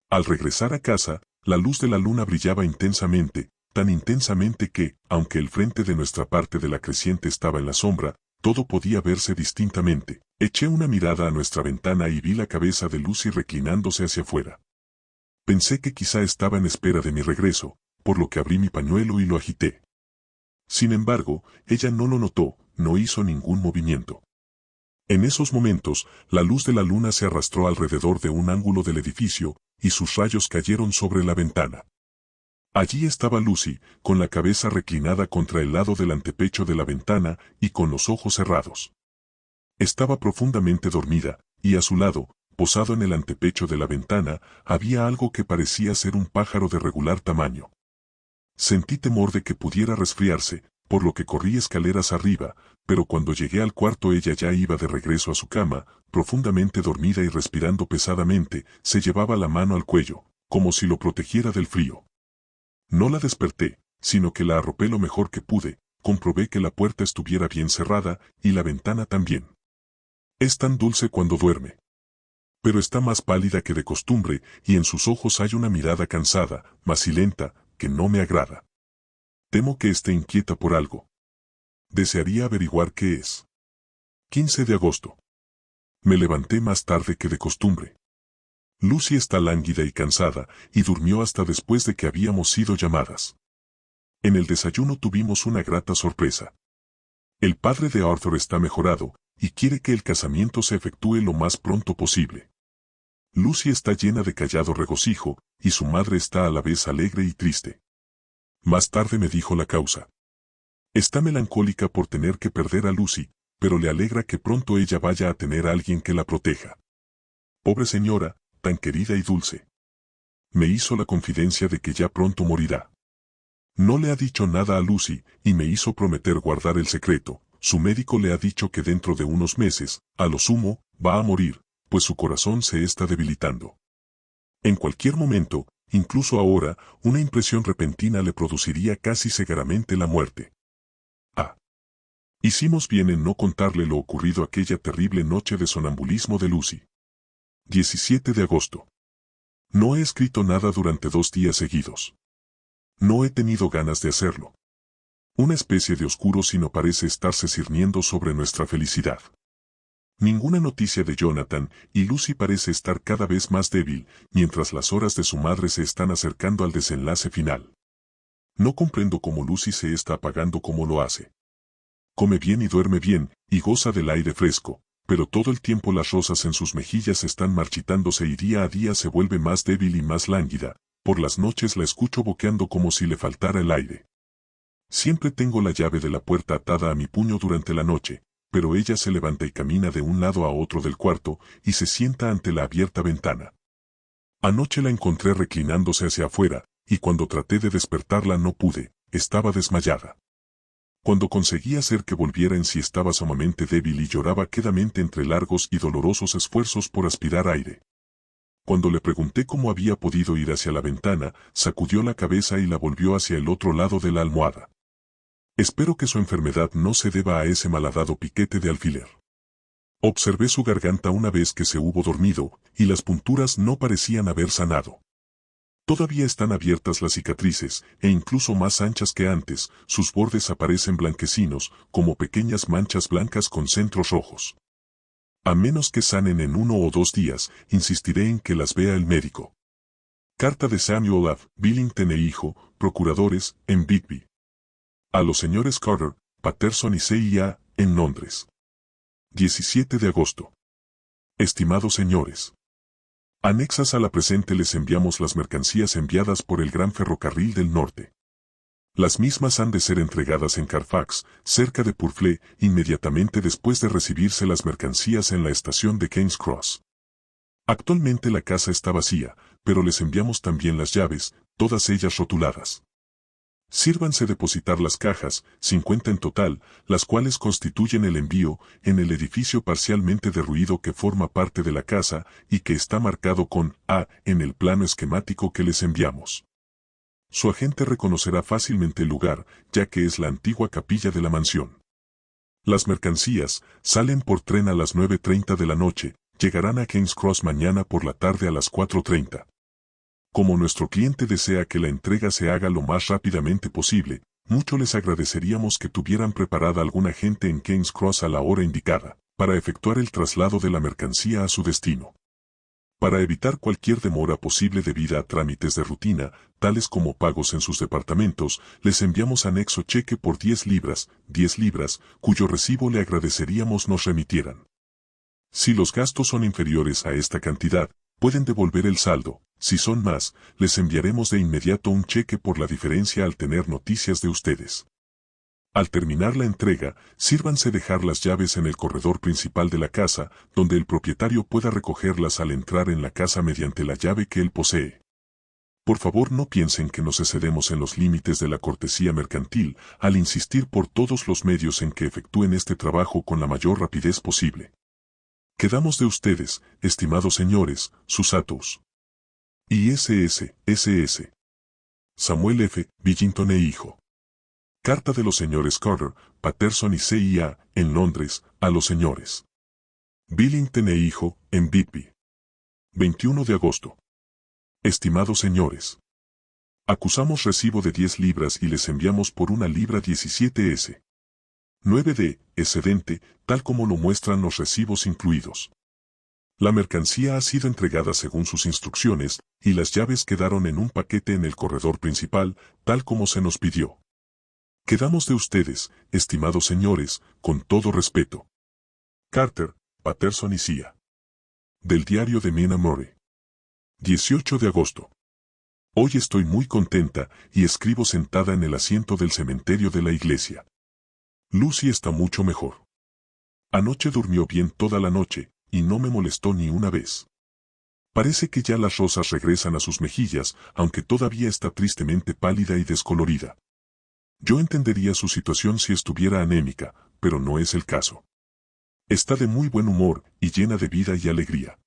A: Al regresar a casa, la luz de la luna brillaba intensamente, tan intensamente que, aunque el frente de nuestra parte de la creciente estaba en la sombra, todo podía verse distintamente. Eché una mirada a nuestra ventana y vi la cabeza de Lucy reclinándose hacia afuera. Pensé que quizá estaba en espera de mi regreso, por lo que abrí mi pañuelo y lo agité. Sin embargo, ella no lo notó, no hizo ningún movimiento. En esos momentos, la luz de la luna se arrastró alrededor de un ángulo del edificio, y sus rayos cayeron sobre la ventana. Allí estaba Lucy, con la cabeza reclinada contra el lado del antepecho de la ventana y con los ojos cerrados. Estaba profundamente dormida, y a su lado, posado en el antepecho de la ventana, había algo que parecía ser un pájaro de regular tamaño. Sentí temor de que pudiera resfriarse, por lo que corrí escaleras arriba, pero cuando llegué al cuarto ella ya iba de regreso a su cama, profundamente dormida y respirando pesadamente, se llevaba la mano al cuello, como si lo protegiera del frío. No la desperté, sino que la arropé lo mejor que pude, comprobé que la puerta estuviera bien cerrada, y la ventana también. Es tan dulce cuando duerme. Pero está más pálida que de costumbre, y en sus ojos hay una mirada cansada, macilenta, que no me agrada. Temo que esté inquieta por algo. Desearía averiguar qué es. 15 de agosto. Me levanté más tarde que de costumbre. Lucy está lánguida y cansada, y durmió hasta después de que habíamos sido llamadas. En el desayuno tuvimos una grata sorpresa. El padre de Arthur está mejorado, y quiere que el casamiento se efectúe lo más pronto posible. Lucy está llena de callado regocijo, y su madre está a la vez alegre y triste. Más tarde me dijo la causa. Está melancólica por tener que perder a Lucy, pero le alegra que pronto ella vaya a tener a alguien que la proteja. Pobre señora, tan querida y dulce. Me hizo la confidencia de que ya pronto morirá. No le ha dicho nada a Lucy, y me hizo prometer guardar el secreto. Su médico le ha dicho que dentro de unos meses, a lo sumo, va a morir, pues su corazón se está debilitando. En cualquier momento, incluso ahora, una impresión repentina le produciría casi cegaramente la muerte. Hicimos bien en no contarle lo ocurrido aquella terrible noche de sonambulismo de Lucy. 17 de agosto. No he escrito nada durante 2 días seguidos. No he tenido ganas de hacerlo. Una especie de oscuro sino parece estarse cirniendo sobre nuestra felicidad. Ninguna noticia de Jonathan, y Lucy parece estar cada vez más débil, mientras las horas de su madre se están acercando al desenlace final. No comprendo cómo Lucy se está apagando como lo hace. Come bien y duerme bien, y goza del aire fresco, pero todo el tiempo las rosas en sus mejillas están marchitándose y día a día se vuelve más débil y más lánguida. Por las noches la escucho boqueando como si le faltara el aire. Siempre tengo la llave de la puerta atada a mi puño durante la noche, pero ella se levanta y camina de un lado a otro del cuarto y se sienta ante la abierta ventana. Anoche la encontré reclinándose hacia afuera, y cuando traté de despertarla no pude, estaba desmayada. Cuando conseguí hacer que volviera en sí estaba sumamente débil y lloraba quedamente entre largos y dolorosos esfuerzos por aspirar aire. Cuando le pregunté cómo había podido ir hacia la ventana, sacudió la cabeza y la volvió hacia el otro lado de la almohada. Espero que su enfermedad no se deba a ese malhadado piquete de alfiler. Observé su garganta una vez que se hubo dormido, y las punturas no parecían haber sanado. Todavía están abiertas las cicatrices, e incluso más anchas que antes, sus bordes aparecen blanquecinos, como pequeñas manchas blancas con centros rojos. A menos que sanen en 1 o 2 días, insistiré en que las vea el médico. Carta de Samuel F. Billington e hijo, procuradores, en Bigby. A los señores Carter, Patterson y CIA, en Londres. 17 de agosto. Estimados señores. Anexas a la presente les enviamos las mercancías enviadas por el Gran Ferrocarril del Norte. Las mismas han de ser entregadas en Carfax, cerca de Purfleet, inmediatamente después de recibirse las mercancías en la estación de King's Cross. Actualmente la casa está vacía, pero les enviamos también las llaves, todas ellas rotuladas. Sírvanse depositar las cajas, 50 en total, las cuales constituyen el envío, en el edificio parcialmente derruido que forma parte de la casa y que está marcado con A en el plano esquemático que les enviamos. Su agente reconocerá fácilmente el lugar, ya que es la antigua capilla de la mansión. Las mercancías salen por tren a las 9:30 de la noche, llegarán a King's Cross mañana por la tarde a las 4:30. Como nuestro cliente desea que la entrega se haga lo más rápidamente posible, mucho les agradeceríamos que tuvieran preparada alguna gente en King's Cross a la hora indicada, para efectuar el traslado de la mercancía a su destino. Para evitar cualquier demora posible debida a trámites de rutina, tales como pagos en sus departamentos, les enviamos anexo cheque por 10 libras, cuyo recibo le agradeceríamos nos remitieran. Si los gastos son inferiores a esta cantidad, pueden devolver el saldo. Si son más, les enviaremos de inmediato un cheque por la diferencia al tener noticias de ustedes. Al terminar la entrega, sírvanse dejar las llaves en el corredor principal de la casa, donde el propietario pueda recogerlas al entrar en la casa mediante la llave que él posee. Por favor no piensen que nos excedemos en los límites de la cortesía mercantil, al insistir por todos los medios en que efectúen este trabajo con la mayor rapidez posible. Quedamos de ustedes, estimados señores, sus atos. Y SS. Samuel F. Billington e hijo. Carta de los señores Carter, Patterson y CIA, en Londres, a los señores Billington e hijo, en Bigby. 21 de agosto. Estimados señores. Acusamos recibo de 10 libras y les enviamos por 1 libra 17s. 9 de excedente, tal como lo muestran los recibos incluidos. La mercancía ha sido entregada según sus instrucciones, y las llaves quedaron en un paquete en el corredor principal, tal como se nos pidió. Quedamos de ustedes, estimados señores, con todo respeto. Carter, Patterson y CIA. Del diario de Mina Murray. 18 de agosto. Hoy estoy muy contenta y escribo sentada en el asiento del cementerio de la iglesia. Lucy está mucho mejor. Anoche durmió bien toda la noche, y no me molestó ni una vez. Parece que ya las rosas regresan a sus mejillas, aunque todavía está tristemente pálida y descolorida. Yo entendería su situación si estuviera anémica, pero no es el caso. Está de muy buen humor y llena de vida y alegría.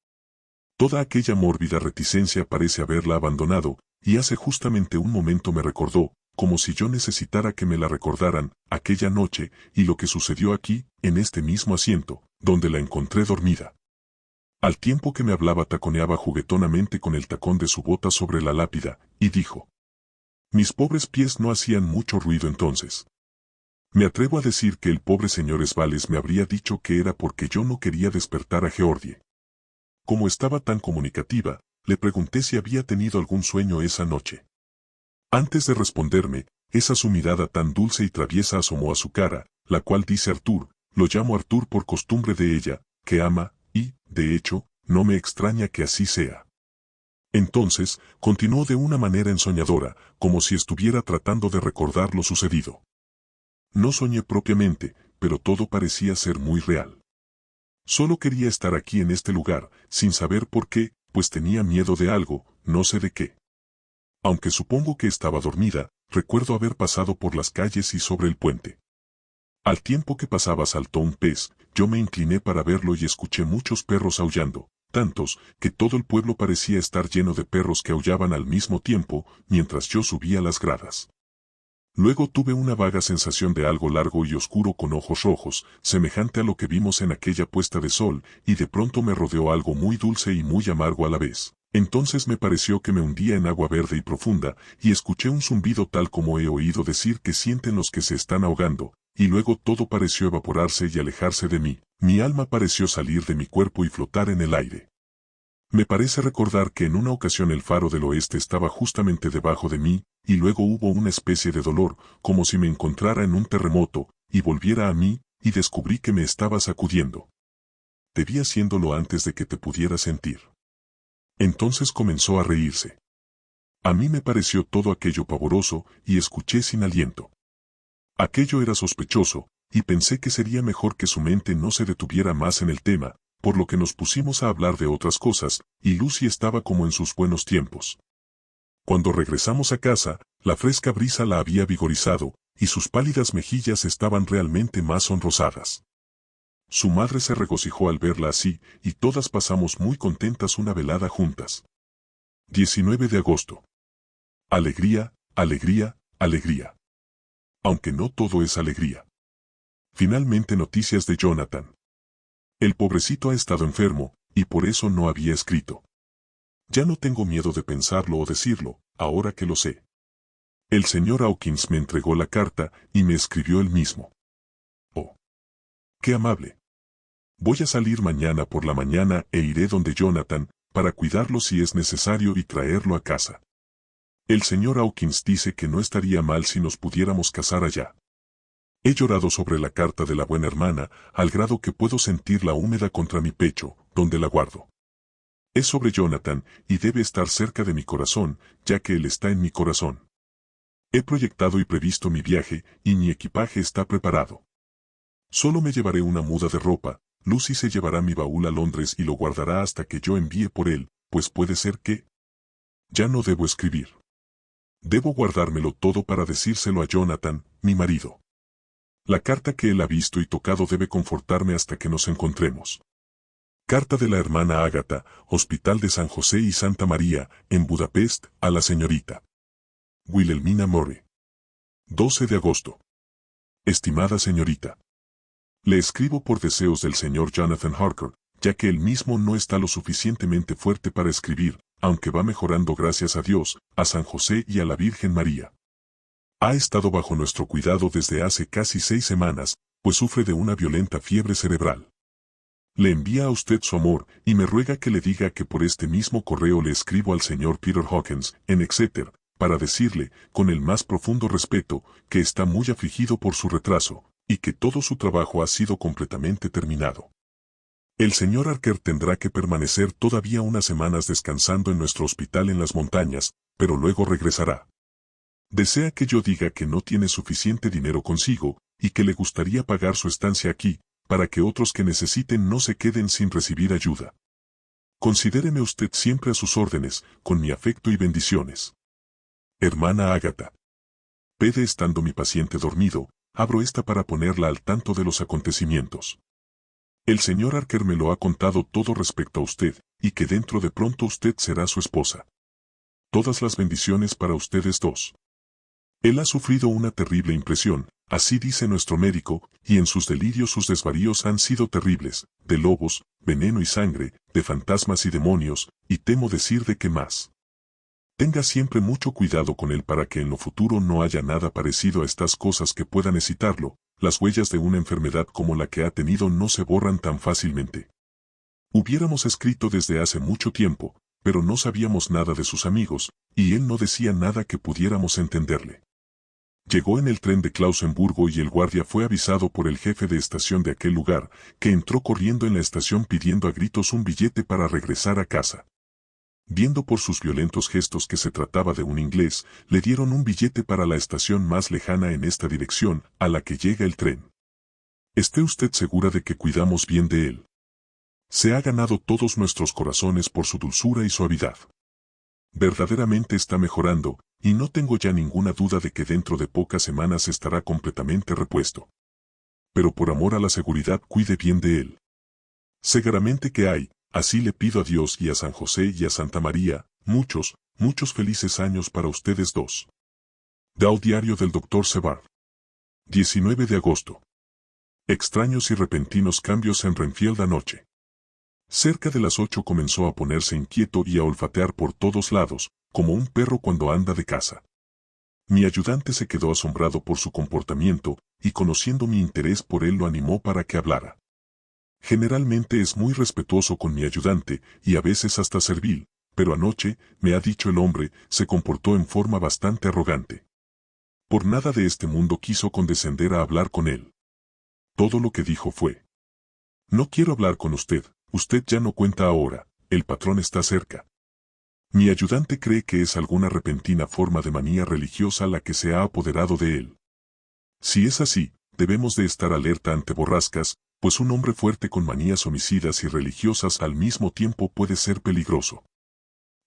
A: Toda aquella mórbida reticencia parece haberla abandonado, y hace justamente un momento me recordó, como si yo necesitara que me la recordaran, aquella noche, y lo que sucedió aquí, en este mismo asiento, donde la encontré dormida. Al tiempo que me hablaba taconeaba juguetonamente con el tacón de su bota sobre la lápida, y dijo: Mis pobres pies no hacían mucho ruido entonces. Me atrevo a decir que el pobre señor Svales me habría dicho que era porque yo no quería despertar a Georgie. Como estaba tan comunicativa, le pregunté si había tenido algún sueño esa noche. Antes de responderme, esa su mirada tan dulce y traviesa asomó a su cara, la cual dice Arthur, lo llamo Arthur por costumbre de ella, que ama, y, de hecho, no me extraña que así sea. Entonces, continuó de una manera ensoñadora, como si estuviera tratando de recordar lo sucedido. No soñé propiamente, pero todo parecía ser muy real. Solo quería estar aquí en este lugar, sin saber por qué, pues tenía miedo de algo, no sé de qué. Aunque supongo que estaba dormida, recuerdo haber pasado por las calles y sobre el puente. Al tiempo que pasaba saltó un pez, yo me incliné para verlo y escuché muchos perros aullando, tantos, que todo el pueblo parecía estar lleno de perros que aullaban al mismo tiempo, mientras yo subía las gradas. Luego tuve una vaga sensación de algo largo y oscuro con ojos rojos, semejante a lo que vimos en aquella puesta de sol, y de pronto me rodeó algo muy dulce y muy amargo a la vez. Entonces me pareció que me hundía en agua verde y profunda, y escuché un zumbido tal como he oído decir que sienten los que se están ahogando, y luego todo pareció evaporarse y alejarse de mí, mi alma pareció salir de mi cuerpo y flotar en el aire. Me parece recordar que en una ocasión el faro del oeste estaba justamente debajo de mí, y luego hubo una especie de dolor, como si me encontrara en un terremoto, y volviera a mí, y descubrí que me estaba sacudiendo. Debía haciéndolo antes de que te pudiera sentir. Entonces comenzó a reírse. A mí me pareció todo aquello pavoroso, y escuché sin aliento. Aquello era sospechoso, y pensé que sería mejor que su mente no se detuviera más en el tema, por lo que nos pusimos a hablar de otras cosas, y Lucy estaba como en sus buenos tiempos. Cuando regresamos a casa, la fresca brisa la había vigorizado, y sus pálidas mejillas estaban realmente más sonrosadas. Su madre se regocijó al verla así, y todas pasamos muy contentas una velada juntas. 19 de agosto. Alegría, alegría, alegría. Aunque no todo es alegría. Finalmente noticias de Jonathan. El pobrecito ha estado enfermo, y por eso no había escrito. Ya no tengo miedo de pensarlo o decirlo, ahora que lo sé. El señor Hawkins me entregó la carta y me escribió él mismo. Oh, qué amable. Voy a salir mañana por la mañana e iré donde Jonathan, para cuidarlo si es necesario y traerlo a casa. El señor Hawkins dice que no estaría mal si nos pudiéramos casar allá. He llorado sobre la carta de la buena hermana, al grado que puedo sentirla húmeda contra mi pecho, donde la guardo. Es sobre Jonathan, y debe estar cerca de mi corazón, ya que él está en mi corazón. He proyectado y previsto mi viaje, y mi equipaje está preparado. Solo me llevaré una muda de ropa, Lucy se llevará mi baúl a Londres y lo guardará hasta que yo envíe por él, pues puede ser que... Ya no debo escribir. Debo guardármelo todo para decírselo a Jonathan, mi marido. La carta que él ha visto y tocado debe confortarme hasta que nos encontremos. Carta de la hermana Ágata, Hospital de San José y Santa María, en Budapest, a la señorita Wilhelmina Murray. 12 de agosto. Estimada señorita. Le escribo por deseos del señor Jonathan Harker, ya que él mismo no está lo suficientemente fuerte para escribir, aunque va mejorando gracias a Dios, a San José y a la Virgen María. Ha estado bajo nuestro cuidado desde hace casi 6 semanas, pues sufre de una violenta fiebre cerebral. Le envía a usted su amor, y me ruega que le diga que por este mismo correo le escribo al señor Peter Hawkins, en Exeter, para decirle, con el más profundo respeto, que está muy afligido por su retraso, y que todo su trabajo ha sido completamente terminado. El señor Harker tendrá que permanecer todavía unas semanas descansando en nuestro hospital en las montañas, pero luego regresará. Desea que yo diga que no tiene suficiente dinero consigo, y que le gustaría pagar su estancia aquí, para que otros que necesiten no se queden sin recibir ayuda. Considéreme usted siempre a sus órdenes, con mi afecto y bendiciones. Hermana Ágata. Pede estando mi paciente dormido, abro esta para ponerla al tanto de los acontecimientos. El señor Harker me lo ha contado todo respecto a usted, y que dentro de pronto usted será su esposa. Todas las bendiciones para ustedes dos. Él ha sufrido una terrible impresión, así dice nuestro médico, y en sus delirios sus desvaríos han sido terribles, de lobos, veneno y sangre, de fantasmas y demonios, y temo decir de qué más. Tenga siempre mucho cuidado con él para que en lo futuro no haya nada parecido a estas cosas que puedan excitarlo. Las huellas de una enfermedad como la que ha tenido no se borran tan fácilmente. Hubiéramos escrito desde hace mucho tiempo, pero no sabíamos nada de sus amigos, y él no decía nada que pudiéramos entenderle. Llegó en el tren de Klausenburgo y el guardia fue avisado por el jefe de estación de aquel lugar, que entró corriendo en la estación pidiendo a gritos un billete para regresar a casa. Viendo por sus violentos gestos que se trataba de un inglés, le dieron un billete para la estación más lejana en esta dirección, a la que llega el tren. Esté usted segura de que cuidamos bien de él. Se ha ganado todos nuestros corazones por su dulzura y suavidad. Verdaderamente está mejorando, y no tengo ya ninguna duda de que dentro de pocas semanas estará completamente repuesto. Pero por amor a la seguridad cuide bien de él. Seguramente que hay, así le pido a Dios y a San José y a Santa María, muchos, muchos felices años para ustedes dos. Del diario del Dr. Sevard. 19 de agosto. Extraños y repentinos cambios en Renfield anoche. Cerca de las 8 comenzó a ponerse inquieto y a olfatear por todos lados, como un perro cuando anda de caza. Mi ayudante se quedó asombrado por su comportamiento, y conociendo mi interés por él lo animó para que hablara. Generalmente es muy respetuoso con mi ayudante, y a veces hasta servil, pero anoche, me ha dicho el hombre, se comportó en forma bastante arrogante. Por nada de este mundo quiso condescender a hablar con él. Todo lo que dijo fue: no quiero hablar con usted, usted ya no cuenta ahora, el patrón está cerca. Mi ayudante cree que es alguna repentina forma de manía religiosa la que se ha apoderado de él. Si es así, debemos de estar alerta ante borrascas, pues un hombre fuerte con manías homicidas y religiosas al mismo tiempo puede ser peligroso.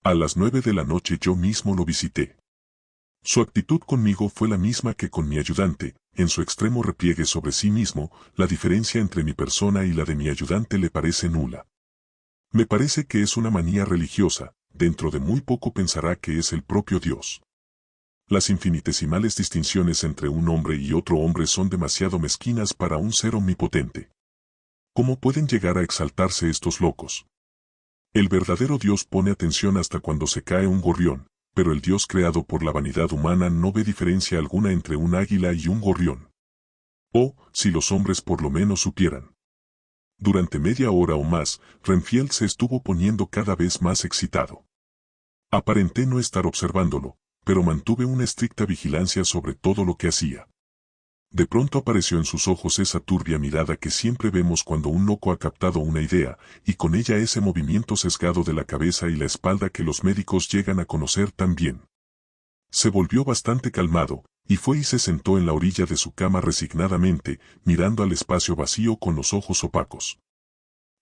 A: A las 9 de la noche yo mismo lo visité. Su actitud conmigo fue la misma que con mi ayudante, en su extremo repliegue sobre sí mismo, la diferencia entre mi persona y la de mi ayudante le parece nula. Me parece que es una manía religiosa, dentro de muy poco pensará que es el propio Dios. Las infinitesimales distinciones entre un hombre y otro hombre son demasiado mezquinas para un ser omnipotente. ¿Cómo pueden llegar a exaltarse estos locos? El verdadero Dios pone atención hasta cuando se cae un gorrión, pero el Dios creado por la vanidad humana no ve diferencia alguna entre un águila y un gorrión. Oh, si los hombres por lo menos supieran. Durante media hora o más, Renfield se estuvo poniendo cada vez más excitado. Aparenté no estar observándolo, pero mantuve una estricta vigilancia sobre todo lo que hacía. De pronto apareció en sus ojos esa turbia mirada que siempre vemos cuando un loco ha captado una idea, y con ella ese movimiento sesgado de la cabeza y la espalda que los médicos llegan a conocer tan bien. Se volvió bastante calmado, y fue y se sentó en la orilla de su cama resignadamente, mirando al espacio vacío con los ojos opacos.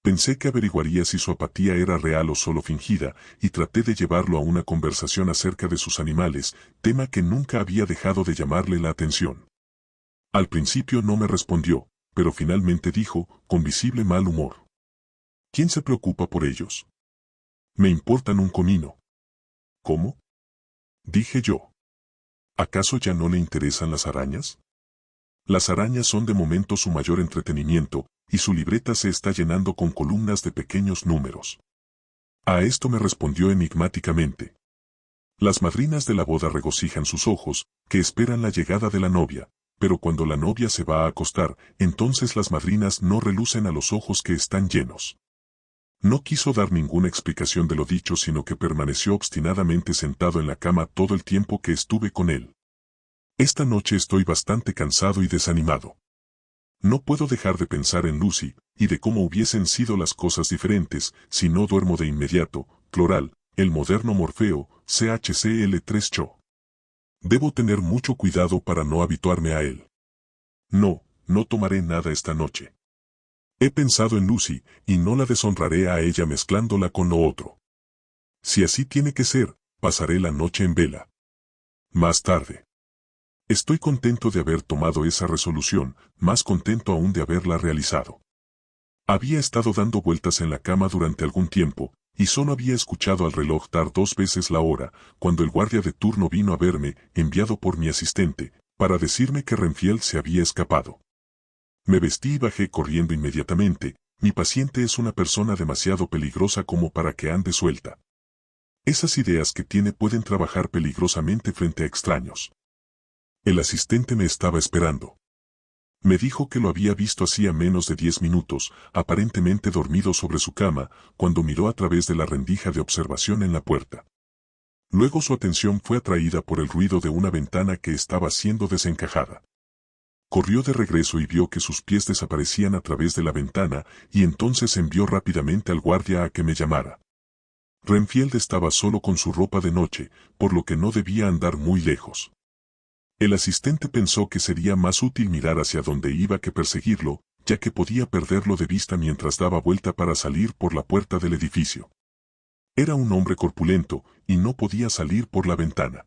A: Pensé que averiguaría si su apatía era real o solo fingida, y traté de llevarlo a una conversación acerca de sus animales, tema que nunca había dejado de llamarle la atención. Al principio no me respondió, pero finalmente dijo, con visible mal humor: ¿quién se preocupa por ellos? Me importan un comino. ¿Cómo? Dije yo. ¿Acaso ya no le interesan las arañas? Las arañas son de momento su mayor entretenimiento, y su libreta se está llenando con columnas de pequeños números. A esto me respondió enigmáticamente: las madrinas de la boda regocijan sus ojos, que esperan la llegada de la novia, pero cuando la novia se va a acostar, entonces las madrinas no relucen a los ojos que están llenos. No quiso dar ninguna explicación de lo dicho, sino que permaneció obstinadamente sentado en la cama todo el tiempo que estuve con él. Esta noche estoy bastante cansado y desanimado. No puedo dejar de pensar en Lucy, y de cómo hubiesen sido las cosas diferentes, si no duermo de inmediato. Cloral, el moderno Morfeo, CHCl3 Cho. Debo tener mucho cuidado para no habituarme a él. No, no tomaré nada esta noche. He pensado en Lucy, y no la deshonraré a ella mezclándola con lo otro. Si así tiene que ser, pasaré la noche en vela. Más tarde. Estoy contento de haber tomado esa resolución, más contento aún de haberla realizado. Había estado dando vueltas en la cama durante algún tiempo, y solo había escuchado al reloj dar 2 veces la hora, cuando el guardia de turno vino a verme, enviado por mi asistente, para decirme que Renfield se había escapado. Me vestí y bajé corriendo inmediatamente. Mi paciente es una persona demasiado peligrosa como para que ande suelta. Esas ideas que tiene pueden trabajar peligrosamente frente a extraños. El asistente me estaba esperando. Me dijo que lo había visto hacía menos de 10 minutos, aparentemente dormido sobre su cama, cuando miró a través de la rendija de observación en la puerta. Luego su atención fue atraída por el ruido de una ventana que estaba siendo desencajada. Corrió de regreso y vio que sus pies desaparecían a través de la ventana, y entonces envió rápidamente al guardia a que me llamara. Renfield estaba solo con su ropa de noche, por lo que no debía andar muy lejos. El asistente pensó que sería más útil mirar hacia donde iba que perseguirlo, ya que podía perderlo de vista mientras daba vuelta para salir por la puerta del edificio. Era un hombre corpulento, y no podía salir por la ventana.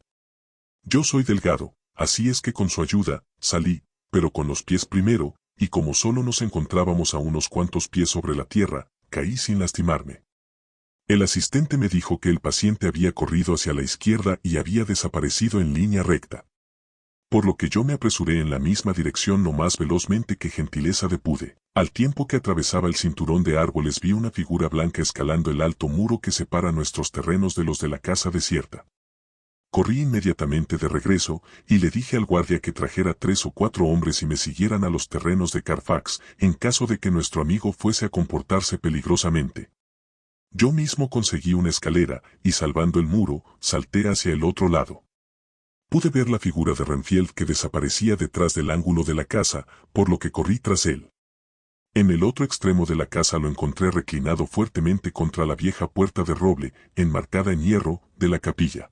A: Yo soy delgado, así es que con su ayuda, salí, pero con los pies primero, y como solo nos encontrábamos a unos cuantos pies sobre la tierra, caí sin lastimarme. El asistente me dijo que el paciente había corrido hacia la izquierda y había desaparecido en línea recta. Por lo que yo me apresuré en la misma dirección lo más velozmente que gentileza de pude. Al tiempo que atravesaba el cinturón de árboles vi una figura blanca escalando el alto muro que separa nuestros terrenos de los de la casa desierta. Corrí inmediatamente de regreso, y le dije al guardia que trajera 3 o 4 hombres y me siguieran a los terrenos de Carfax, en caso de que nuestro amigo fuese a comportarse peligrosamente. Yo mismo conseguí una escalera, y salvando el muro, salté hacia el otro lado. Pude ver la figura de Renfield que desaparecía detrás del ángulo de la casa, por lo que corrí tras él. En el otro extremo de la casa lo encontré reclinado fuertemente contra la vieja puerta de roble, enmarcada en hierro, de la capilla.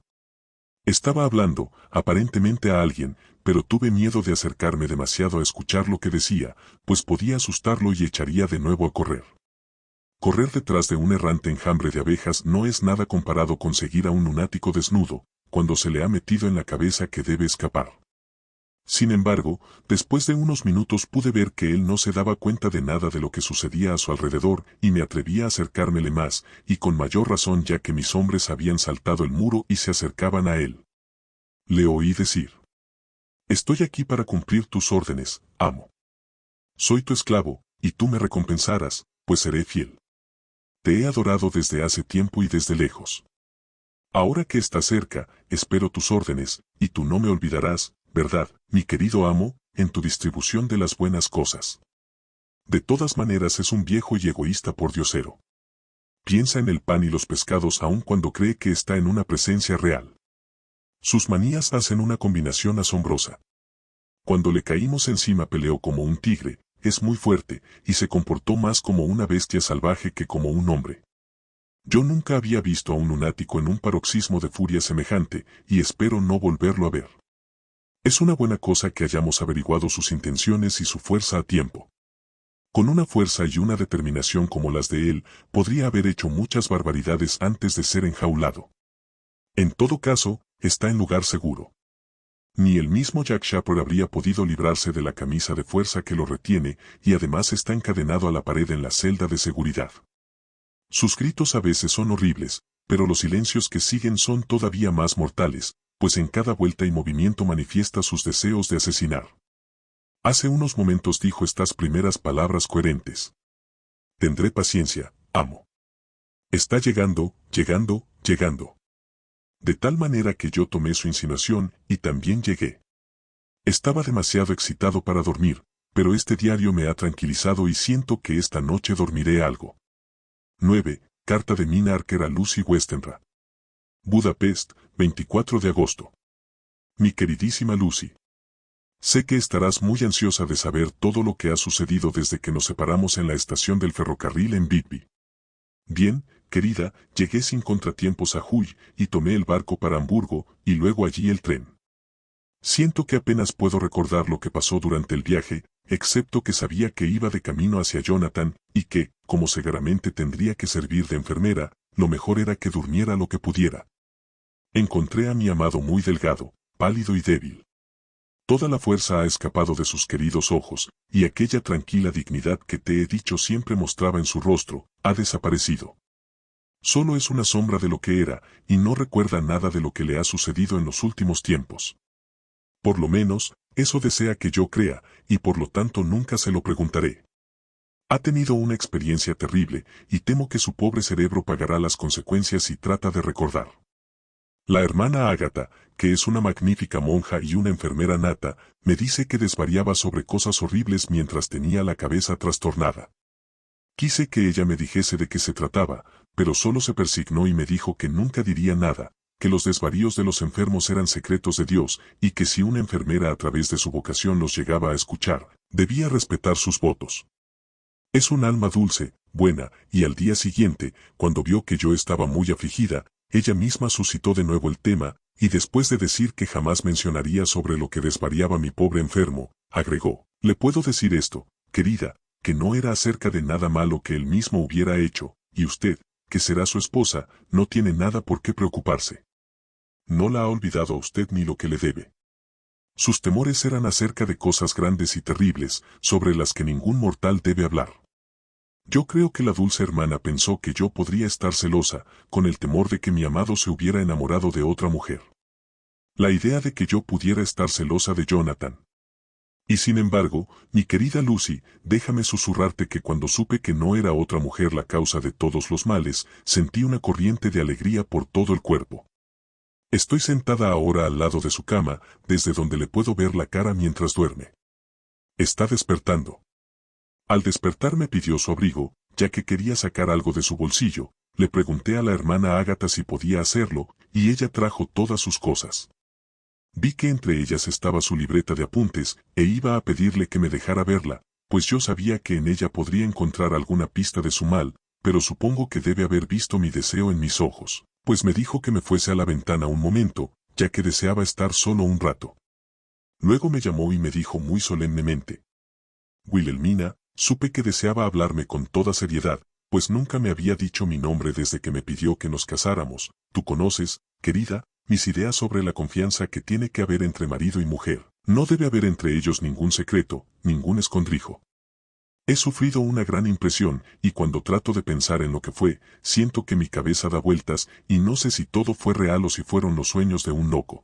A: Estaba hablando, aparentemente a alguien, pero tuve miedo de acercarme demasiado a escuchar lo que decía, pues podía asustarlo y echaría de nuevo a correr. Correr detrás de un errante enjambre de abejas no es nada comparado con seguir a un lunático desnudo, cuando se le ha metido en la cabeza que debe escapar. Sin embargo, después de unos minutos pude ver que él no se daba cuenta de nada de lo que sucedía a su alrededor y me atreví a acercármele más, y con mayor razón ya que mis hombres habían saltado el muro y se acercaban a él. Le oí decir: «Estoy aquí para cumplir tus órdenes, amo. Soy tu esclavo, y tú me recompensarás, pues seré fiel. Te he adorado desde hace tiempo y desde lejos. Ahora que estás cerca, espero tus órdenes, y tú no me olvidarás, ¿verdad, mi querido amo, en tu distribución de las buenas cosas? De todas maneras es un viejo y egoísta pordiosero. Piensa en el pan y los pescados aun cuando cree que está en una presencia real. Sus manías hacen una combinación asombrosa. Cuando le caímos encima peleó como un tigre, es muy fuerte, y se comportó más como una bestia salvaje que como un hombre. Yo nunca había visto a un lunático en un paroxismo de furia semejante, y espero no volverlo a ver. Es una buena cosa que hayamos averiguado sus intenciones y su fuerza a tiempo. Con una fuerza y una determinación como las de él, podría haber hecho muchas barbaridades antes de ser enjaulado. En todo caso, está en lugar seguro. Ni el mismo Jack Shepherd habría podido librarse de la camisa de fuerza que lo retiene, y además está encadenado a la pared en la celda de seguridad. Sus gritos a veces son horribles, pero los silencios que siguen son todavía más mortales, pues en cada vuelta y movimiento manifiesta sus deseos de asesinar. Hace unos momentos dijo estas primeras palabras coherentes: «Tendré paciencia, amo. Está llegando, llegando, llegando». De tal manera que yo tomé su insinuación, y también llegué. Estaba demasiado excitado para dormir, pero este diario me ha tranquilizado y siento que esta noche dormiré algo. 9. Carta de Mina Archer a Lucy Westenra. Budapest, 24 de agosto. Mi queridísima Lucy. Sé que estarás muy ansiosa de saber todo lo que ha sucedido desde que nos separamos en la estación del ferrocarril en Whitby. Bien, querida, llegué sin contratiempos a Huy, y tomé el barco para Hamburgo, y luego allí el tren. Siento que apenas puedo recordar lo que pasó durante el viaje, excepto que sabía que iba de camino hacia Jonathan, y que, como seguramente tendría que servir de enfermera, lo mejor era que durmiera lo que pudiera. Encontré a mi amado muy delgado, pálido y débil. Toda la fuerza ha escapado de sus queridos ojos, y aquella tranquila dignidad que te he dicho siempre mostraba en su rostro, ha desaparecido. Solo es una sombra de lo que era, y no recuerda nada de lo que le ha sucedido en los últimos tiempos. Por lo menos, eso desea que yo crea, y por lo tanto nunca se lo preguntaré. Ha tenido una experiencia terrible, y temo que su pobre cerebro pagará las consecuencias si trata de recordar. La hermana Ágata, que es una magnífica monja y una enfermera nata, me dice que desvariaba sobre cosas horribles mientras tenía la cabeza trastornada. Quise que ella me dijese de qué se trataba, pero solo se persignó y me dijo que nunca diría nada, que los desvaríos de los enfermos eran secretos de Dios, y que si una enfermera a través de su vocación los llegaba a escuchar, debía respetar sus votos. Es un alma dulce, buena, y al día siguiente, cuando vio que yo estaba muy afligida, ella misma suscitó de nuevo el tema, y después de decir que jamás mencionaría sobre lo que desvariaba mi pobre enfermo, agregó: «Le puedo decir esto, querida, que no era acerca de nada malo que él mismo hubiera hecho, y usted, que será su esposa, no tiene nada por qué preocuparse. No la ha olvidado a usted ni lo que le debe». Sus temores eran acerca de cosas grandes y terribles, sobre las que ningún mortal debe hablar. Yo creo que la dulce hermana pensó que yo podría estar celosa, con el temor de que mi amado se hubiera enamorado de otra mujer. La idea de que yo pudiera estar celosa de Jonathan. Y sin embargo, mi querida Lucy, déjame susurrarte que cuando supe que no era otra mujer la causa de todos los males, sentí una corriente de alegría por todo el cuerpo. Estoy sentada ahora al lado de su cama, desde donde le puedo ver la cara mientras duerme. Está despertando. Al despertar me pidió su abrigo, ya que quería sacar algo de su bolsillo. Le pregunté a la hermana Ágata si podía hacerlo, y ella trajo todas sus cosas. Vi que entre ellas estaba su libreta de apuntes, e iba a pedirle que me dejara verla, pues yo sabía que en ella podría encontrar alguna pista de su mal, pero supongo que debe haber visto mi deseo en mis ojos, pues me dijo que me fuese a la ventana un momento, ya que deseaba estar solo un rato. Luego me llamó y me dijo muy solemnemente: «Wilhelmina, supe que deseaba hablarme con toda seriedad, pues nunca me había dicho mi nombre desde que me pidió que nos casáramos. Tú conoces, querida, mis ideas sobre la confianza que tiene que haber entre marido y mujer. No debe haber entre ellos ningún secreto, ningún escondrijo. He sufrido una gran impresión, y cuando trato de pensar en lo que fue, siento que mi cabeza da vueltas, y no sé si todo fue real o si fueron los sueños de un loco.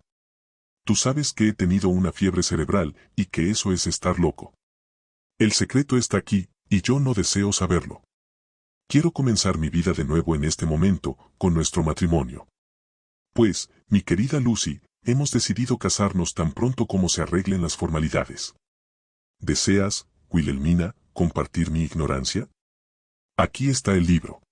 A: Tú sabes que he tenido una fiebre cerebral, y que eso es estar loco. El secreto está aquí, y yo no deseo saberlo. Quiero comenzar mi vida de nuevo en este momento, con nuestro matrimonio. Pues, mi querida Lucy, hemos decidido casarnos tan pronto como se arreglen las formalidades. ¿Deseas, Wilhelmina, compartir mi ignorancia? Aquí está el libro.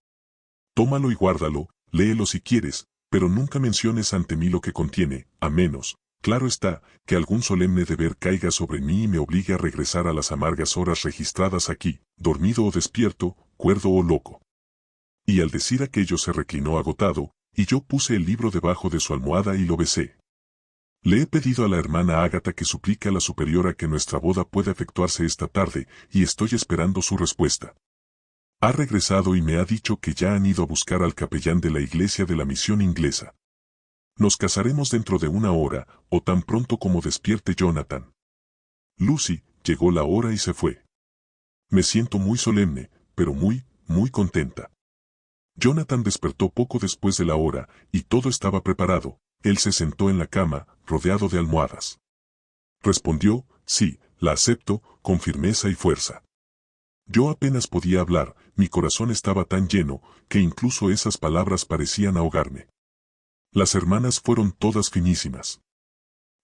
A: Tómalo y guárdalo, léelo si quieres, pero nunca menciones ante mí lo que contiene, a menos, claro está, que algún solemne deber caiga sobre mí y me obligue a regresar a las amargas horas registradas aquí, dormido o despierto, cuerdo o loco». Y al decir aquello se reclinó agotado, y yo puse el libro debajo de su almohada y lo besé. Le he pedido a la hermana Ágata que suplique a la superiora que nuestra boda pueda efectuarse esta tarde, y estoy esperando su respuesta. Ha regresado y me ha dicho que ya han ido a buscar al capellán de la iglesia de la misión inglesa. Nos casaremos dentro de una hora, o tan pronto como despierte Jonathan. Lucy, llegó la hora y se fue. Me siento muy solemne, pero muy contenta. Jonathan despertó poco después de la hora, y todo estaba preparado. Él se sentó en la cama, rodeado de almohadas. Respondió: «Sí, la acepto», con firmeza y fuerza. Yo apenas podía hablar, mi corazón estaba tan lleno, que incluso esas palabras parecían ahogarme. Las hermanas fueron todas finísimas.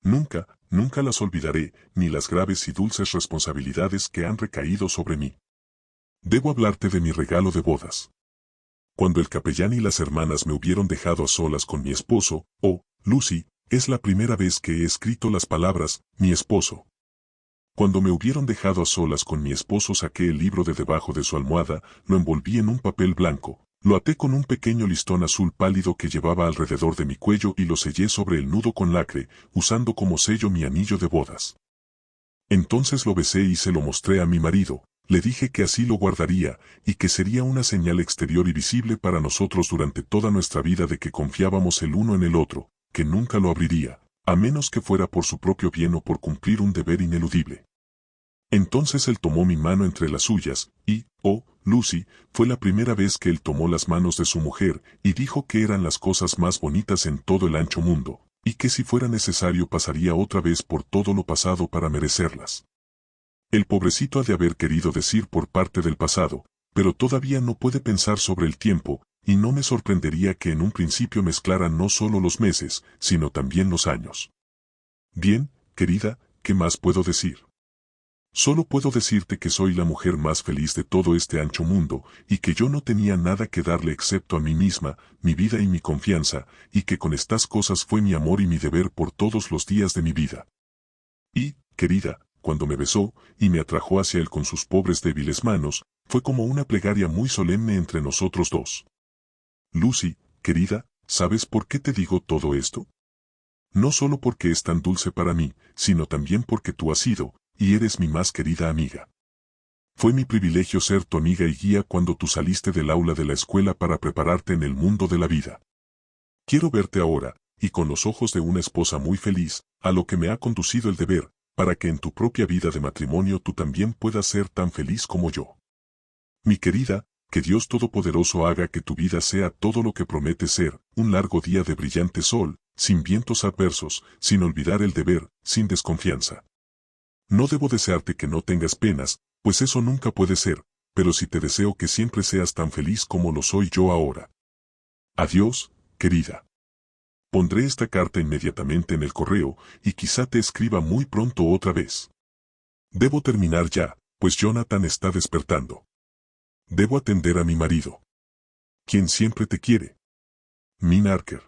A: Nunca las olvidaré, ni las graves y dulces responsabilidades que han recaído sobre mí. Debo hablarte de mi regalo de bodas. Cuando el capellán y las hermanas me hubieron dejado a solas con mi esposo, oh, Lucy, es la primera vez que he escrito las palabras, mi esposo. Cuando me hubieron dejado a solas con mi esposo saqué el libro de debajo de su almohada, lo envolví en un papel blanco, lo até con un pequeño listón azul pálido que llevaba alrededor de mi cuello y lo sellé sobre el nudo con lacre, usando como sello mi anillo de bodas. Entonces lo besé y se lo mostré a mi marido. Le dije que así lo guardaría, y que sería una señal exterior y visible para nosotros durante toda nuestra vida de que confiábamos el uno en el otro, que nunca lo abriría, a menos que fuera por su propio bien o por cumplir un deber ineludible. Entonces él tomó mi mano entre las suyas, y, oh, Lucy, fue la primera vez que él tomó las manos de su mujer, y dijo que eran las cosas más bonitas en todo el ancho mundo, y que si fuera necesario pasaría otra vez por todo lo pasado para merecerlas. El pobrecito ha de haber querido decir por parte del pasado, pero todavía no puede pensar sobre el tiempo, y no me sorprendería que en un principio mezclaran no solo los meses, sino también los años. Bien, querida, ¿qué más puedo decir? Solo puedo decirte que soy la mujer más feliz de todo este ancho mundo, y que yo no tenía nada que darle excepto a mí misma, mi vida y mi confianza, y que con estas cosas fue mi amor y mi deber por todos los días de mi vida. Y, querida, cuando me besó, y me atrajo hacia él con sus pobres débiles manos, fue como una plegaria muy solemne entre nosotros dos. Lucy, querida, ¿sabes por qué te digo todo esto? No solo porque es tan dulce para mí, sino también porque tú has sido, y eres mi más querida amiga. Fue mi privilegio ser tu amiga y guía cuando tú saliste del aula de la escuela para prepararte en el mundo de la vida. Quiero verte ahora, y con los ojos de una esposa muy feliz, a lo que me ha conducido el deber, para que en tu propia vida de matrimonio tú también puedas ser tan feliz como yo. Mi querida, que Dios Todopoderoso haga que tu vida sea todo lo que promete ser, un largo día de brillante sol, sin vientos adversos, sin olvidar el deber, sin desconfianza. No debo desearte que no tengas penas, pues eso nunca puede ser, pero sí te deseo que siempre seas tan feliz como lo soy yo ahora. Adiós, querida. Pondré esta carta inmediatamente en el correo, y quizá te escriba muy pronto otra vez. Debo terminar ya, pues Jonathan está despertando. Debo atender a mi marido, quien siempre te quiere. Mina Harker.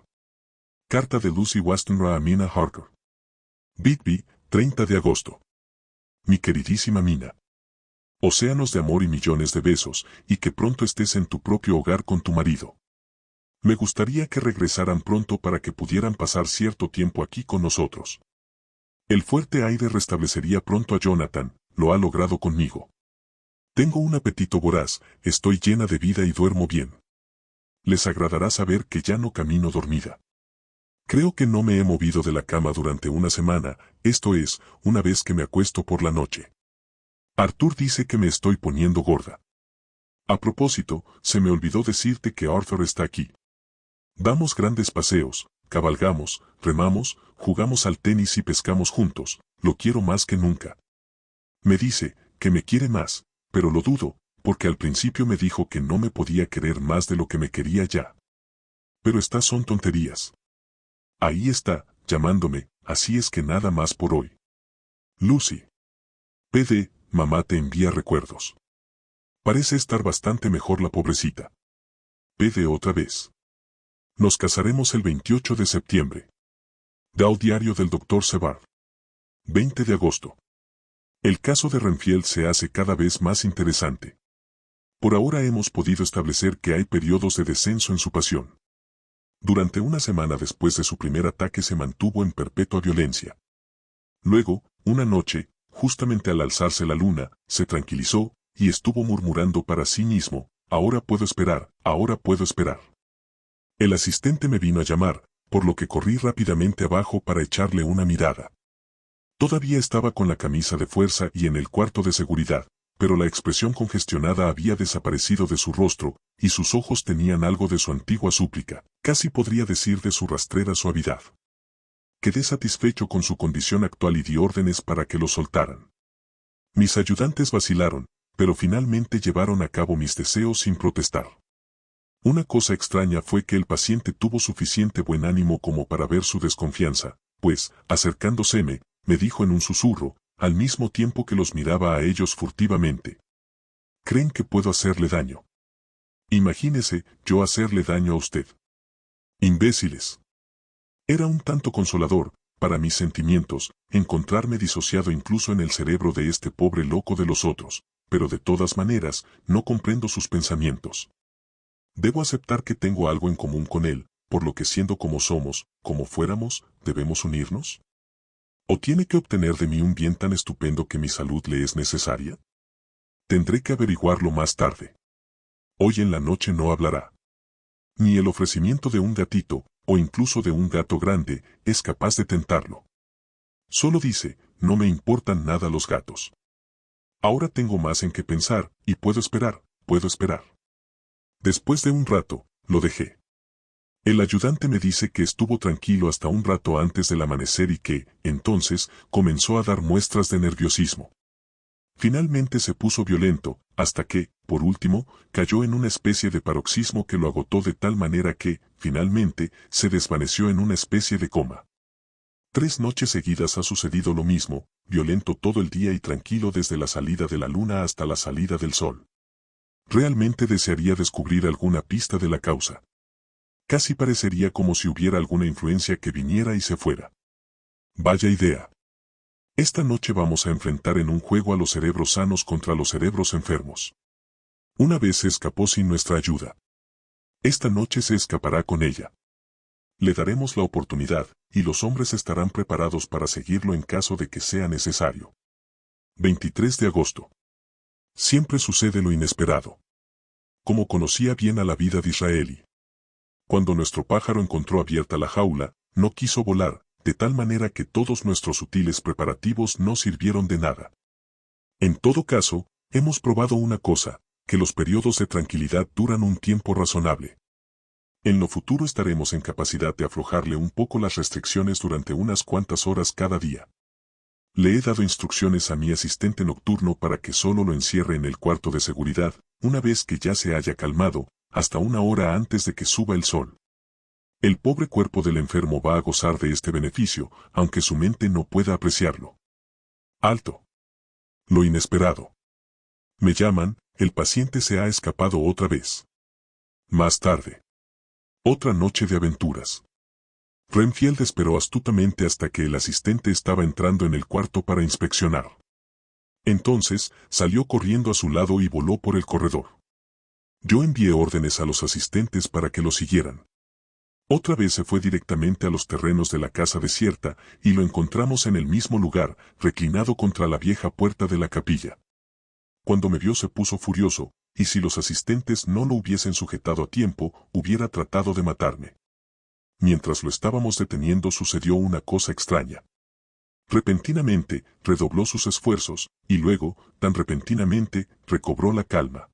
A: Carta de Lucy Westenra a Mina Harker. Bigby, 30 de agosto. Mi queridísima Mina. Océanos de amor y millones de besos, y que pronto estés en tu propio hogar con tu marido. Me gustaría que regresaran pronto para que pudieran pasar cierto tiempo aquí con nosotros. El fuerte aire restablecería pronto a Jonathan, lo ha logrado conmigo. Tengo un apetito voraz, estoy llena de vida y duermo bien. Les agradará saber que ya no camino dormida. Creo que no me he movido de la cama durante una semana, esto es, una vez que me acuesto por la noche. Arthur dice que me estoy poniendo gorda. A propósito, se me olvidó decirte que Arthur está aquí. Damos grandes paseos, cabalgamos, remamos, jugamos al tenis y pescamos juntos, lo quiero más que nunca. Me dice, que me quiere más, pero lo dudo, porque al principio me dijo que no me podía querer más de lo que me quería ya. Pero estas son tonterías. Ahí está, llamándome, así es que nada más por hoy. Lucy. PD, mamá te envía recuerdos. Parece estar bastante mejor la pobrecita. PD otra vez. Nos casaremos el 28 de septiembre. Dao diario del Dr. Sebard. 20 de agosto. El caso de Renfield se hace cada vez más interesante. Por ahora hemos podido establecer que hay periodos de descenso en su pasión. Durante una semana después de su primer ataque se mantuvo en perpetua violencia. Luego, una noche, justamente al alzarse la luna, se tranquilizó, y estuvo murmurando para sí mismo, ahora puedo esperar, ahora puedo esperar. El asistente me vino a llamar, por lo que corrí rápidamente abajo para echarle una mirada. Todavía estaba con la camisa de fuerza y en el cuarto de seguridad, pero la expresión congestionada había desaparecido de su rostro, y sus ojos tenían algo de su antigua súplica, casi podría decir de su rastrera suavidad. Quedé satisfecho con su condición actual y di órdenes para que lo soltaran. Mis ayudantes vacilaron, pero finalmente llevaron a cabo mis deseos sin protestar. Una cosa extraña fue que el paciente tuvo suficiente buen ánimo como para ver su desconfianza, pues, acercándoseme, me dijo en un susurro, al mismo tiempo que los miraba a ellos furtivamente. ¿Creen que puedo hacerle daño? Imagínese, yo hacerle daño a usted. Imbéciles. Era un tanto consolador, para mis sentimientos, encontrarme disociado incluso en el cerebro de este pobre loco de los otros, pero de todas maneras, no comprendo sus pensamientos. Debo aceptar que tengo algo en común con él, por lo que siendo como somos, como fuéramos, ¿debemos unirnos? ¿O tiene que obtener de mí un bien tan estupendo que mi salud le es necesaria? Tendré que averiguarlo más tarde. Hoy en la noche no hablará. Ni el ofrecimiento de un gatito, o incluso de un gato grande, es capaz de tentarlo. Solo dice, no me importan nada los gatos. Ahora tengo más en qué pensar, y puedo esperar, puedo esperar. Después de un rato, lo dejé. El ayudante me dice que estuvo tranquilo hasta un rato antes del amanecer y que, entonces, comenzó a dar muestras de nerviosismo. Finalmente se puso violento, hasta que, por último, cayó en una especie de paroxismo que lo agotó de tal manera que, finalmente, se desvaneció en una especie de coma. 3 noches seguidas ha sucedido lo mismo, violento todo el día y tranquilo desde la salida de la luna hasta la salida del sol. Realmente desearía descubrir alguna pista de la causa. Casi parecería como si hubiera alguna influencia que viniera y se fuera. Vaya idea. Esta noche vamos a enfrentar en un juego a los cerebros sanos contra los cerebros enfermos. Una vez se escapó sin nuestra ayuda. Esta noche se escapará con ella. Le daremos la oportunidad, y los hombres estarán preparados para seguirlo en caso de que sea necesario. 23 de agosto. Siempre sucede lo inesperado. Como conocía bien a la vida de Israeli. Cuando nuestro pájaro encontró abierta la jaula, no quiso volar, de tal manera que todos nuestros sutiles preparativos no sirvieron de nada. En todo caso, hemos probado una cosa, que los periodos de tranquilidad duran un tiempo razonable. En lo futuro estaremos en capacidad de aflojarle un poco las restricciones durante unas cuantas horas cada día. Le he dado instrucciones a mi asistente nocturno para que solo lo encierre en el cuarto de seguridad, una vez que ya se haya calmado, hasta una hora antes de que suba el sol. El pobre cuerpo del enfermo va a gozar de este beneficio, aunque su mente no pueda apreciarlo. Alto. Lo inesperado. Me llaman, el paciente se ha escapado otra vez. Más tarde. Otra noche de aventuras. Renfield esperó astutamente hasta que el asistente estaba entrando en el cuarto para inspeccionar. Entonces, salió corriendo a su lado y voló por el corredor. Yo envié órdenes a los asistentes para que lo siguieran. Otra vez se fue directamente a los terrenos de la casa desierta, y lo encontramos en el mismo lugar, reclinado contra la vieja puerta de la capilla. Cuando me vio se puso furioso, y si los asistentes no lo hubiesen sujetado a tiempo, hubiera tratado de matarme. Mientras lo estábamos deteniendo sucedió una cosa extraña. Repentinamente, redobló sus esfuerzos, y luego, tan repentinamente, recobró la calma.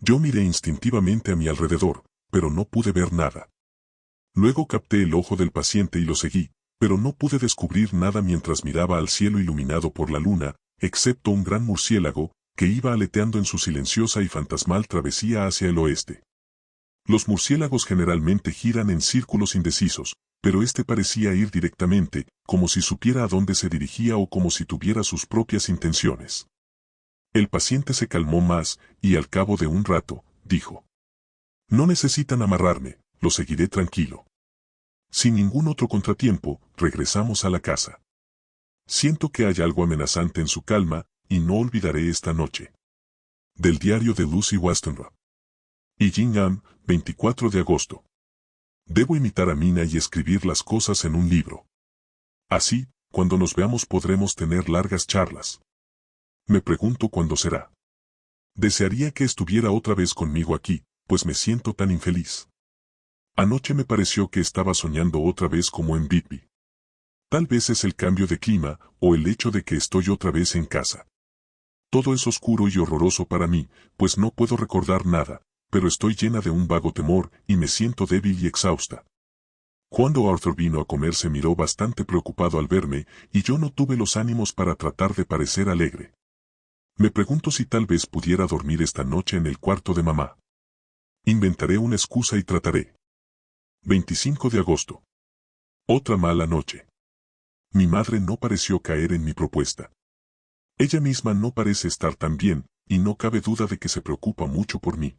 A: Yo miré instintivamente a mi alrededor, pero no pude ver nada. Luego capté el ojo del paciente y lo seguí, pero no pude descubrir nada mientras miraba al cielo iluminado por la luna, excepto un gran murciélago, que iba aleteando en su silenciosa y fantasmal travesía hacia el oeste. Los murciélagos generalmente giran en círculos indecisos, pero este parecía ir directamente, como si supiera a dónde se dirigía o como si tuviera sus propias intenciones. El paciente se calmó más, y al cabo de un rato, dijo: «No necesitan amarrarme, lo seguiré tranquilo». Sin ningún otro contratiempo, regresamos a la casa. Siento que hay algo amenazante en su calma, y no olvidaré esta noche. Del diario de Lucy Westenra. Y Jingham, 24 de agosto. Debo imitar a Mina y escribir las cosas en un libro. Así, cuando nos veamos podremos tener largas charlas. Me pregunto cuándo será. Desearía que estuviera otra vez conmigo aquí, pues me siento tan infeliz. Anoche me pareció que estaba soñando otra vez como en Whitby. Tal vez es el cambio de clima, o el hecho de que estoy otra vez en casa. Todo es oscuro y horroroso para mí, pues no puedo recordar nada, pero estoy llena de un vago temor, y me siento débil y exhausta. Cuando Arthur vino a comer se miró bastante preocupado al verme, y yo no tuve los ánimos para tratar de parecer alegre. Me pregunto si tal vez pudiera dormir esta noche en el cuarto de mamá. Inventaré una excusa y trataré. 25 de agosto. Otra mala noche. Mi madre no pareció caer en mi propuesta. Ella misma no parece estar tan bien, y no cabe duda de que se preocupa mucho por mí.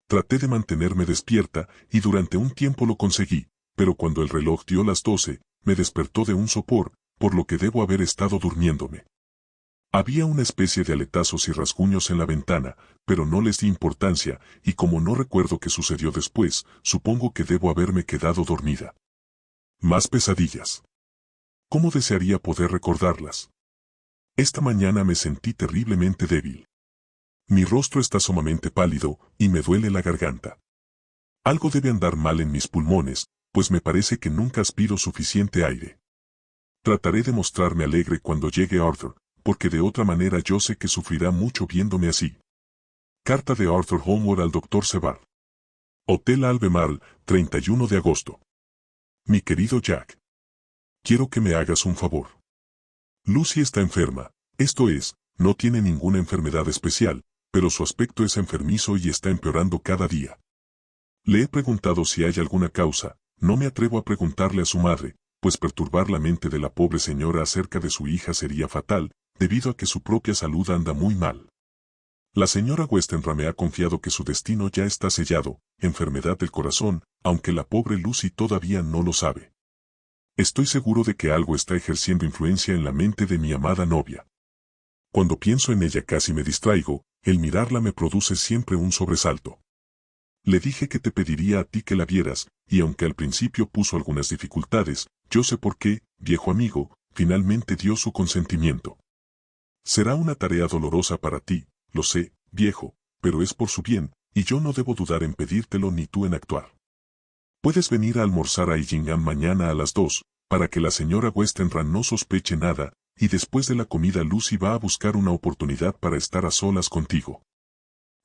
A: Traté de mantenerme despierta, y durante un tiempo lo conseguí, pero cuando el reloj dio las 12, me despertó de un sopor, por lo que debo haber estado durmiéndome. Había una especie de aletazos y rasguños en la ventana, pero no les di importancia, y como no recuerdo qué sucedió después, supongo que debo haberme quedado dormida. Más pesadillas. ¿Cómo desearía poder recordarlas? Esta mañana me sentí terriblemente débil. Mi rostro está sumamente pálido, y me duele la garganta. Algo debe andar mal en mis pulmones, pues me parece que nunca aspiro suficiente aire. Trataré de mostrarme alegre cuando llegue Arthur, porque de otra manera yo sé que sufrirá mucho viéndome así. Carta de Arthur Holmwood al Dr. Sevard. Hotel Albemarle, 31 de agosto. Mi querido Jack. Quiero que me hagas un favor. Lucy está enferma, esto es, no tiene ninguna enfermedad especial, pero su aspecto es enfermizo y está empeorando cada día. Le he preguntado si hay alguna causa, no me atrevo a preguntarle a su madre, pues perturbar la mente de la pobre señora acerca de su hija sería fatal, debido a que su propia salud anda muy mal. La señora Westenra me ha confiado que su destino ya está sellado, enfermedad del corazón, aunque la pobre Lucy todavía no lo sabe. Estoy seguro de que algo está ejerciendo influencia en la mente de mi amada novia. Cuando pienso en ella casi me distraigo, el mirarla me produce siempre un sobresalto. Le dije que te pediría a ti que la vieras, y aunque al principio puso algunas dificultades, yo sé por qué, viejo amigo, finalmente dio su consentimiento. Será una tarea dolorosa para ti, lo sé, viejo, pero es por su bien, y yo no debo dudar en pedírtelo ni tú en actuar. Puedes venir a almorzar a Illingham mañana a las 2, para que la señora Westenra no sospeche nada, y después de la comida Lucy va a buscar una oportunidad para estar a solas contigo.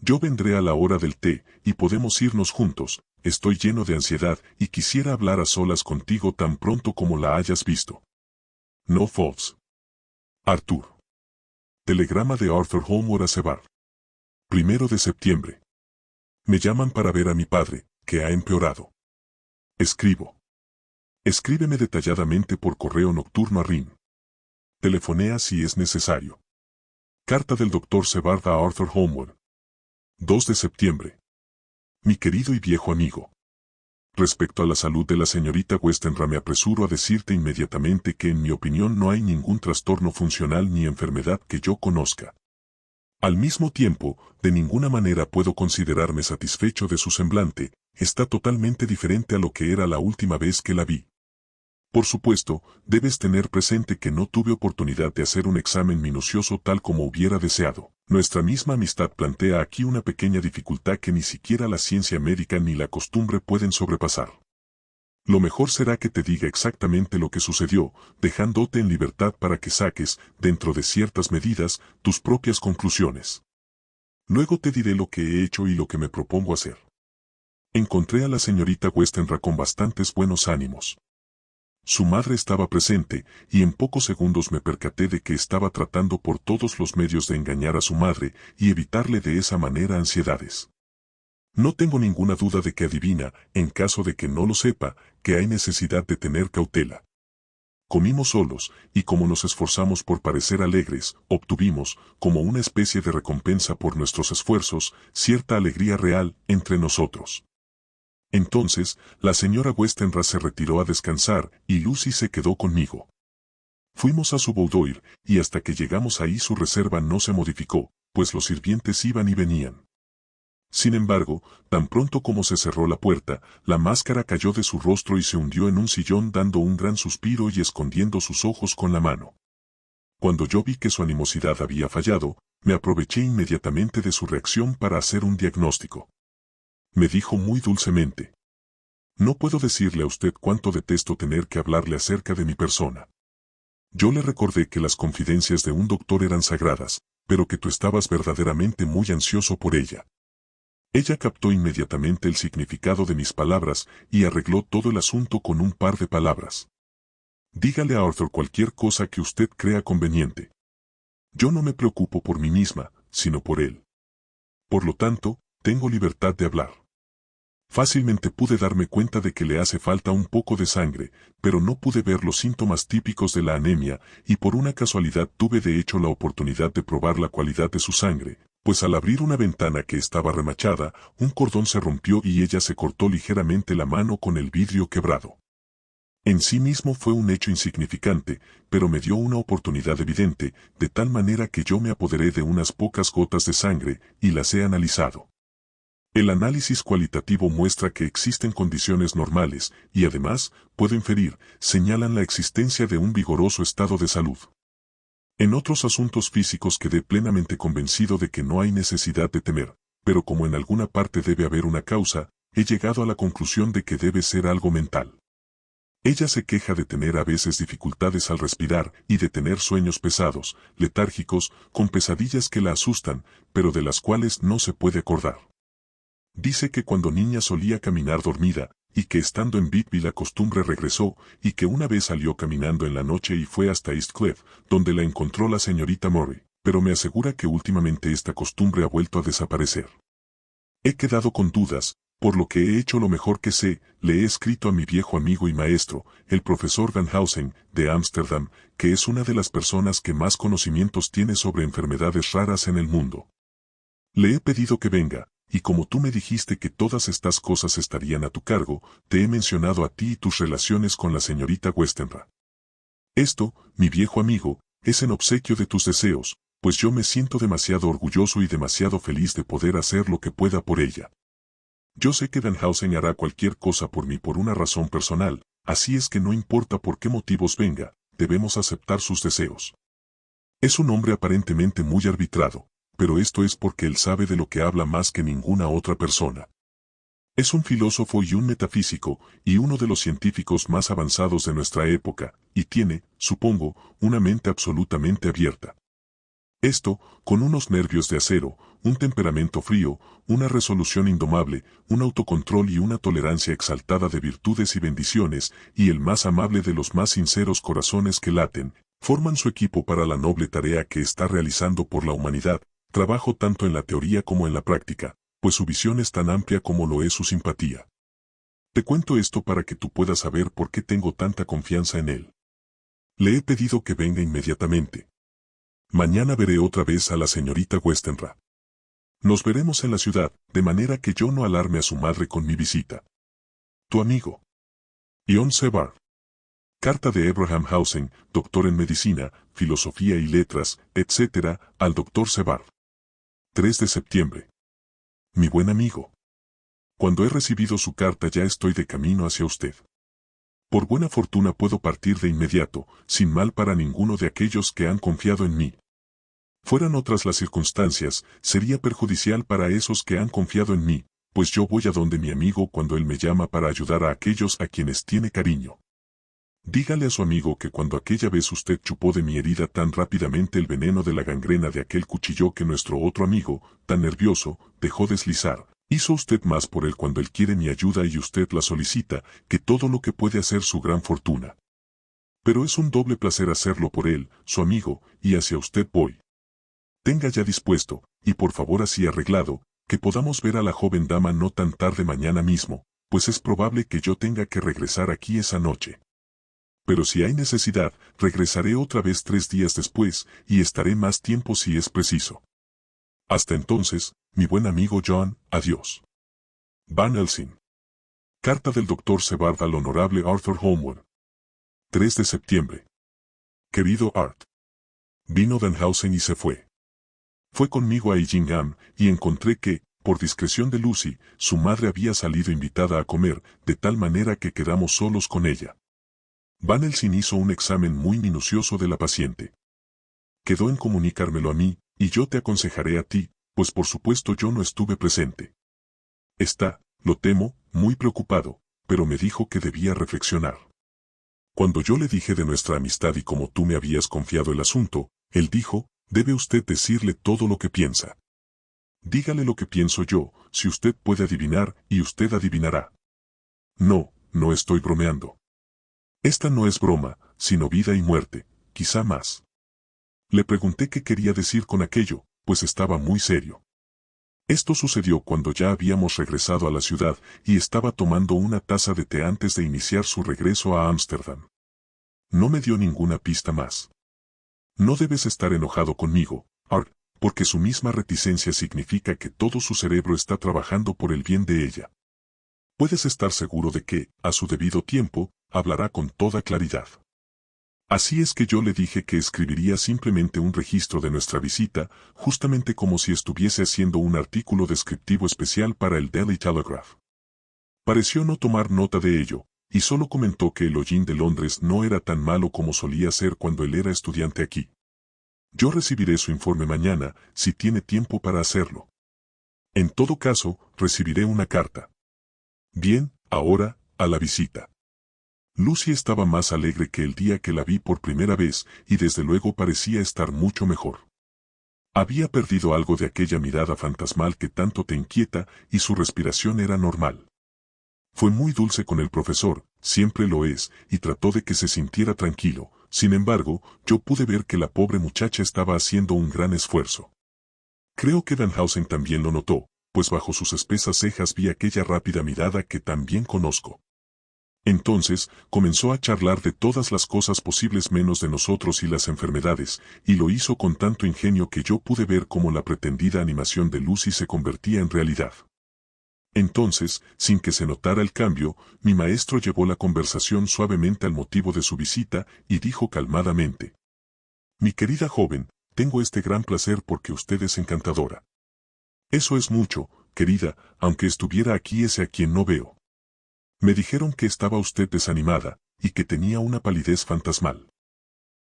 A: Yo vendré a la hora del té, y podemos irnos juntos. Estoy lleno de ansiedad, y quisiera hablar a solas contigo tan pronto como la hayas visto. No Falls. Arthur. Telegrama de Arthur Holmwood a Sevar. 1 de septiembre. Me llaman para ver a mi padre, que ha empeorado. Escribo. Escríbeme detalladamente por correo nocturno a Rin. Telefonea si es necesario. Carta del Dr. Sevard a Arthur Holmwood. 2 de septiembre. Mi querido y viejo amigo. Respecto a la salud de la señorita Westenra me apresuro a decirte inmediatamente que en mi opinión no hay ningún trastorno funcional ni enfermedad que yo conozca. Al mismo tiempo, de ninguna manera puedo considerarme satisfecho de su semblante, está totalmente diferente a lo que era la última vez que la vi. Por supuesto, debes tener presente que no tuve oportunidad de hacer un examen minucioso tal como hubiera deseado. Nuestra misma amistad plantea aquí una pequeña dificultad que ni siquiera la ciencia médica ni la costumbre pueden sobrepasar. Lo mejor será que te diga exactamente lo que sucedió, dejándote en libertad para que saques, dentro de ciertas medidas, tus propias conclusiones. Luego te diré lo que he hecho y lo que me propongo hacer. Encontré a la señorita Westenra con bastantes buenos ánimos. Su madre estaba presente, y en pocos segundos me percaté de que estaba tratando por todos los medios de engañar a su madre y evitarle de esa manera ansiedades. No tengo ninguna duda de que adivina, en caso de que no lo sepa, que hay necesidad de tener cautela. Comimos solos, y como nos esforzamos por parecer alegres, obtuvimos, como una especie de recompensa por nuestros esfuerzos, cierta alegría real entre nosotros. Entonces, la señora Westenra se retiró a descansar, y Lucy se quedó conmigo. Fuimos a su boudoir, y hasta que llegamos ahí su reserva no se modificó, pues los sirvientes iban y venían. Sin embargo, tan pronto como se cerró la puerta, la máscara cayó de su rostro y se hundió en un sillón dando un gran suspiro y escondiendo sus ojos con la mano. Cuando yo vi que su animosidad había fallado, me aproveché inmediatamente de su reacción para hacer un diagnóstico. Me dijo muy dulcemente: no puedo decirle a usted cuánto detesto tener que hablarle acerca de mi persona. Yo le recordé que las confidencias de un doctor eran sagradas, pero que tú estabas verdaderamente muy ansioso por ella. Ella captó inmediatamente el significado de mis palabras y arregló todo el asunto con un par de palabras. Dígale a Arthur cualquier cosa que usted crea conveniente. Yo no me preocupo por mí misma, sino por él. Por lo tanto, tengo libertad de hablar. Fácilmente pude darme cuenta de que le hace falta un poco de sangre, pero no pude ver los síntomas típicos de la anemia, y por una casualidad tuve de hecho la oportunidad de probar la cualidad de su sangre, pues al abrir una ventana que estaba remachada, un cordón se rompió y ella se cortó ligeramente la mano con el vidrio quebrado. En sí mismo fue un hecho insignificante, pero me dio una oportunidad evidente, de tal manera que yo me apoderé de unas pocas gotas de sangre, y las he analizado. El análisis cualitativo muestra que existen condiciones normales, y además, puedo inferir, señalan la existencia de un vigoroso estado de salud. En otros asuntos físicos quedé plenamente convencido de que no hay necesidad de temer, pero como en alguna parte debe haber una causa, he llegado a la conclusión de que debe ser algo mental. Ella se queja de tener a veces dificultades al respirar y de tener sueños pesados, letárgicos, con pesadillas que la asustan, pero de las cuales no se puede acordar. Dice que cuando niña solía caminar dormida, y que estando en Whitby la costumbre regresó, y que una vez salió caminando en la noche y fue hasta Eastcliff, donde la encontró la señorita Murray, pero me asegura que últimamente esta costumbre ha vuelto a desaparecer. He quedado con dudas, por lo que he hecho lo mejor que sé, le he escrito a mi viejo amigo y maestro, el profesor Danhausen, de Ámsterdam, que es una de las personas que más conocimientos tiene sobre enfermedades raras en el mundo. Le he pedido que venga, y como tú me dijiste que todas estas cosas estarían a tu cargo, te he mencionado a ti y tus relaciones con la señorita Westenra. Esto, mi viejo amigo, es en obsequio de tus deseos, pues yo me siento demasiado orgulloso y demasiado feliz de poder hacer lo que pueda por ella. Yo sé que Danhausen hará cualquier cosa por mí por una razón personal, así es que no importa por qué motivos venga, debemos aceptar sus deseos. Es un hombre aparentemente muy arbitrado, pero esto es porque él sabe de lo que habla más que ninguna otra persona. Es un filósofo y un metafísico, y uno de los científicos más avanzados de nuestra época, y tiene, supongo, una mente absolutamente abierta. Esto, con unos nervios de acero, un temperamento frío, una resolución indomable, un autocontrol y una tolerancia exaltada de virtudes y bendiciones, y el más amable de los más sinceros corazones que laten, forman su equipo para la noble tarea que está realizando por la humanidad, trabajo tanto en la teoría como en la práctica, pues su visión es tan amplia como lo es su simpatía. Te cuento esto para que tú puedas saber por qué tengo tanta confianza en él. Le he pedido que venga inmediatamente. Mañana veré otra vez a la señorita Westenra. Nos veremos en la ciudad, de manera que yo no alarme a su madre con mi visita. Tu amigo. Ion Sebard. Carta de Abraham Hausen, doctor en medicina, filosofía y letras, etc., al doctor Sebard. 3 de septiembre. Mi buen amigo. Cuando he recibido su carta ya estoy de camino hacia usted. Por buena fortuna puedo partir de inmediato, sin mal para ninguno de aquellos que han confiado en mí. Fueran otras las circunstancias, sería perjudicial para esos que han confiado en mí, pues yo voy a donde mi amigo cuando él me llama para ayudar a aquellos a quienes tiene cariño. Dígale a su amigo que cuando aquella vez usted chupó de mi herida tan rápidamente el veneno de la gangrena de aquel cuchillo que nuestro otro amigo, tan nervioso, dejó deslizar, hizo usted más por él cuando él quiere mi ayuda y usted la solicita, que todo lo que puede hacer su gran fortuna. Pero es un doble placer hacerlo por él, su amigo, y hacia usted voy. Tenga ya dispuesto, y por favor así arreglado, que podamos ver a la joven dama no tan tarde mañana mismo, pues es probable que yo tenga que regresar aquí esa noche. Pero si hay necesidad, regresaré otra vez 3 días después, y estaré más tiempo si es preciso. Hasta entonces, mi buen amigo John, adiós. Van Helsing. Carta del Dr. Sebard al Honorable Arthur Holmwood. 3 de septiembre. Querido Art. Vino Danhausen y se fue. Fue conmigo a Illingham, y encontré que, por discreción de Lucy, su madre había salido invitada a comer, de tal manera que quedamos solos con ella. Van Helsing hizo un examen muy minucioso de la paciente. Quedó en comunicármelo a mí, y yo te aconsejaré a ti, pues por supuesto yo no estuve presente. Está, lo temo, muy preocupado, pero me dijo que debía reflexionar. Cuando yo le dije de nuestra amistad y como tú me habías confiado el asunto, él dijo, debe usted decirle todo lo que piensa. Dígale lo que pienso yo, si usted puede adivinar, y usted adivinará. No, no estoy bromeando. Esta no es broma, sino vida y muerte, quizá más. Le pregunté qué quería decir con aquello, pues estaba muy serio. Esto sucedió cuando ya habíamos regresado a la ciudad y estaba tomando una taza de té antes de iniciar su regreso a Ámsterdam. No me dio ninguna pista más. No debes estar enojado conmigo, Art, porque su misma reticencia significa que todo su cerebro está trabajando por el bien de ella. Puedes estar seguro de que, a su debido tiempo, hablará con toda claridad. Así es que yo le dije que escribiría simplemente un registro de nuestra visita, justamente como si estuviese haciendo un artículo descriptivo especial para el Daily Telegraph. Pareció no tomar nota de ello, y solo comentó que el hollín de Londres no era tan malo como solía ser cuando él era estudiante aquí. Yo recibiré su informe mañana, si tiene tiempo para hacerlo. En todo caso, recibiré una carta. Bien, ahora, a la visita. Lucy estaba más alegre que el día que la vi por primera vez, y desde luego parecía estar mucho mejor. Había perdido algo de aquella mirada fantasmal que tanto te inquieta, y su respiración era normal. Fue muy dulce con el profesor, siempre lo es, y trató de que se sintiera tranquilo. Sin embargo, yo pude ver que la pobre muchacha estaba haciendo un gran esfuerzo. Creo que Van Housen también lo notó, pues bajo sus espesas cejas vi aquella rápida mirada que también conozco. Entonces, comenzó a charlar de todas las cosas posibles menos de nosotros y las enfermedades, y lo hizo con tanto ingenio que yo pude ver cómo la pretendida animación de Lucy se convertía en realidad. Entonces, sin que se notara el cambio, mi maestro llevó la conversación suavemente al motivo de su visita y dijo calmadamente: «Mi querida joven, tengo este gran placer porque usted es encantadora. Eso es mucho, querida, aunque estuviera aquí ese a quien no veo. Me dijeron que estaba usted desanimada, y que tenía una palidez fantasmal.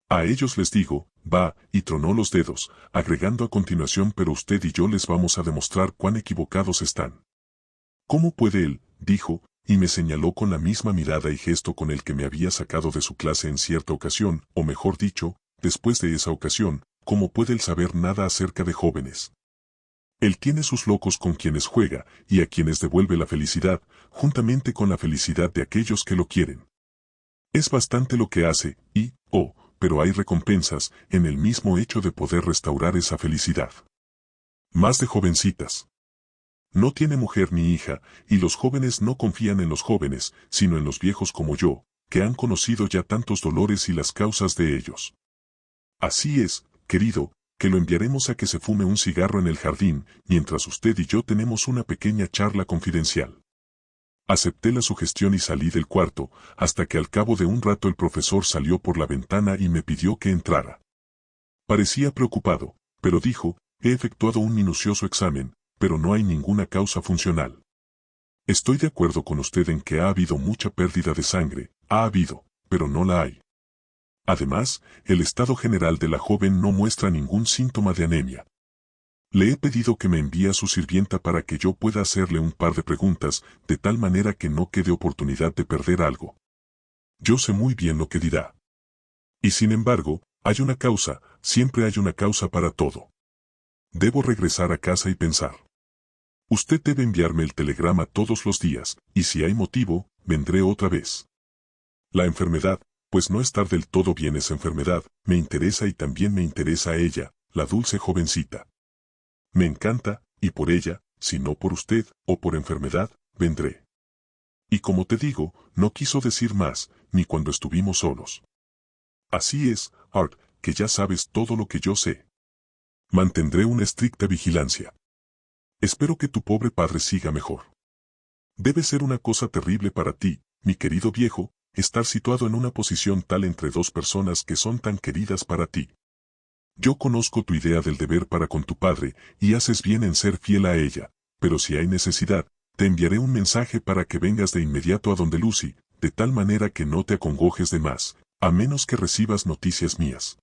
A: A ellos les digo, va, y tronó los dedos, agregando a continuación, pero usted y yo les vamos a demostrar cuán equivocados están». «¿Cómo puede él?», dijo, y me señaló con la misma mirada y gesto con el que me había sacado de su clase en cierta ocasión, o mejor dicho, después de esa ocasión. «¿Cómo puede él saber nada acerca de jóvenes? Él tiene sus locos con quienes juega, y a quienes devuelve la felicidad, juntamente con la felicidad de aquellos que lo quieren. Es bastante lo que hace, y, pero hay recompensas, en el mismo hecho de poder restaurar esa felicidad. Más de jovencitas. No tiene mujer ni hija, y los jóvenes no confían en los jóvenes, sino en los viejos como yo, que han conocido ya tantos dolores y las causas de ellos. Así es, querido, que lo enviaremos a que se fume un cigarro en el jardín, mientras usted y yo tenemos una pequeña charla confidencial». Acepté la sugestión y salí del cuarto, hasta que al cabo de un rato el profesor salió por la ventana y me pidió que entrara. Parecía preocupado, pero dijo: «He efectuado un minucioso examen, pero no hay ninguna causa funcional. Estoy de acuerdo con usted en que ha habido mucha pérdida de sangre, pero no la hay. Además, el estado general de la joven no muestra ningún síntoma de anemia. Le he pedido que me envíe a su sirvienta para que yo pueda hacerle un par de preguntas, de tal manera que no quede oportunidad de perder algo. Yo sé muy bien lo que dirá. Y sin embargo, hay una causa, siempre hay una causa para todo. Debo regresar a casa y pensar. Usted debe enviarme el telegrama todos los días, y si hay motivo, vendré otra vez. La enfermedad, pues no estar del todo bien esa enfermedad, me interesa y también me interesa a ella, la dulce jovencita. Me encanta, y por ella, si no por usted, o por enfermedad, vendré». Y como te digo, no quiso decir más, ni cuando estuvimos solos. «Así es, Art, que ya sabes todo lo que yo sé. Mantendré una estricta vigilancia. Espero que tu pobre padre siga mejor. Debe ser una cosa terrible para ti, mi querido viejo, estar situado en una posición tal entre dos personas que son tan queridas para ti. Yo conozco tu idea del deber para con tu padre, y haces bien en ser fiel a ella, pero si hay necesidad, te enviaré un mensaje para que vengas de inmediato a donde Lucy, de tal manera que no te acongojes de más, a menos que recibas noticias mías.